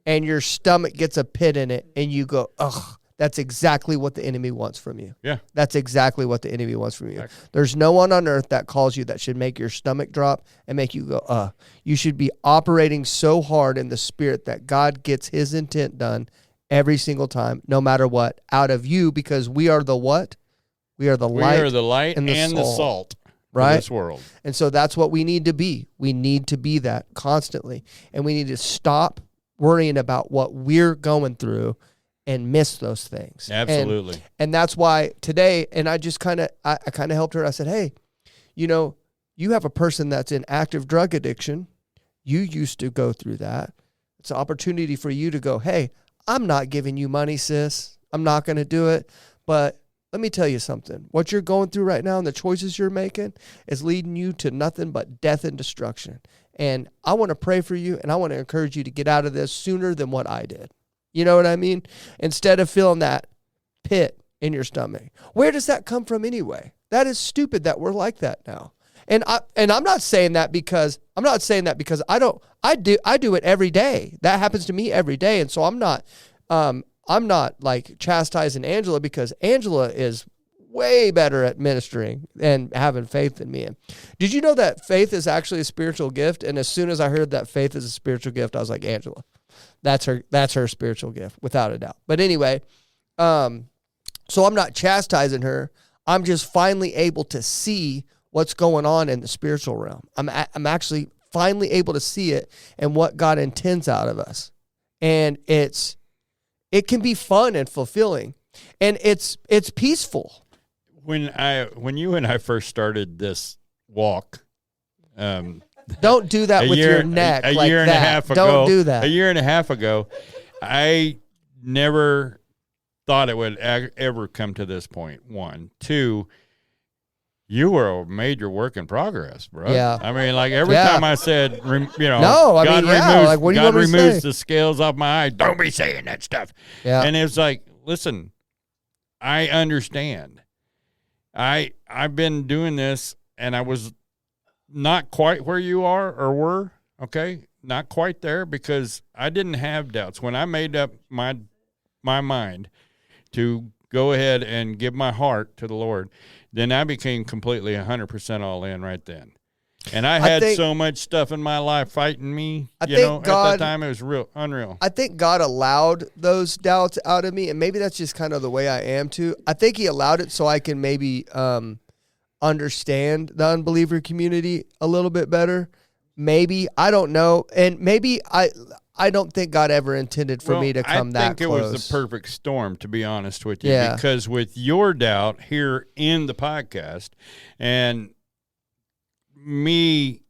and your stomach gets a pit in it and you go, ugh, that's exactly what the enemy wants from you. Yeah. That's exactly what the enemy wants from you. Exactly. There's no one on earth that calls you that should make your stomach drop and make you go, You should be operating so hard in the spirit that God gets his intent done every single time, no matter what, out of you, because we are the what? We are the light. We are the light and the salt right? of this world. And so that's what we need to be. We need to be that constantly. And we need to stop worrying about what we're going through and miss those things. Absolutely. And that's why today, and I just kind of, I kind of helped her. I said, hey, you have a person that's in active drug addiction. You used to go through that. It's an opportunity for you to go, hey, I'm not giving you money, sis. I'm not going to do it. But let me tell you something. What you're going through right now and the choices you're making is leading you to nothing but death and destruction. And I want to pray for you, and I want to encourage you to get out of this sooner than what I did. You know what I mean? Instead of feeling that pit in your stomach. Where does that come from anyway? That is stupid that we're like that now. And I'm not saying that because I do it every day. That happens to me every day. And so I'm not like chastising Angela, because Angela is way better at ministering and having faith than me. Did you know that faith is actually a spiritual gift? And as soon as I heard that faith is a spiritual gift, I was like, Angela, that's her spiritual gift, without a doubt. But anyway, so I'm not chastising her. I'm just finally able to see what's going on in the spiritual realm. I'm actually finally able to see it and what God intends out of us. And it can be fun and fulfilling, and it's peaceful. When you and I first started this walk, don't do that with your neck. A like year and that. a half ago. Don't do that. A year and a half ago, I never thought it would ever come to this point. 1, 2. You were a major work in progress, bro. Yeah. I mean, like every time I said, no, God removes, like, what do you God want me to removes say? the scales off my eyes. Don't be saying that stuff. Yeah. And it's like, listen, I understand. I've been doing this, and I was not quite where you are or were, okay? Not quite there, because I didn't have doubts. When I made up my mind to go ahead and give my heart to the Lord, then I became completely 100% all in right then. And I had so much stuff in my life fighting me, at that time it was unreal. I think God allowed those doubts out of me, and maybe that's just kind of the way I am too. I think he allowed it so I can maybe understand the unbeliever community a little bit better. Maybe, I don't know. And maybe I don't think God ever intended for me to come that close. I think it was the perfect storm, to be honest with you. Yeah. Because with your doubt here in the podcast, and me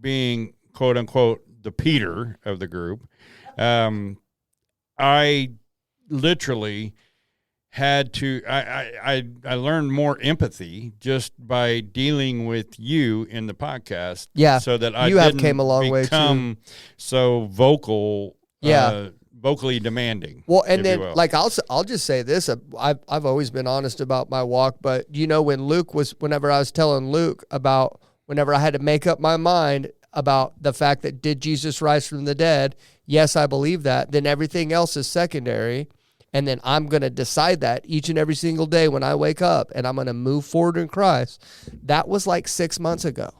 being, quote unquote, the Peter of the group, I literally had to, I learned more empathy just by dealing with you in the podcast. Yeah. So that I didn't came a long way too. So vocal. Yeah. Vocally demanding. Well, and then like I'll just say this: I've always been honest about my walk, but whenever I was telling Luke about whenever I had to make up my mind about the fact that did Jesus rise from the dead? Yes, I believe that. Then everything else is secondary, and then I'm going to decide that each and every single day when I wake up, and I'm going to move forward in Christ. That was like 6 months ago.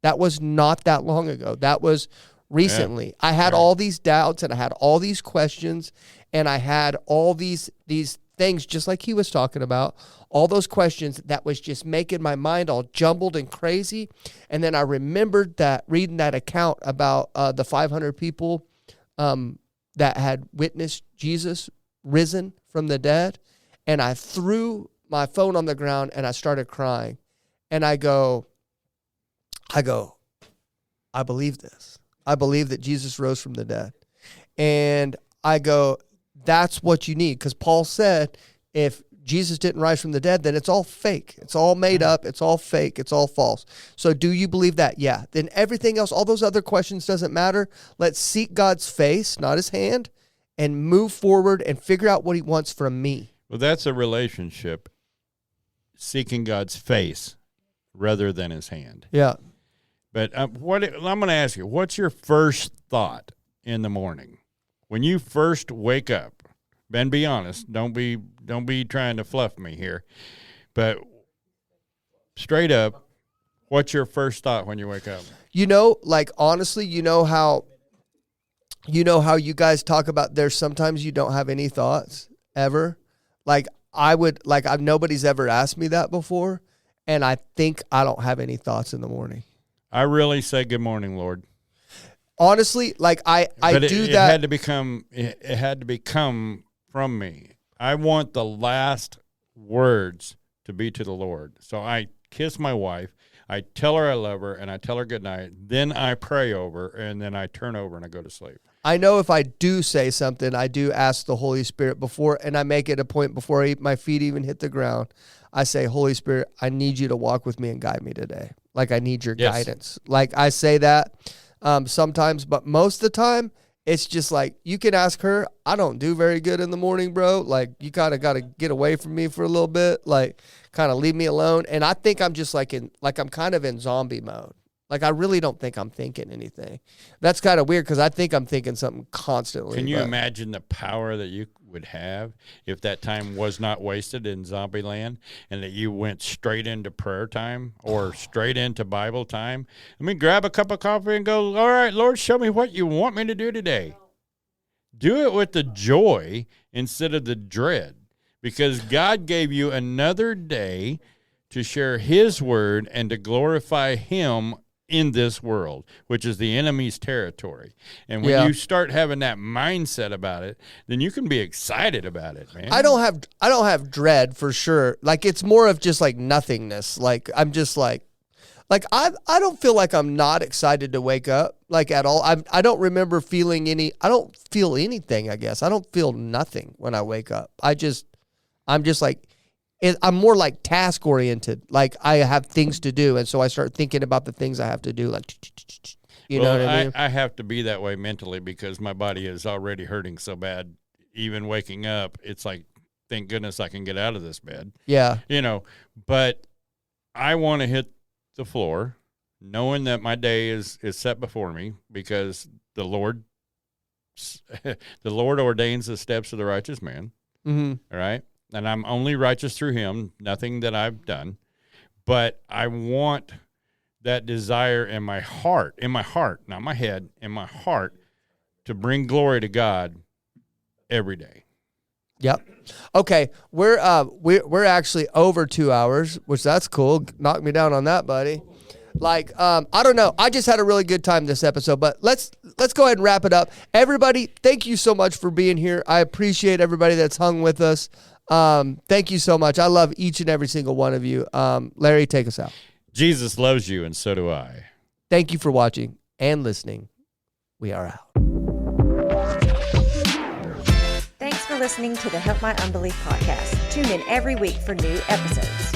That was not that long ago. That was recently. Yeah. I had all these doubts, and I had all these questions, and I had all these things, just like he was talking about, all those questions that was just making my mind all jumbled and crazy. And then I remembered that reading that account about the 500 people that had witnessed Jesus risen from the dead, and I threw my phone on the ground and I started crying. And I go, I believe this. I believe that Jesus rose from the dead. And I go, that's what you need. Because Paul said, if Jesus didn't rise from the dead, then it's all fake. It's all made up. It's all fake. It's all false. So do you believe that? Yeah. Then everything else, all those other questions doesn't matter. Let's seek God's face, not his hand, and move forward and figure out what he wants from me. Well, that's a relationship, seeking God's face rather than his hand. Yeah. But I'm going to ask you, what's your first thought in the morning? When you first wake up, Ben, be honest. Don't be trying to fluff me here. But straight up, what's your first thought when you wake up? Like honestly, you know how you guys talk about there's sometimes you don't have any thoughts ever. Like nobody's ever asked me that before, and I think I don't have any thoughts in the morning. I really say good morning, Lord. Honestly, like I do that. It had to become from me. I want the last words to be to the Lord. So I kiss my wife, I tell her I love her, and I tell her good night. Then I pray over, and then I turn over and I go to sleep. I know if I do say something, I do ask the Holy Spirit before, and I make it a point before my feet even hit the ground. I say, Holy Spirit, I need you to walk with me and guide me today. Like I need your guidance. Like I say that sometimes, but most of the time, it's just like, you can ask her. I don't do very good in the morning, bro. Like, you kind of got to get away from me for a little bit. Like, kind of leave me alone. And I think I'm just I'm kind of in zombie mode. Like, I really don't think I'm thinking anything. That's kind of weird because I think I'm thinking something constantly. Can you imagine the power that you would have if that time was not wasted in zombie land and that you went straight into prayer time or straight into Bible time? I mean, grab a cup of coffee and go, all right, Lord, show me what you want me to do today. Do it with the joy instead of the dread, because God gave you another day to share his word and to glorify him in this world, which is the enemy's territory. And when you start having that mindset about it, then you can be excited about it, man. I don't have dread for sure. Like, it's more of just like nothingness. Like, I'm just like I don't feel like I'm not excited to wake up, like, at all. I don't remember feeling I don't feel anything, I guess. I don't feel nothing when I wake up. I'm just like, I'm more like task oriented. Like, I have things to do, and so I start thinking about the things I have to do. Like, you know what I mean? I have to be that way mentally because my body is already hurting so bad. Even waking up, it's like, thank goodness I can get out of this bed. Yeah. But I want to hit the floor knowing that my day is set before me, because the Lord ordains the steps of the righteous man. Mm-hmm. All right. And I'm only righteous through him, nothing that I've done. But I want that desire in my heart, not my head, in my heart, to bring glory to God every day. Yep. Okay. We're actually over 2 hours, which that's cool. Knock me down on that, buddy. Like, I don't know. I just had a really good time this episode, but let's go ahead and wrap it up. Everybody, thank you so much for being here. I appreciate everybody that's hung with us. Thank you so much. I love each and every single one of you. Larry, take us out. Jesus loves you, and so do I. Thank you for watching and listening. We are out. Thanks for listening to the Help My Unbelief podcast. Tune in every week for new episodes.